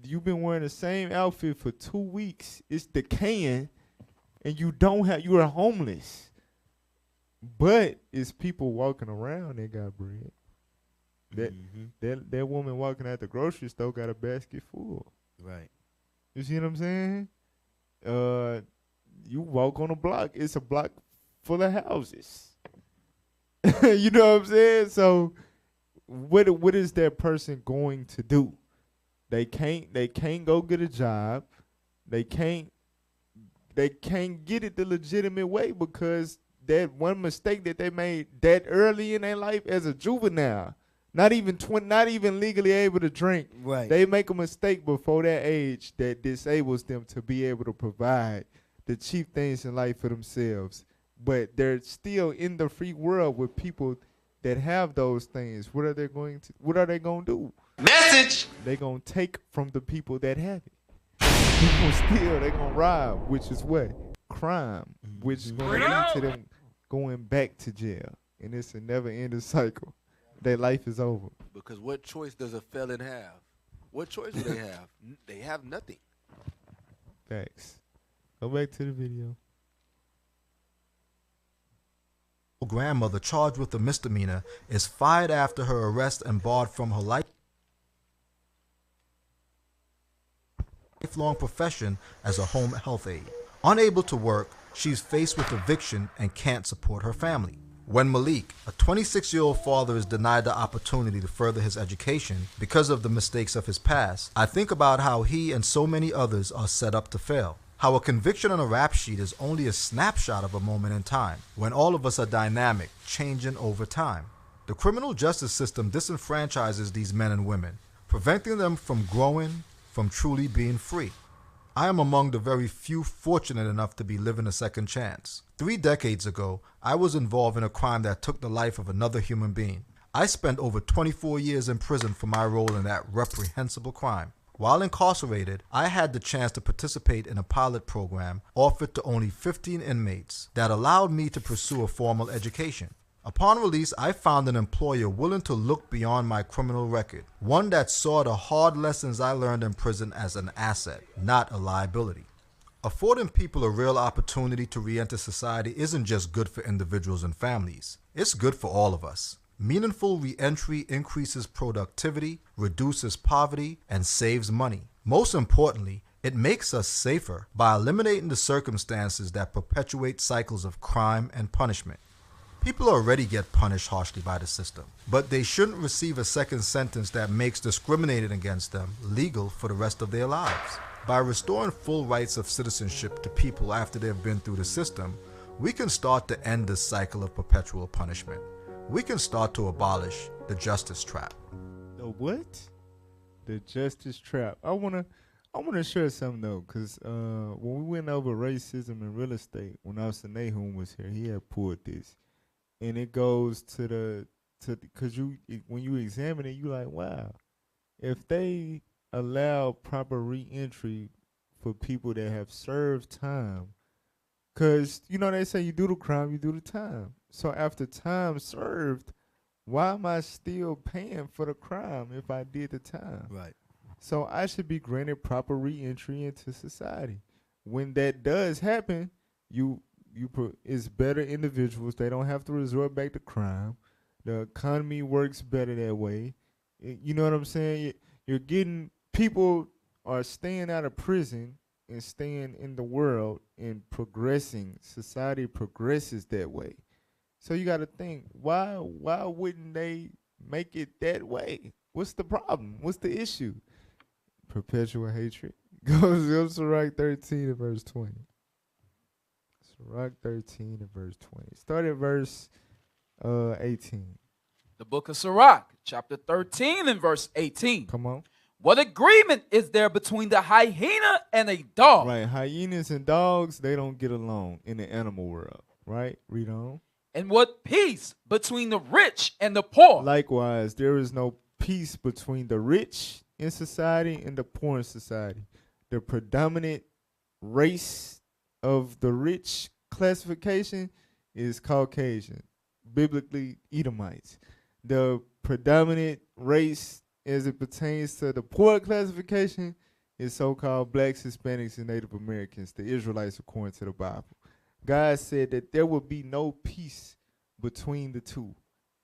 You've been wearing the same outfit for 2 weeks. It's decaying, and you are homeless. But it's people walking around that got bread. That woman walking out the grocery store got a basket full. Right. You see what I'm saying? You walk on a block. It's a block full of houses. You know what I'm saying? So what is that person going to do? They can't go get a job. They can't get it the legitimate way because that one mistake that they made that early in their life as a juvenile, not even legally able to drink. Right. They make a mistake before that age that disables them to be able to provide the chief things in life for themselves. But they're still in the free world with people that have those things. What are they going to do? Message. They're going to take from the people that have it. They're going to rob, which is what? Crime, which is going to lead to them going back to jail. And it's a never-ending cycle. Their life is over. Because what choice does a felon have? What choice do they have? They have nothing. Facts. Go back to the video. Grandmother charged with a misdemeanor is fired after her arrest and barred from her life. lifelong profession as a home health aide. Unable to work, she's faced with eviction and can't support her family. When Malik, a 26-year-old father, is denied the opportunity to further his education because of the mistakes of his past, I think about how he and so many others are set up to fail. How a conviction on a rap sheet is only a snapshot of a moment in time, when all of us are dynamic, changing over time. The criminal justice system disenfranchises these men and women, preventing them from growing, from truly being free. I am among the very few fortunate enough to be living a second chance. 3 decades ago, I was involved in a crime that took the life of another human being. I spent over 24 years in prison for my role in that reprehensible crime. While incarcerated, I had the chance to participate in a pilot program offered to only 15 inmates that allowed me to pursue a formal education. Upon release, I found an employer willing to look beyond my criminal record, one that saw the hard lessons I learned in prison as an asset, not a liability. Affording people a real opportunity to re-enter society isn't just good for individuals and families. It's good for all of us. Meaningful re-entry increases productivity, reduces poverty, and saves money. Most importantly, it makes us safer by eliminating the circumstances that perpetuate cycles of crime and punishment. People already get punished harshly by the system, but they shouldn't receive a second sentence that makes discriminating against them legal for the rest of their lives. By restoring full rights of citizenship to people after they've been through the system, we can start to end this cycle of perpetual punishment. We can start to abolish the justice trap. The what? The justice trap. I wanna share something though, cause when we went over racism in real estate, when Officer Nahum was here, he had pulled this. And it goes because when you examine it, you like, wow, if they allow proper re-entry for people that have served time, because they say you do the crime, you do the time. So after time served, why am I still paying for the crime if I did the time? Right. So I should be granted proper re-entry into society. When that does happen, it's better individuals. They don't have to resort back to crime. The economy works better that way. You know what I'm saying? You're getting people are staying out of prison and staying in the world and progressing. Society progresses that way. So you got to think, why wouldn't they make it that way? What's the problem? What's the issue? Perpetual hatred. Goes to Sirach 13 and verse 20. Sirach 13 and verse 20. Start at verse 18. The book of Sirach, chapter 13 and verse 18. Come on. What agreement is there between the hyena and a dog? Right. Hyenas and dogs, they don't get along in the animal world. Right? Read on. And what peace between the rich and the poor? Likewise, there is no peace between the rich in society and the poor in society. The predominant race of the rich classification is Caucasian, biblically Edomites. The predominant race as it pertains to the poor classification is so-called blacks, Hispanics, and Native Americans, the Israelites according to the Bible. God said that there will be no peace between the two.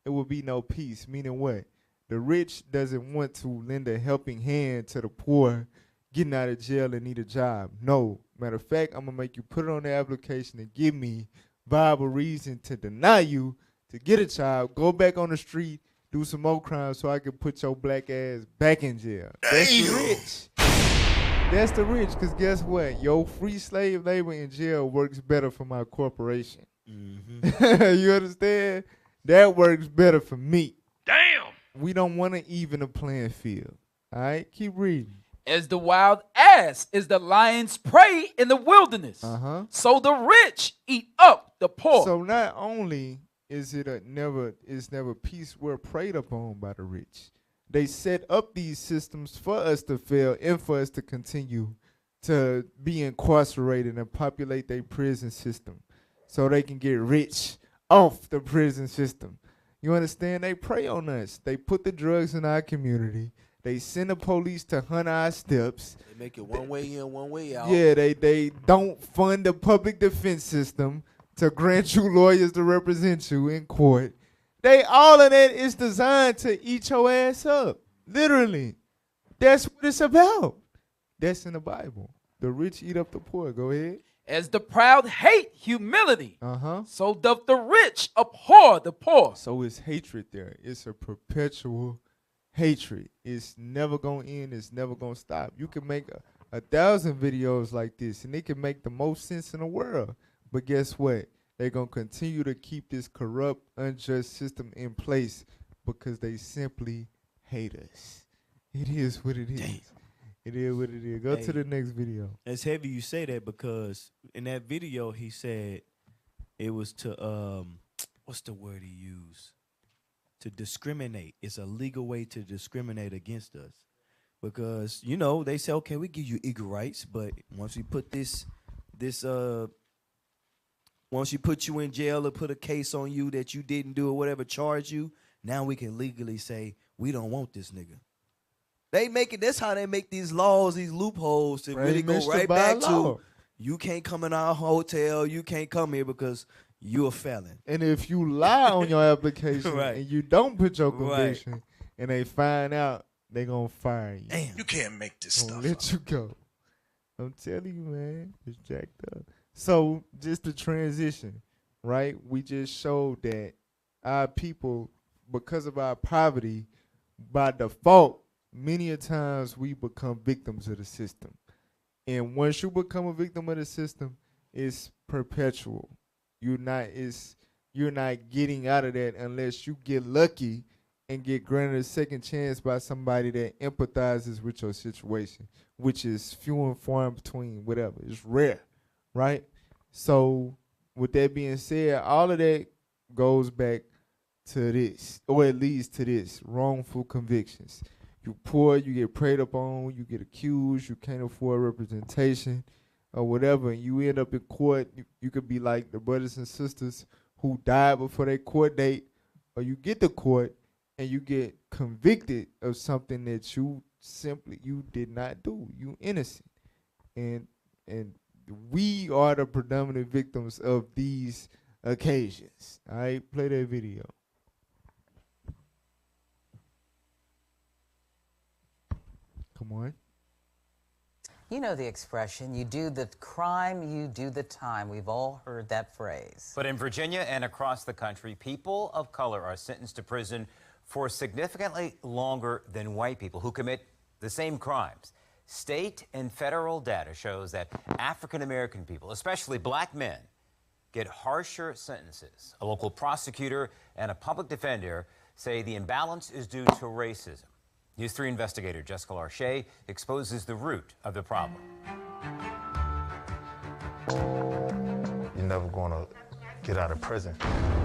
It will be no peace, meaning what? The rich doesn't want to lend a helping hand to the poor getting out of jail and need a job. No. Matter of fact, I'm going to make you put it on the application and give me viable reason to deny you to get a job, go back on the street, do some more crimes so I can put your black ass back in jail. That's the rich. That's the rich, because guess what? Your free slave labor in jail works better for my corporation. Mm-hmm. You understand? That works better for me. Damn. We don't want to even the playing field. All right? Keep reading. As the wild ass is the lion's prey in the wilderness, so the rich eat up the poor. So not only is it never peace we're preyed upon by the rich, they set up these systems for us to fail and for us to continue to be incarcerated and populate their prison system so they can get rich off the prison system. You understand? They prey on us. They put the drugs in our community. They send the police to hunt our steps. They make it one way in, one way out. Yeah, they don't fund the public defense system to grant you lawyers to represent you in court. All of that is designed to eat your ass up. Literally. That's what it's about. That's in the Bible. The rich eat up the poor. Go ahead. As the proud hate humility, Uh-huh. so doth the rich abhor the poor. So it's hatred there. It's a perpetual hatred. It's never going to end. It's never going to stop. You can make 1,000 videos like this, and it can make the most sense in the world. But guess what? They're going to continue to keep this corrupt, unjust system in place because they simply hate us. It is what it is. Damn. It is what it is. Go to the next video. It's heavy you say that because in that video he said it was to what's the word he used? To discriminate. It's a legal way to discriminate against us. Because, you know, they say, okay, we give you equal rights, but once we put once you put you in jail or put a case on you that you didn't do or whatever, charge you, now we can legally say we don't want this nigga. They make it. That's how they make these laws, these loopholes to really go right back to you can't come in our hotel, you can't come here because you're a felon. And if you lie on your application Right. and you don't put your conviction and they find out, they gonna fire you. Damn. You can't make this stuff let you go. I'm telling you, man, it's jacked up. So just the transition, right? We just showed that our people, because of our poverty, by default, many a times we become victims of the system. And once you become a victim of the system, it's perpetual. You're not getting out of that unless you get lucky and get granted a second chance by somebody that empathizes with your situation, which is few and far in between, whatever. It's rare, right? So with that being said, all of that goes back to this, or it leads to this, wrongful convictions. You poor, you get preyed upon, you get accused, you can't afford representation or whatever, and you end up in court. You could be like the brothers and sisters who died before their court date, or you get to court and you get convicted of something that you did not do. You innocent. And we are the predominant victims of these occasions. All right, play that video. Come on. You know the expression, you do the crime, you do the time. We've all heard that phrase. But in Virginia and across the country, people of color are sentenced to prison for significantly longer than white people who commit the same crimes. State and federal data shows that African American people, especially black men, get harsher sentences. A local prosecutor and a public defender say the imbalance is due to racism. News 3 investigator Jessica Larche exposes the root of the problem. You're never going to get out of prison.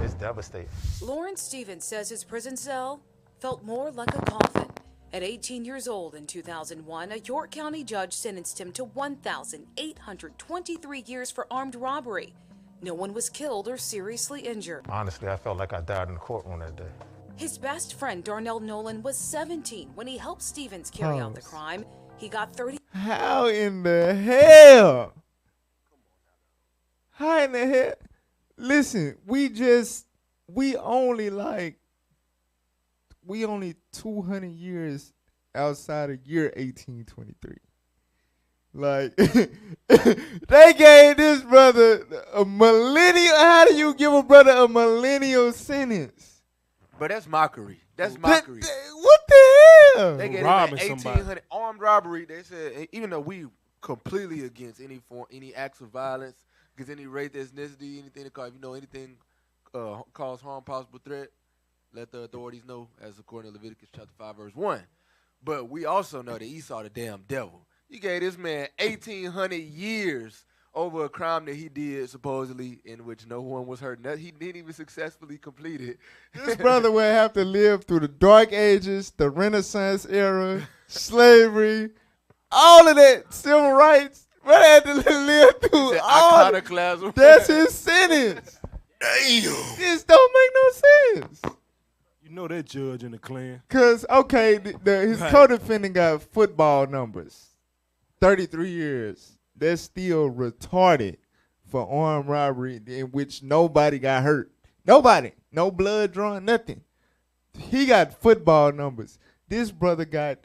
It's devastating. Lawrence Stevens says his prison cell felt more like a coffin. At 18 years old in 2001, a York County judge sentenced him to 1,823 years for armed robbery. No one was killed or seriously injured. Honestly, I felt like I died in the courtroom that day. His best friend, Darnell Nolan, was 17 when he helped Stevens carry out the crime. He got 30. How in the hell? How in the hell? Listen, we only 200 years outside of year 1823. Like, they gave this brother a millennial. How do you give a brother a millennial sentence? But that's mockery. That's mockery. What the hell? They gave him 1,800 armed robbery. They said, even though we completely against any acts of violence, against any race, ethnicity, anything that anything cause harm, possible threat, let the authorities know, as according to Leviticus chapter 5, verse 1. But we also know that Esau the damn devil. You gave this man 1,800 years over a crime that he did, supposedly, in which no one was hurt. He didn't even successfully complete it. This brother will have to live through the Dark Ages, the Renaissance era, slavery, all of that, civil rights. Brother had to live through all iconoclasm. That's his sentence. Damn. This don't make no sense. You know that judge in the Klan. Because, okay, his co-defendant got football numbers. 33 years. That's still retarded for armed robbery in which nobody got hurt. Nobody. No blood drawn, nothing. He got football numbers. This brother got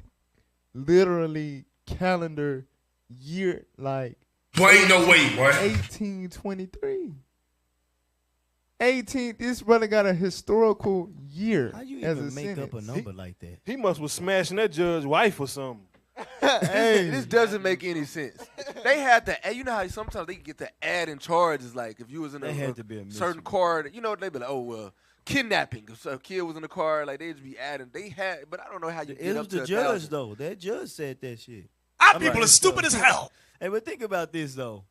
literally calendar year, like Boy, ain't no way, boy. 1823. 18. This brother got a historical year. How you as even a make up a sentence. number like that? He must was smashing that judge's wife or something. Hey, This doesn't make any sense. They had to, you know how sometimes they get to add in charges, like if you was in There had to be a certain car, you know, they'd be like, oh, well, kidnapping. If a kid was in the car, like they'd just be adding. They had, but I don't know how you It get was up to the 1,000. judge though. That judge said that shit. Our people are stupid as hell. Hey, but think about this though.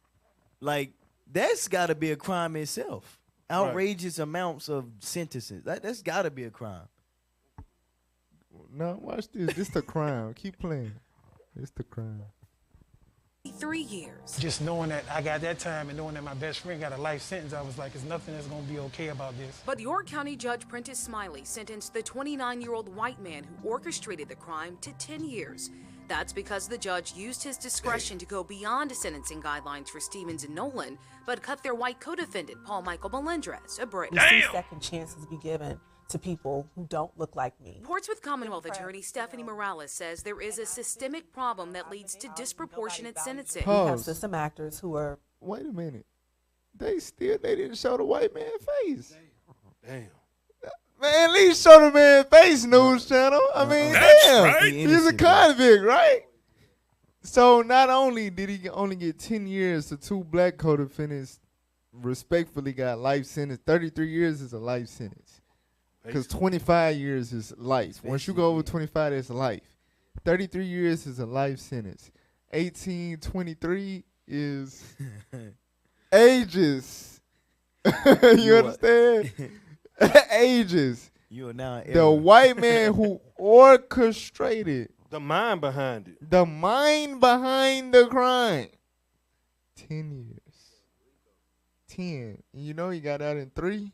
Like that's got to be a crime itself. Outrageous amounts of sentences. That's got to be a crime. No, watch this. This the crime. Keep playing. It's the crime. 3 years. Just knowing that I got that time and knowing that my best friend got a life sentence, I was like, there's nothing that's going to be okay about this. But York County Judge Prentice Smiley sentenced the 29-year-old white man who orchestrated the crime to 10 years. That's because the judge used his discretion to go beyond sentencing guidelines for Stevens and Nolan, but cut their white co-defendant, Paul Michael Melendrez, a break. We see second chances be given to people who don't look like me. Portsmouth Commonwealth Attorney Stephanie Morales says there is a systemic problem that leads to disproportionate sentencing. We have system actors who are... Wait a minute. They didn't show the white man face. Damn. Man, at least show the man face, News Channel. I mean, damn. right. He's a convict, right? So not only did he only get 10 years, the two black co-defendants respectfully got life sentence. 33 years is a life sentence. Because 25 years is life. Once you go over 25, that's life. 33 years is a life sentence. 1823 is ages. You understand? Ages. You are now the white man who orchestrated the mind behind it. The mind behind the crime. 10 years. 10. You know he got out in 3.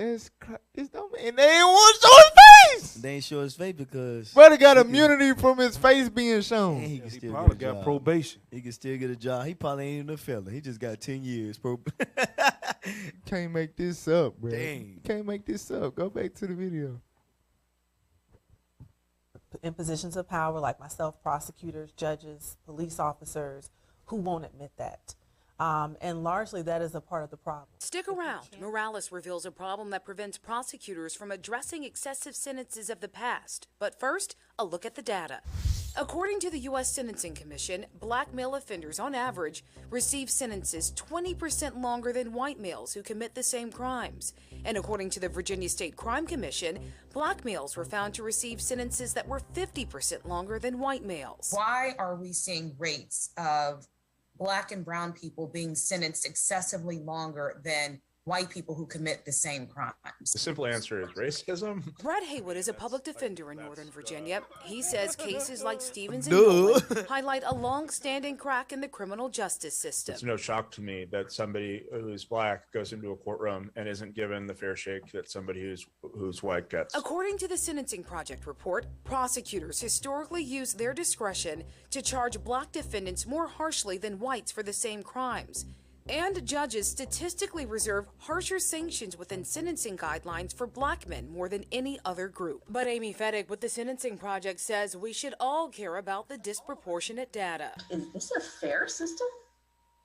It's dumb. And they ain't want to show his face. They ain't show his face because Brother got immunity from his face being shown. he can still probably get a got job. probation. He can still get a job. He probably ain't even a felon. He just got 10 years. Can't make this up, bro. Dang. Can't make this up. Go back to the video. in positions of power like myself, prosecutors, judges, police officers, who won't admit that. And largely that is a part of the problem. Stick around. Morales reveals a problem that prevents prosecutors from addressing excessive sentences of the past. But first, a look at the data. According to the U.S. Sentencing Commission, black male offenders on average receive sentences 20% longer than white males who commit the same crimes. And according to the Virginia State Crime Commission, black males were found to receive sentences that were 50% longer than white males. Why are we seeing rates of Black and brown people being sentenced excessively longer than white people who commit the same crimes? The simple answer is racism. Brad Haywood is a public defender in Northern Virginia. He says cases like Stevens and Nolan highlight a long-standing crack in the criminal justice system. It's no shock to me that somebody who's black goes into a courtroom and isn't given the fair shake that somebody who's white gets. According to the Sentencing Project report, prosecutors historically use their discretion to charge black defendants more harshly than whites for the same crimes. And judges statistically reserve harsher sanctions within sentencing guidelines for black men more than any other group. But Amy Fettig with the Sentencing Project says we should all care about the disproportionate data. Is this a fair system?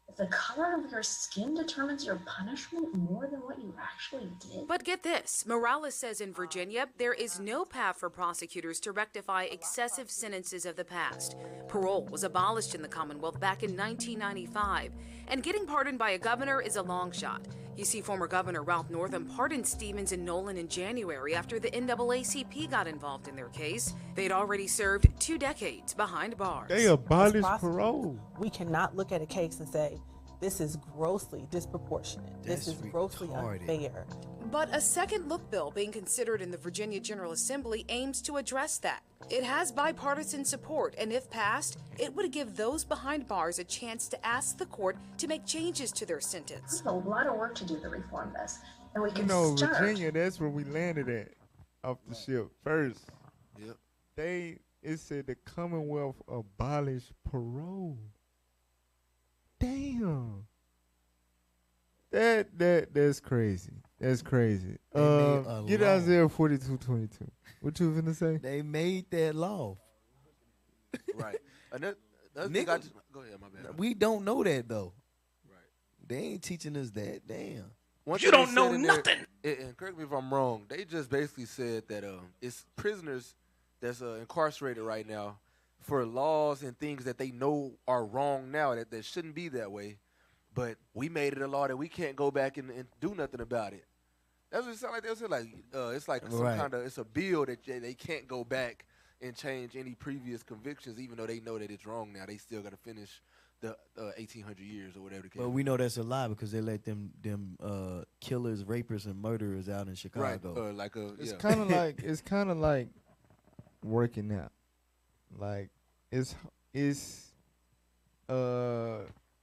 If the color of your skin determines your punishment more than what you actually did? But get this, Morales says in Virginia, there is no path for prosecutors to rectify excessive sentences of the past. Parole was abolished in the Commonwealth back in 1995, and getting pardoned by a governor is a long shot. You see, former Governor Ralph Northam pardoned Stevens and Nolan in January after the NAACP got involved in their case. They'd already served 2 decades behind bars. They abolished parole. We cannot look at a case and say, this is grossly disproportionate. This is grossly unfair. But a second look bill being considered in the Virginia General Assembly aims to address that. It has bipartisan support, and if passed, it would give those behind bars a chance to ask the court to make changes to their sentence. There's a lot of work to do to reform this, and we can start. Virginia, that's where we landed at off the ship first. Yep. It said the Commonwealth abolished parole. Damn. That's crazy. That's crazy. Get Isaiah 42:22. What you finna say? They made that law. Right. Nigga, go ahead, my bad. we don't know that though. Right. They ain't teaching us that. Damn. You don't know nothing. And correct me if I'm wrong. They just basically said that it's prisoners that's incarcerated right now for laws and things that they know are wrong now that shouldn't be that way. But we made it a law that we can't go back and do nothing about it. That's what it sounds like. They say like it's like some Right. kind of it's a bill that they can't go back and change any previous convictions, even though they know that it's wrong now. They still got to finish the 1,800 years or whatever the case. But we know that's a lie because they let them killers, rapists, and murderers out in Chicago. Right. It's kind of like working out. Like it's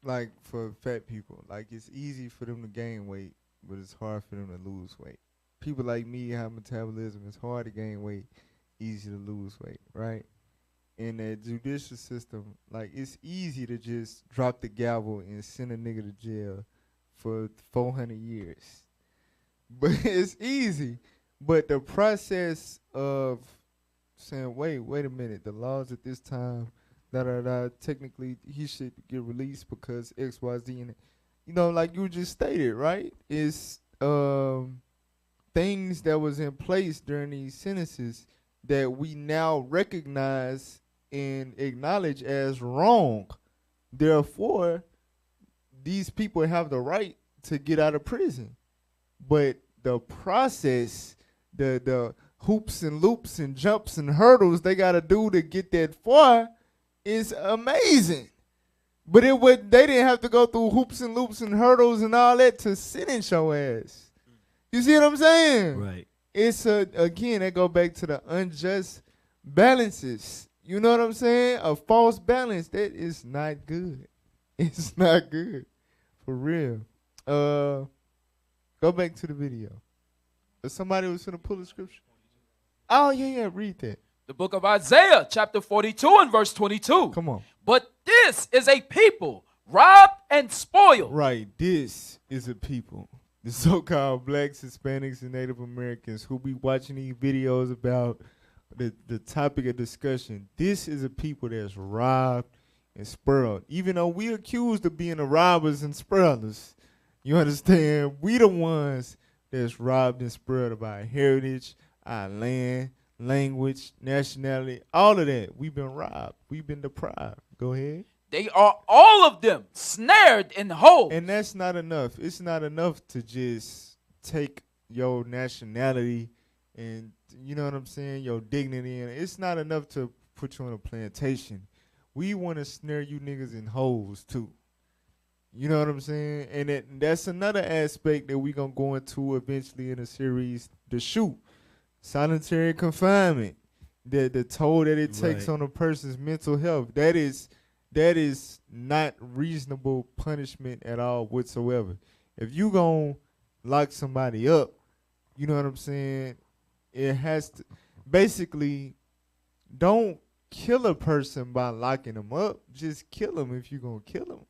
like for fat people. Like it's easy for them to gain weight, but it's hard for them to lose weight. People like me have metabolism. It's hard to gain weight, easy to lose weight, right? In that judicial system, like it's easy to just drop the gavel and send a nigga to jail for 400 years. But it's easy. But the process of saying, wait a minute, the laws at this time, technically he should get released because X, Y, Z, and like you just stated, right? It's things that was in place during these sentences that we now recognize and acknowledge as wrong. Therefore, these people have the right to get out of prison. But the process, the hoops and loops and jumps and hurdles they got to do to get that far is amazing. But they didn't have to go through hoops and loops and hurdles and all that to sentence your ass. You see what I'm saying? Right. It's again, that go back to the unjust balances. You know what I'm saying? A false balance. That is not good. It's not good. For real. Go back to the video. If somebody was going to pull the scripture. Oh, yeah, read that. The book of Isaiah, chapter 42 and verse 22. Come on. But this is a people robbed and spoiled. Right. This is a people. The so-called blacks, Hispanics, and Native Americans who be watching these videos about the topic of discussion. This is a people that's robbed and spoiled. Even though we accused of being the robbers and spoilers, you understand? We the ones that's robbed and spoiled of our heritage, our land, language, nationality, all of that. We've been robbed. We've been deprived. Go ahead. They are all of them snared in holes. And that's not enough. It's not enough to just take your nationality and, you know what I'm saying, your dignity. And it's not enough to put you on a plantation. We want to snare you niggas in holes, too. You know what I'm saying? And that's another aspect that we going to go into eventually in the series, the shoot. Solitary confinement. The toll that it takes on a person's mental health. That is not reasonable punishment at all whatsoever. If you gonna lock somebody up, you know what I'm saying? It has to basically don't kill a person by locking them up. Just kill them if you gonna kill them.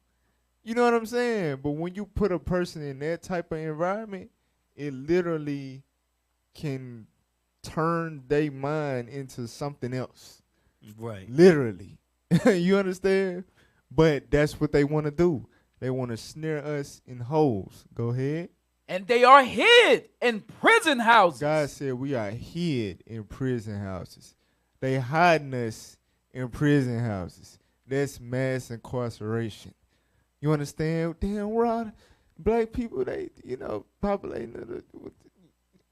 You know what I'm saying? But when you put a person in that type of environment, it literally can turn their mind into something else. Right. Literally. You understand? But that's what they want to do. They want to snare us in holes. Go ahead. And they are hid in prison houses. God said we are hid in prison houses. They hiding us in prison houses. That's mass incarceration. You understand? Damn, we're all black people, they, populating.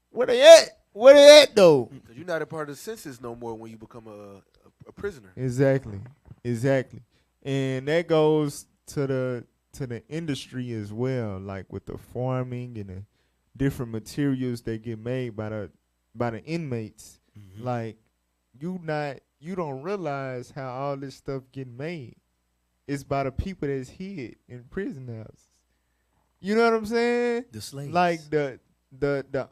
Where they at? Where they at, though? Because you're not a part of the census no more when you become a prisoner. Exactly. And that goes to the industry as well, like with the farming and the different materials that get made by the inmates. Mm-hmm. Like you don't realize how all this stuff get made. It's by the people that's hid in prison houses. You know what I'm saying? The slaves. Like the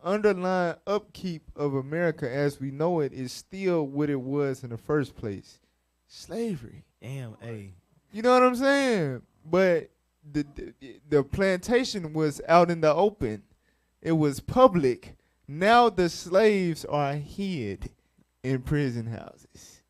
underlying upkeep of America as we know it is still what it was in the first place. Slavery. Damn, hey. You know what I'm saying? But the plantation was out in the open. It was public. Now the slaves are hid in prison houses.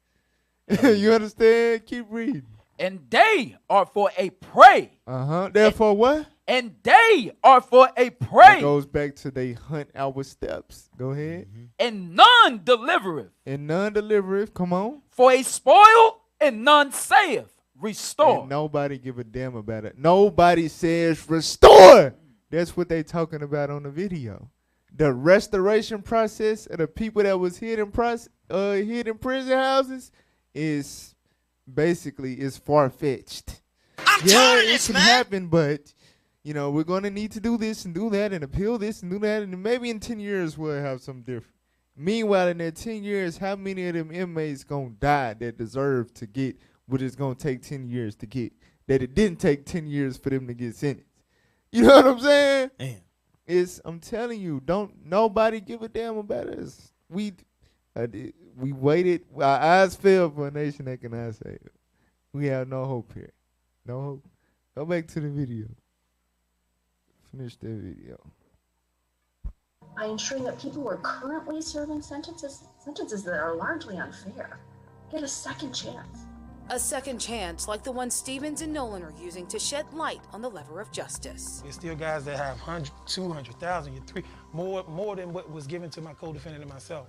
You understand? Keep reading. And they are for a prey. Therefore, what? And they are for a prey. It goes back to they hunt our steps. Go ahead. And none delivereth. And none delivereth. Come on. For a spoil, and none saith, restore. And nobody give a damn about it. Nobody says restore. That's what they talking about on the video. The restoration process of the people that was hid in prison houses is basically far-fetched. It can happen, but we're gonna need to do this and do that and appeal this and do that, and maybe in 10 years we'll have something different. Meanwhile, in that 10 years, how many of them inmates gonna die that deserve to get what it's gonna take 10 years to get? That it didn't take 10 years for them to get sentenced. You know what I'm saying? Damn. I'm telling you, don't nobody give a damn about us. We waited. Our eyes fell for a nation that cannot save. We have no hope here. No hope. Go back to the video. Finish the video. By ensuring that people who are currently serving sentences that are largely unfair get a second chance. A second chance like the one Stevens and Nolan are using to shed light on the lever of justice. There's still guys that have 100, 200,000, more than what was given to my co-defendant and myself.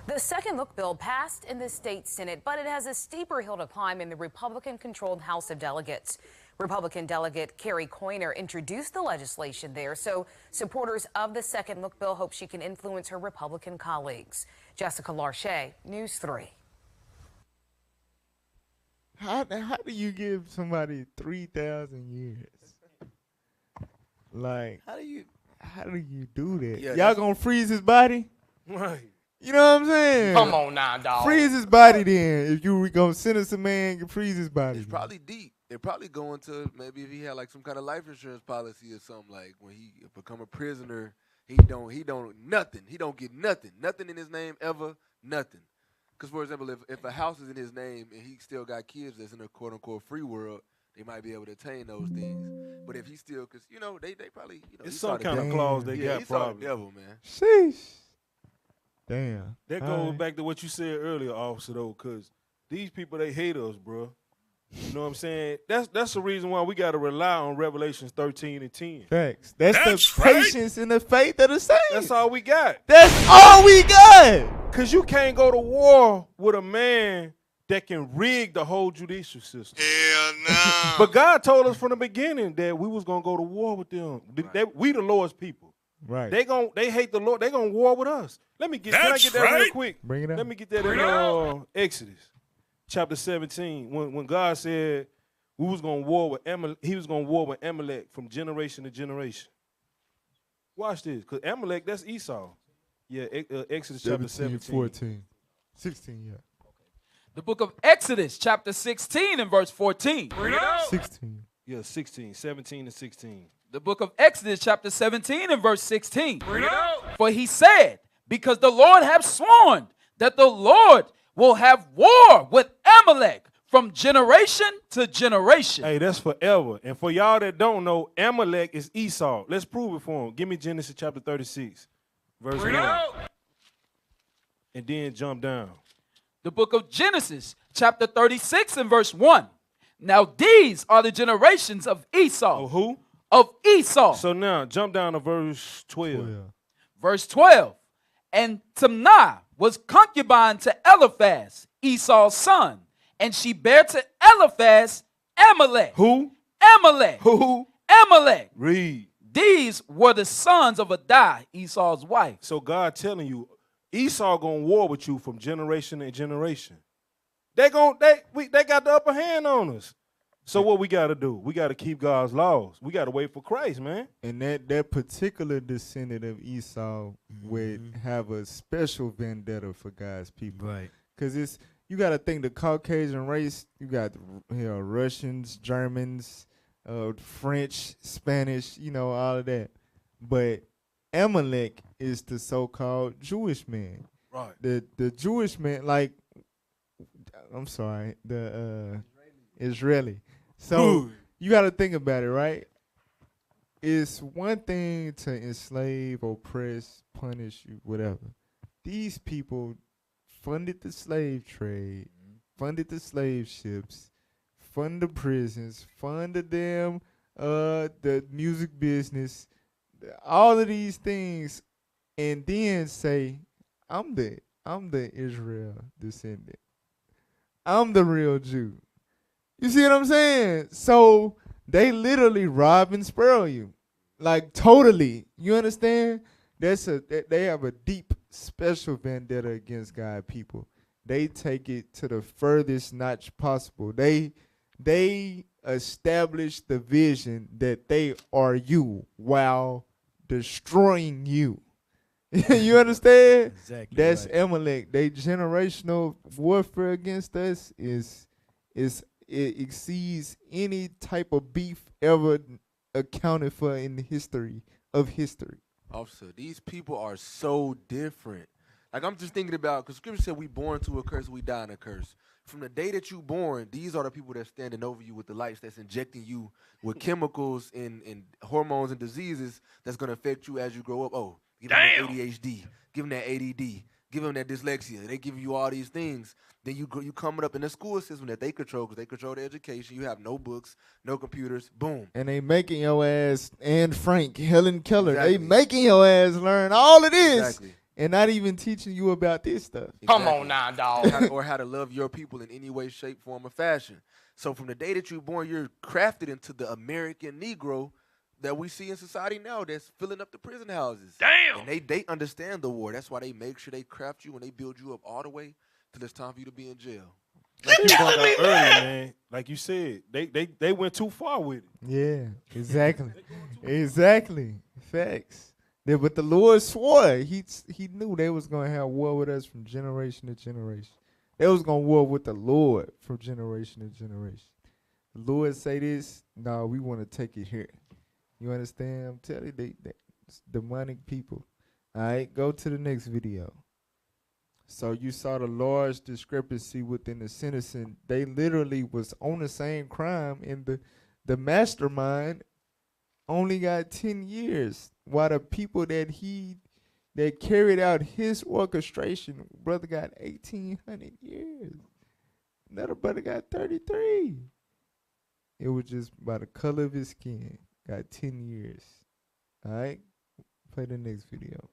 The second look bill passed in the state Senate, but it has a steeper hill to climb in the Republican-controlled House of Delegates. Republican delegate Carrie Coyner introduced the legislation there, so supporters of the second look bill hope she can influence her Republican colleagues. Jessica Larche, News 3. How do you give somebody 3,000 years? Like, how do you do that? Yeah, y'all gonna freeze his body? Right. You know what I'm saying? Come on now, dog. Freeze his body then. If you were gonna sentence a man, you freeze his body. It's probably deep. They're probably going to maybe if he had like some kind of life insurance policy or something, like when he become a prisoner, he don't nothing. He don't get nothing. Nothing in his name ever, nothing. Because, for example, if a house is in his name and he still got kids that's in a quote-unquote free world, they might be able to attain those things. But if he still, because, they probably, it's some kind of clause they got he probably. saw the devil, man. Sheesh. Damn. That goes back to what you said earlier, officer, though, because these people, they hate us, bro. You know what I'm saying? That's the reason why we got to rely on Revelations 13 and 10. Facts. That's the patience and the faith of the saints. That's all we got. That's all we got. Because you can't go to war with a man that can rig the whole judicial system. Hell no. But God told us from the beginning that we was going to go to war with them. We the Lord's people. Right. They hate the Lord. They going to war with us. Can I get that real quick? Bring it up. Let me get that in Exodus. Chapter 17, when God said we was gonna war with Amalek, he was gonna war with Amalek from generation to generation. Watch this, because Amalek, that's Esau. Yeah, Exodus chapter 17. 14. 16, yeah. The book of Exodus, chapter 16 and verse 14. 16. Yeah, 16, 17 and 16. The book of Exodus, chapter 17 and verse 16. For he said, because the Lord hath sworn that the Lord will have war with Amalek from generation to generation. Hey, that's forever. And for y'all that don't know, Amalek is Esau. Let's prove it for him. Give me Genesis chapter 36, verse 1. And then jump down. The book of Genesis, chapter 36 and verse 1. Now these are the generations of Esau. Of who? Of Esau. So now, jump down to verse 12. Verse 12. And Timnah was concubine to Eliphaz, Esau's son, and she bare to Eliphaz Amalek. Who? Amalek. Who? Amalek. Read. These were the sons of Adah, Esau's wife. So God telling you, Esau gonna war with you from generation to generation. They got the upper hand on us. So what we got to do? We got to keep God's laws. We got to wait for Christ, man. And that particular descendant of Esau would have a special vendetta for God's people. Right. Because you got to think the Caucasian race, you got Russians, Germans, French, Spanish, all of that. But Amalek is the so-called Jewish man. Right. The Jewish man, the Israeli. So you got to think about it, right? It's one thing to enslave, oppress, punish you, whatever. These people funded the slave trade, funded the slave ships, fund the prisons, fund the damn the music business, all of these things, and then say, I'm the Israel descendant. I'm the real Jew. You see what I'm saying? So they literally rob and spoil you. Like totally. You understand? They have a deep special vendetta against God people. They take it to the furthest notch possible. They establish the vision that they are you while destroying you. You understand? Exactly. That's right. Amalek. They generational warfare against us it exceeds any type of beef ever accounted for in the history of history. Officer, these people are so different. Like, I'm just thinking about, because Scripture said we born to a curse, we die in a curse. From the day that you born, these are the people that's standing over you with the lights, that's injecting you with chemicals and hormones and diseases that's going to affect you as you grow up. Oh, give them that ADHD, give them that ADD, give them that dyslexia. They give you all these things. Then you coming up in the school system that they control, because they control the education. You have no books, no computers, boom. And they making your ass, Anne Frank, Helen Keller, Exactly. they making your ass learn all of this. Exactly. And not even teaching you about this stuff. Come on now, dog. Or how to love your people in any way, shape, form, or fashion. So from the day that you're born, you're crafted into the American Negro that we see in society now that's filling up the prison houses. Damn. And they understand the war. That's why they make sure they craft you and they build you up all the way till it's time for you to be in jail. Like you brought out earlier, man. Like you said, they went too far with it. Yeah, exactly. Exactly. Facts. Yeah, but the Lord swore he knew they was gonna have war with us from generation to generation. They was gonna war with the Lord from generation to generation. The Lord say this, no, we want to take it here. You understand? I'm telling you, they demonic people. All right, go to the next video. So you saw the large discrepancy within the sentencing. They literally was on the same crime, and the mastermind only got 10 years, while the people that carried out his orchestration, brother got 1,800 years. Another brother got 33. It was just by the color of his skin. Got 10 years. All right, play the next video.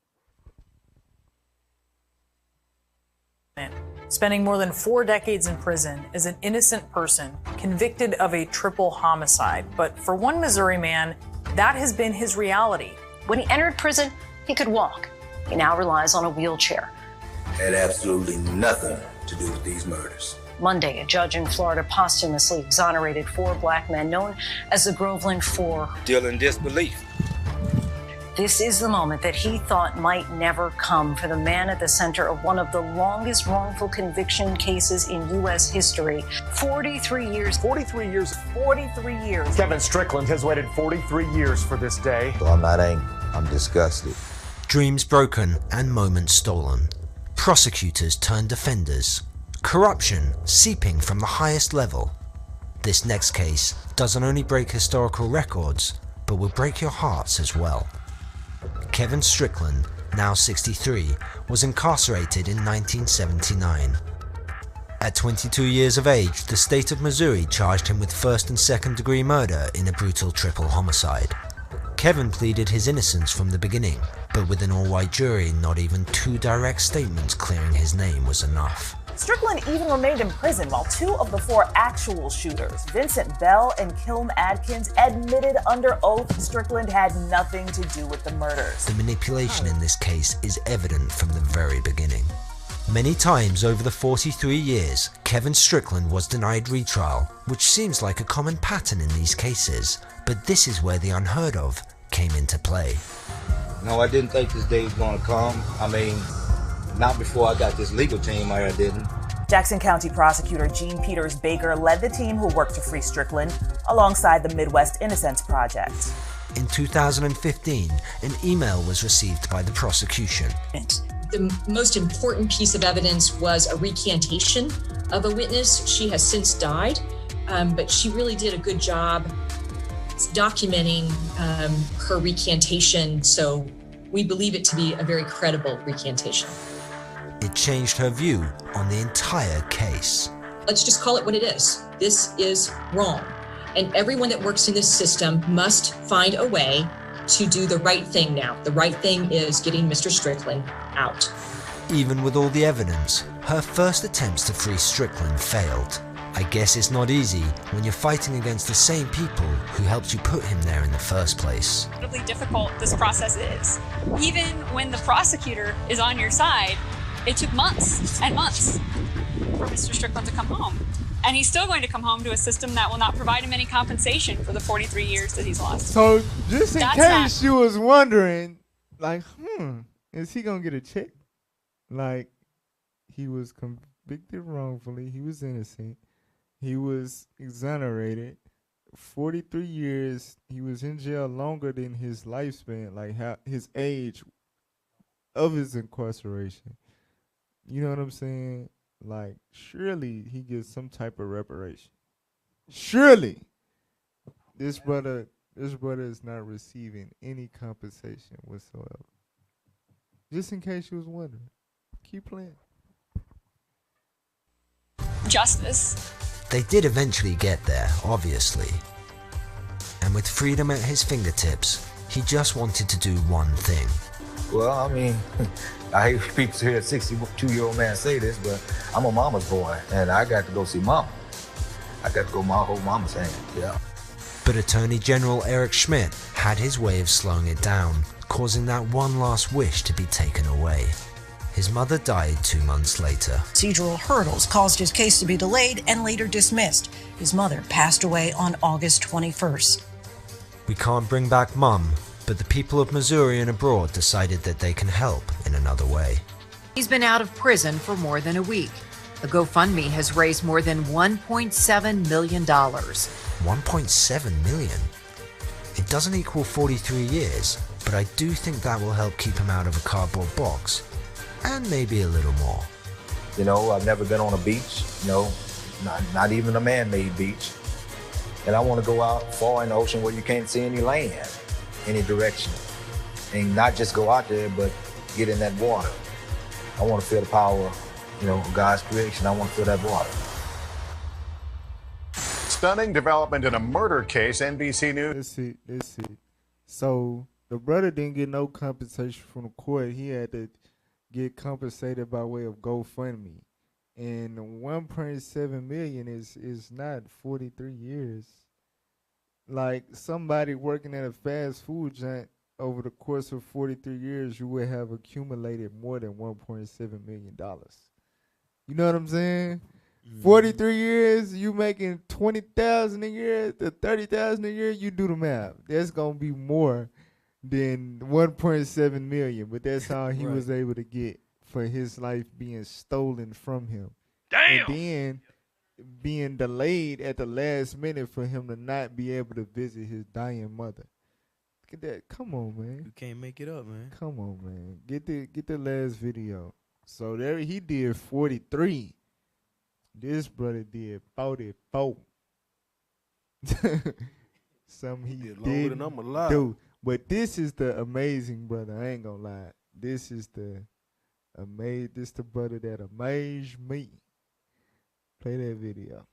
Spending more than 4 decades in prison as an innocent person convicted of a triple homicide. But for one Missouri man, that has been his reality. When he entered prison, he could walk. He now relies on a wheelchair. Had absolutely nothing to do with these murders. Monday, a judge in Florida posthumously exonerated 4 black men known as the Groveland Four. Still in disbelief. This is the moment that he thought might never come for the man at the center of one of the longest wrongful conviction cases in U.S. history. 43 years. 43 years. 43 years. Kevin Strickland has waited 43 years for this day. So I'm not angry. I'm disgusted. Dreams broken and moments stolen. Prosecutors turned defenders. Corruption seeping from the highest level. This next case doesn't only break historical records, but will break your hearts as well. Kevin Strickland, now 63, was incarcerated in 1979. At 22 years of age, the state of Missouri charged him with first and second degree murder in a brutal triple homicide. Kevin pleaded his innocence from the beginning, but with an all-white jury, not even 2 direct statements clearing his name was enough. Strickland even remained in prison while 2 of the 4 actual shooters, Vincent Bell and Kilm Adkins, admitted under oath Strickland had nothing to do with the murders. The manipulation in this case is evident from the very beginning. Many times over the 43 years, Kevin Strickland was denied retrial, which seems like a common pattern in these cases, but this is where the unheard of came into play. No, I didn't think this day was going to come. I mean, not before I got this legal team, I didn't. Jackson County prosecutor Gene Peters Baker led the team who worked to free Strickland alongside the Midwest Innocence Project. In 2015, an email was received by the prosecution. The most important piece of evidence was a recantation of a witness. She has since died, but she really did a good job documenting her recantation, so we believe it to be a very credible recantation. It changed her view on the entire case. Let's just call it what it is. This is wrong. And everyone that works in this system must find a way to do the right thing now. The right thing is getting Mr. Strickland out. Even with all the evidence, her first attempts to free Strickland failed. I guess it's not easy when you're fighting against the same people who helped you put him there in the first place. Incredibly difficult this process is. Even when the prosecutor is on your side, it took months and months for Mr. Strickland to come home. And he's still going to come home to a system that will not provide him any compensation for the 43 years that he's lost. So just in case you was wondering, like, is he gonna get a check? Like, he was convicted wrongfully. He was innocent. He was exonerated. 43 years. He was in jail longer than his lifespan, like his age of his incarceration. You know what I'm saying? Like, surely he gets some type of reparation. Surely. This brother is not receiving any compensation whatsoever. Just in case you was wondering. Keep playing. Justice. They did eventually get there, obviously. And with freedom at his fingertips, he just wanted to do one thing. Well, I mean, I hate for people to hear a 62-year-old man say this, but I'm a mama's boy, and I got to go see mama. I got to go hold mama's hand, yeah. But Attorney General Eric Schmidt had his way of slowing it down, causing that one last wish to be taken away. His mother died 2 months later. Procedural hurdles caused his case to be delayed and later dismissed. His mother passed away on August 21st. We can't bring back Mum, but the people of Missouri and abroad decided that they can help in another way. He's been out of prison for more than a week. The GoFundMe has raised more than $1.7 million. $1.7 million? It doesn't equal 43 years, but I do think that will help keep him out of a cardboard box. And maybe a little more. You know, I've never been on a beach, you know, not even a man-made beach. And I want to go out far in the ocean where you can't see any land, any direction. And not just go out there, but get in that water. I want to feel the power, you know, of God's creation. I want to feel that water. Stunning development in a murder case, NBC News. Let's see. So the brother didn't get no compensation from the court. He had to get compensated by way of GoFundMe. And 1.7 million is not 43 years. Like, somebody working at a fast food joint over the course of 43 years, you would have accumulated more than $1.7 million. You know what I'm saying? 43 years, you making $20,000 a year to $30,000 a year, you do the math. That's going to be more than 1.7 million, but that's all he was able to get for his life being stolen from him. Damn. And then being delayed at the last minute for him to not be able to visit his dying mother. Look at that. Come on, man. You can't make it up, man. Come on, man. Get the last video. So there he did 43. This brother did 44. Something he did do. But this is the amazing brother. I ain't gonna lie. This is the brother that amazed me. Play that video.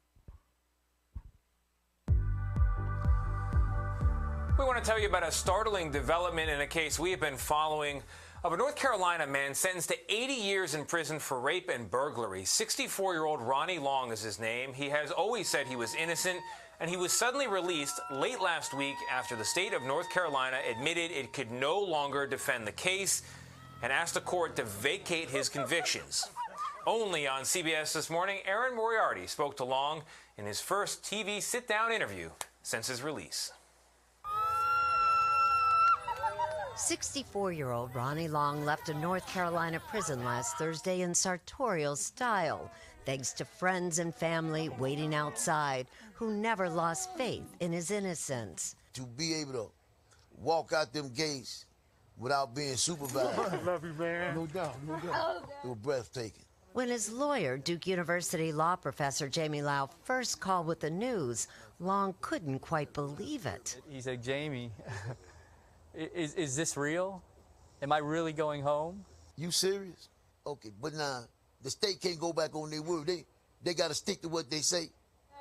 We want to tell you about a startling development in a case we have been following of a North Carolina man sentenced to 80 years in prison for rape and burglary. 64-year-old Ronnie Long is his name. He has always said he was innocent, and he was suddenly released late last week after the state of North Carolina admitted it could no longer defend the case and asked the court to vacate his convictions. Only on CBS This Morning, Aaron Moriarty spoke to Long in his first TV sit-down interview since his release. 64-year-old Ronnie Long left a North Carolina prison last Thursday in sartorial style, thanks to friends and family waiting outside who never lost faith in his innocence. To be able to walk out them gates without being supervised. Love you, man. No doubt, no doubt. It was breathtaking. When his lawyer, Duke University law professor Jamie Lau, first called with the news, Long couldn't quite believe it. He said, Jamie, is this real? Am I really going home? You serious? Okay, but now the state can't go back on their word. they got to stick to what they say.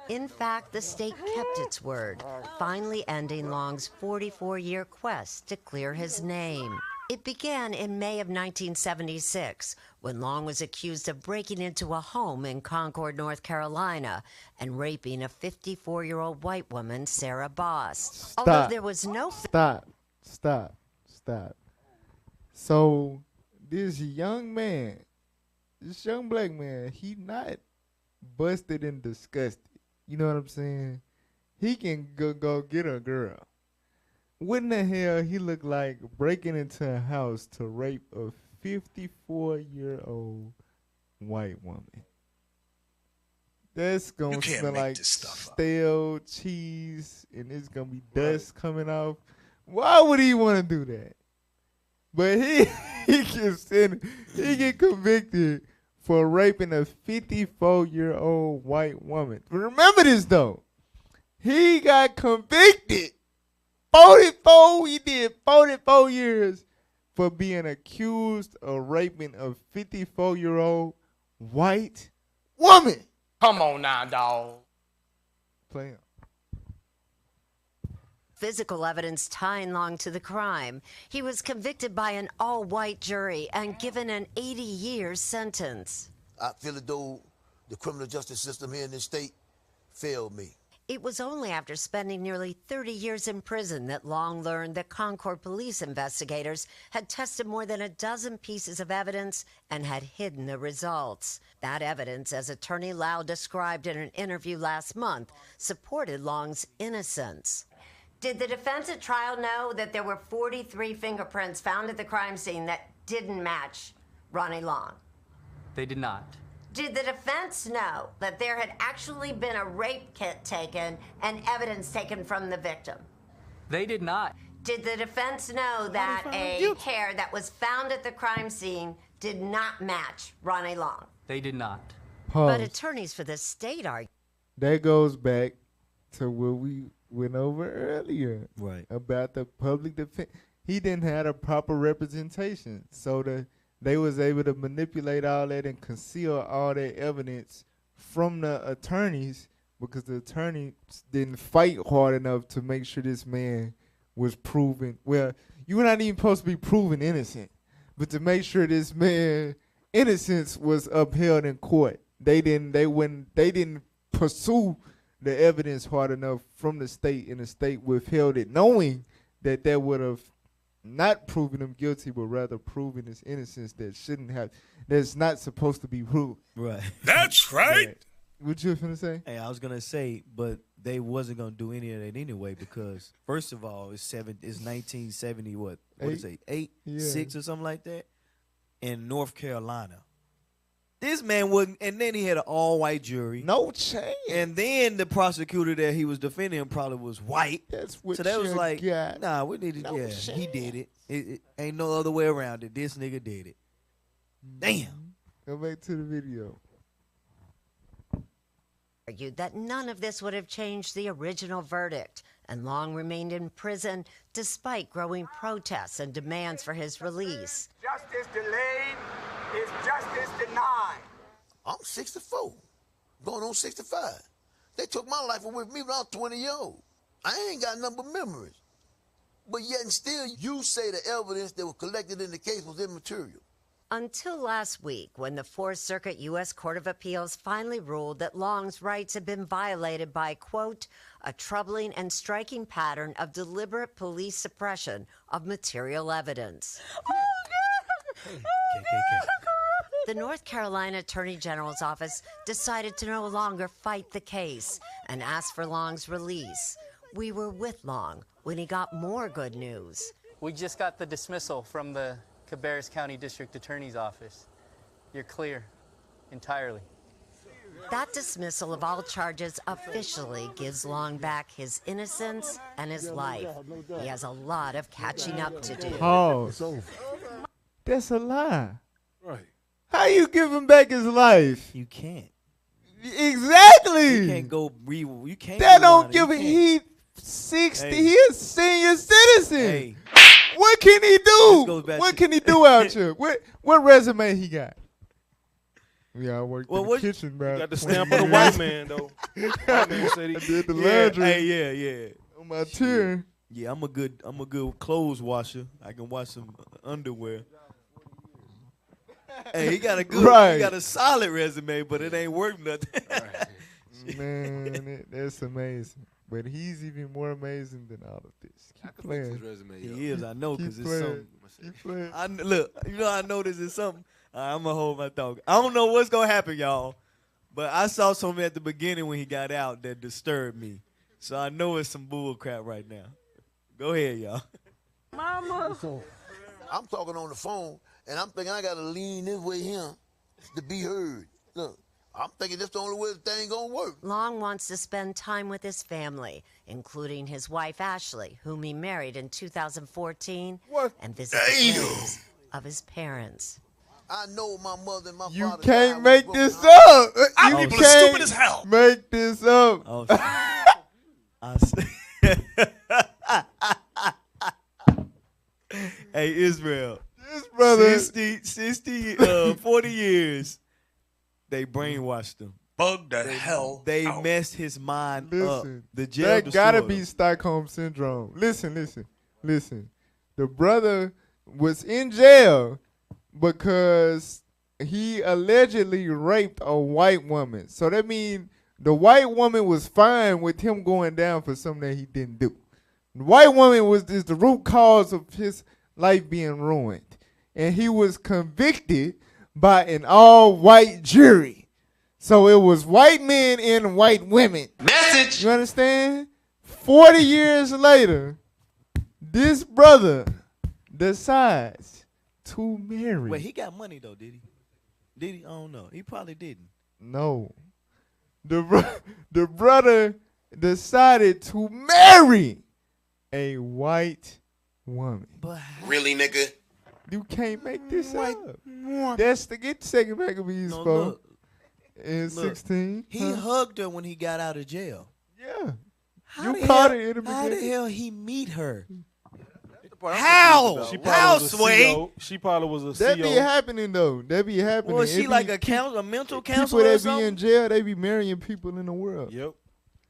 In fact, the state kept its word, finally ending Long's 44-year quest to clear his name. It began in May of 1976, when Long was accused of breaking into a home in Concord, North Carolina, and raping a 54-year-old white woman, Sarah Boss. Although there was no... Stop. So, this young black man, he not busted and disgusted. You know what I'm saying? He can go get a girl. What in the hell he look like breaking into a house to rape a 54-year-old white woman? That's going to smell like stale cheese, and it's going to be dust coming off. Why would he want to do that? But he get convicted for raping a 54-year-old white woman. Remember this, though. He got convicted. 44 years for being accused of raping a 54-year-old white woman. Come on now, dog. Play him. Physical evidence tying Long to the crime. He was convicted by an all-white jury and given an 80-year sentence. I feel as though the criminal justice system here in this state failed me. It was only after spending nearly 30 years in prison that Long learned that Concord police investigators had tested more than a dozen pieces of evidence and had hidden the results. That evidence, as Attorney Lau described in an interview last month, supported Long's innocence. Did the defense at trial know that there were 43 fingerprints found at the crime scene that didn't match Ronnie Long? They did not. Did the defense know that there had actually been a rape kit taken and evidence taken from the victim? They did not. Did the defense know that a hair that was found at the crime scene did not match Ronnie Long? They did not. But attorneys for the state argue. That goes back to what we went over earlier. Right. About the public defense. He didn't have a proper representation. So they was able to manipulate all that and conceal all that evidence from the attorneys because the attorneys didn't fight hard enough to make sure this man was proven. Well, you're not even supposed to be proven innocent, but to make sure this man innocence was upheld in court. They didn't pursue the evidence hard enough from the state, and the state withheld it, knowing that would have not proving him guilty, but rather proving his innocence that's not supposed to be proved. Right. That's right. What you finna say? Hey, I was gonna say, but they wasn't gonna do any of that anyway because first of all, it's 1970. What is it? 6 or something like that in North Carolina. This man wasn't, and then he had an all-white jury. No chance. And then the prosecutor that he was defending him probably was white. That's what so that was like, got. nah, we need to, he did it. It ain't no other way around it. This nigga did it. Damn. Go back to the video. Argued that none of this would have changed the original verdict, and Long remained in prison despite growing protests and demands for his release. Justice delayed is justice denied. I'm 64, going on 65. They took my life away from me when I was 20 years old. I ain't got nothing but memories. But yet and still, you say the evidence that was collected in the case was immaterial. Until last week, when the Fourth Circuit U.S. Court of Appeals finally ruled that Long's rights had been violated by, quote, a troubling and striking pattern of deliberate police suppression of material evidence. The North Carolina Attorney General's office decided to no longer fight the case and asked for Long's release. We were with Long when he got more good news. We just got the dismissal from the Cabarrus County District Attorney's Office. You're clear entirely. That dismissal of all charges officially gives Long back his innocence and his life. He has a lot of catching up to do. Pause. That's a lie. Right. How you give him back his life? You can't. Exactly. You can't go you can't. That don't give him. He 60. He a senior citizen. Hey. What can he do? What can he do out here? What resume he got? Yeah, I worked Well, in the what- kitchen, man. You got the stamp of the white man, though. White man said he I did the Yeah, laundry. hey, yeah. On my tier. Yeah, I'm a good clothes washer. I can wash some underwear. Hey, he got a good, Right. he got a solid resume, but it ain't worth nothing. Man, that's amazing. But he's even more amazing than all of this. Keep playing. He is, I know, Keep because it's playing. something. Keep playing. Look, I know this is something. I'm gonna hold my thought. I don't know what's gonna happen, y'all, but I saw something at the beginning when he got out that disturbed me. So I know it's some bull crap right now. Go ahead, y'all. Mama. I'm talking on the phone, and I'm thinking I got to lean this way here to be heard. Look, I'm thinking that's the only way the thing gonna work. Long wants to spend time with his family, including his wife Ashley, whom he married in 2014, and visit the graves of his parents. I know my mother and my You father. can't make this up. Our You people can't are stupid as hell. make this up. Oh, hey, Israel. This brother. 40 years, they brainwashed him. Bug the hell They out. messed his mind up. Listen, The jail that gotta destroyed be him. Stockholm Syndrome. Listen. The brother was in jail because he allegedly raped a white woman. So that means the white woman was fine with him going down for something that he didn't do. The white woman is the root cause of his life being ruined. And he was convicted by an all-white jury. So it was white men and white women. Message. You understand? 40 years later, this brother decides to marry. Wait, he got money though, did he? Did he? I don't know. He probably didn't. No. The brother decided to marry a white woman. Really, nigga? You can't make this up. That's the get second Maccabees No, for look. in Look, 16. He hugged her when he got out of jail. Yeah. How You the caught hell- it in the How the beginning. hell he meet her? How? She How, probably was a Sway? CO. She probably was a That CO. be happening though. That be happening. Was she It like be a mental people counselor or that be something? in jail, they be marrying people in the world. Yep.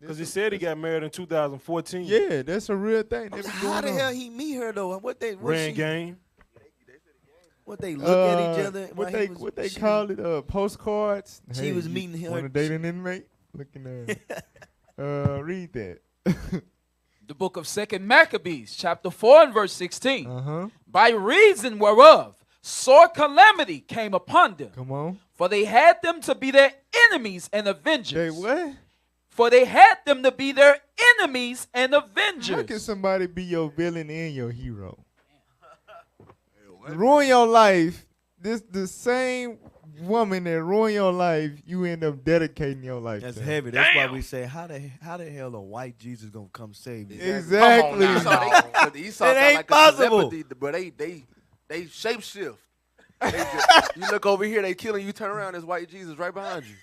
Because he said he got married in 2014. Yeah, that's a real thing. That be How going the on. hell he meet her though? And what they what Ran she, game. What they look at each other? What while they he was- what they she call was- it? Postcards. She was meeting her- Want to date an inmate? Looking at. Read that. The book of 2 Maccabees, chapter 4 and verse 16. Uh-huh. By reason whereof sore calamity came upon them. Come on. For they had them to be their enemies and avengers. They what? For they had them to be their enemies and avengers. How can somebody be your villain and your hero? Ruin your life. This the same woman that ruin your life. You end up dedicating your life. That's to. heavy. That's why we say, how the hell a white Jesus gonna come save you? Exactly. Esau It got ain't like possible. A celebrity, but they shape shift. You look over here, they killing you. Turn around, there's white Jesus right behind you.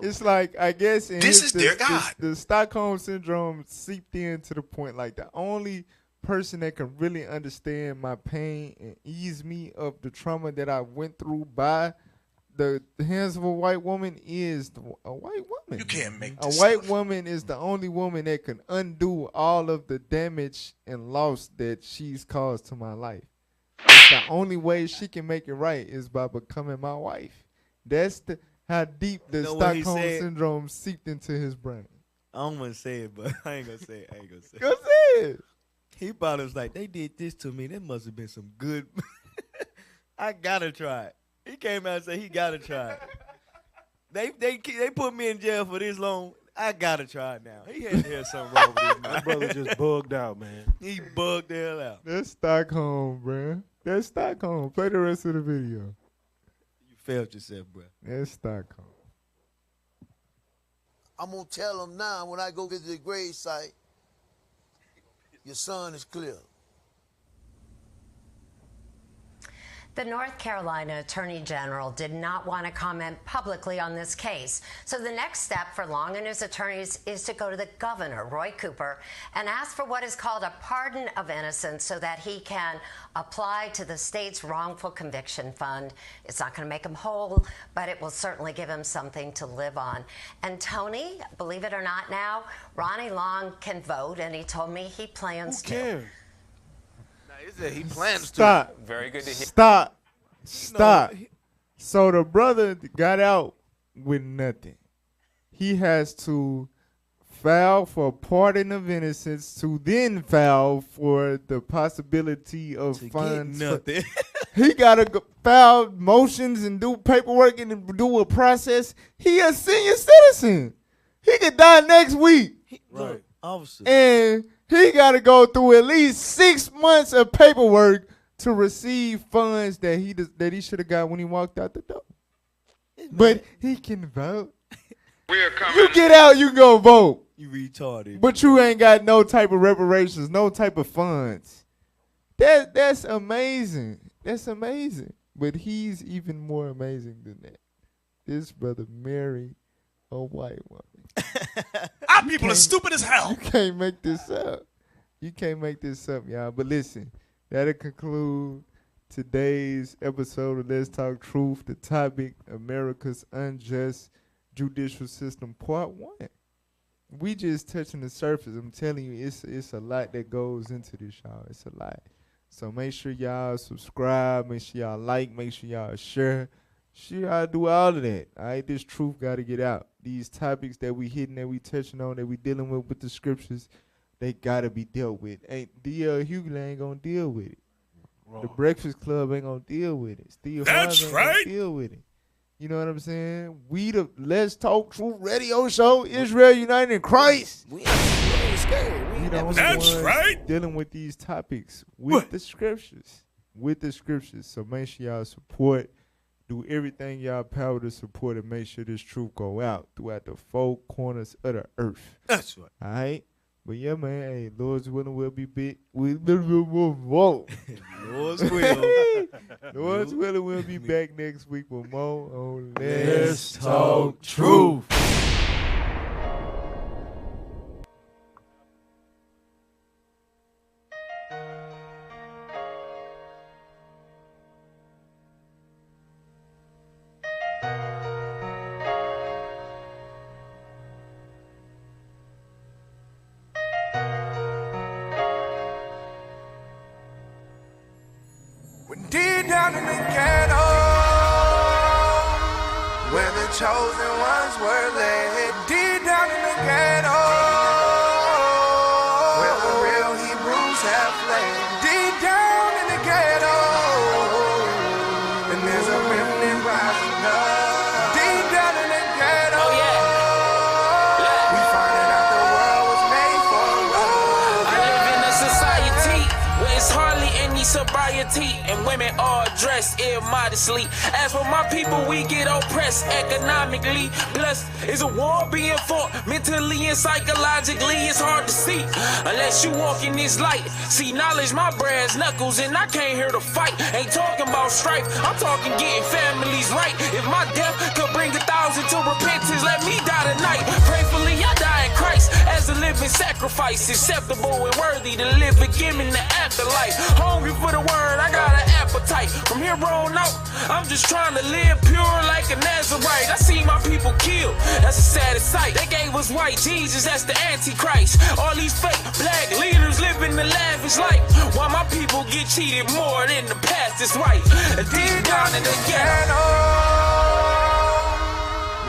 It's like, I guess in This his- is their God. The Stockholm Syndrome seeped in to the point like the only person that can really understand my pain and ease me of the trauma that I went through by the hands of a white woman is a white woman. You can't make A this white stuff. woman is the only woman that can undo all of the damage and loss that she's caused to my life. It's the only way she can make it right is by becoming my wife. That's how deep the know what he Stockholm said? Syndrome seeped into his brain. I don't want to say it, but I ain't gonna say it. Go say it. He probably was like, they did this to me. That must have been some good. I gotta try it. He came out and said he gotta try it. They put me in jail for this long. I gotta try it now. He had to have something wrong with his My mind. brother just bugged out, man. He bugged the hell out. That's Stockholm, bruh. That's Stockholm. Play the rest of the video. You failed yourself, bro. That's Stockholm. I'm gonna tell them now when I go visit the grave site, your son is clear. The North Carolina Attorney General did not want to comment publicly on this case. So the next step for Long and his attorneys is to go to the governor, Roy Cooper, and ask for what is called a pardon of innocence so that he can apply to the state's wrongful conviction fund. It's not going to make him whole, but it will certainly give him something to live on. And Tony, believe it or not now, Ronnie Long can vote, and he told me he plans to. He plans Stop. to. Very good to hear. Stop. Stop. So the brother got out with nothing. He has to file for pardon of innocence to then file for the possibility of funds. nothing. He got to file motions and do paperwork and do a process. He a senior citizen. He could die next week. Right. Officer. And he got to go through at least 6 months of paperwork to receive funds that he should have got when he walked out the door. But he can vote. You get out, you go vote. You retarded. But you ain't got no type of reparations, no type of funds. That's amazing. That's amazing. But he's even more amazing than that. This brother married a white woman. Our people are stupid as hell. You can't make this up. You can't make this up, y'all. But listen, that'll conclude today's episode of Let's Talk Truth. The topic, America's Unjust Judicial System, Part 1. We just touching the surface. I'm telling you, it's a lot that goes into this, y'all. It's a lot. So make sure y'all subscribe. Make sure y'all like. Make sure y'all share. Sure y'all do all of that. All right, this truth got to get out. These topics that we hitting, that we touching on, that we dealing with the scriptures, they got to be dealt with. D.L. Hughley ain't going to deal with it. Wrong. The Breakfast Club ain't going to deal with it. Steve Harvey ain't going to deal with it. You know what I'm saying? We the Let's Talk Truth radio show, Israel United in Christ. We ain't scared. We don't That's right. Dealing with these topics with the scriptures. With the scriptures. So make sure y'all support. Do everything y'all power to support and make sure this truth go out throughout the 4 corners of the earth. That's right. All right? But yeah, man, hey, Lord's willing, we'll be big. Whoa. Lord's will. Lord's willing, we'll be back next week with more on Let's Talk Truth. Deep down in the ghetto, where the chosen ones were led. Deep down in the ghetto, where the real Hebrews have fled. Deep down in the ghetto, and there's a remnant rising up. Deep down in the ghetto, we finding out the world was made for us. I live in a society where it's hardly any sobriety, and women are dressed immodestly. As for my people, we get oppressed economically. Plus, it's a war being fought mentally and psychologically. It's hard to see unless you walk in this light. See knowledge, my brass knuckles, and I can't hear the fight. Ain't talking about strife, I'm talking getting families right. If my death could bring 1,000 to repentance, let me die tonight. Prayfully, I die in Christ as a living sacrifice, acceptable and worthy to live again in the afterlife. Hungry for the word, I got an appetite. From here on out, I'm just trying to live pure like a Nazarite. I see my people killed, that's a sad sight. They gave us white Jesus, that's the Antichrist. All these fake black leaders living the lavish life, while my people get cheated more than the past is right. Deep down in the ghetto,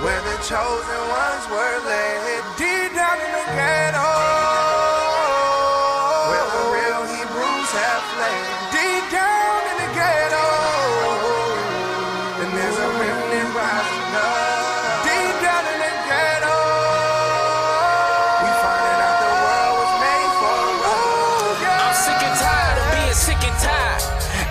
where the chosen ones were led. Deep down in the ghetto, where the real Hebrews have fled. Deep down in the ghetto, and there's a remnant rising up. Deep down in the ghetto, we finding out the world was made for us. I'm sick and tired of being sick and tired,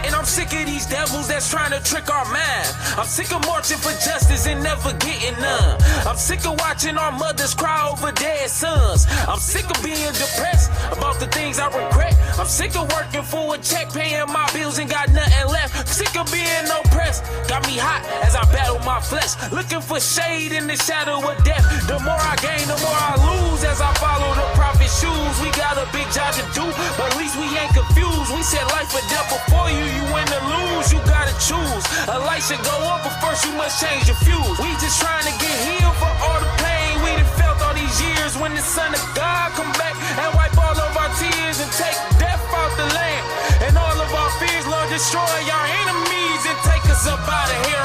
and I'm sick of these devils that's trying to trick our mind. I'm sick of marching for justice and never getting none. I'm sick of watching our mothers cry over dead sons. I'm sick of being depressed about the things I regret. I'm sick of working for a check, paying my bills and got nothing left. I'm sick of being oppressed. Got me hot as I battle my flesh, looking for shade in the shadow of death. The more I gain, the more I lose as I follow the prophet's shoes. We got a big job to do, but at least we ain't confused. We said life or death before you, you win or lose, you gotta choose. A light should go up, but first you must change your fuse. We just trying to get healed for all the pain we done felt all these years. When the Son of God come back and wipe all of our tears and take death out the land and all of our fears, Lord, destroy our enemies and take us up out of here.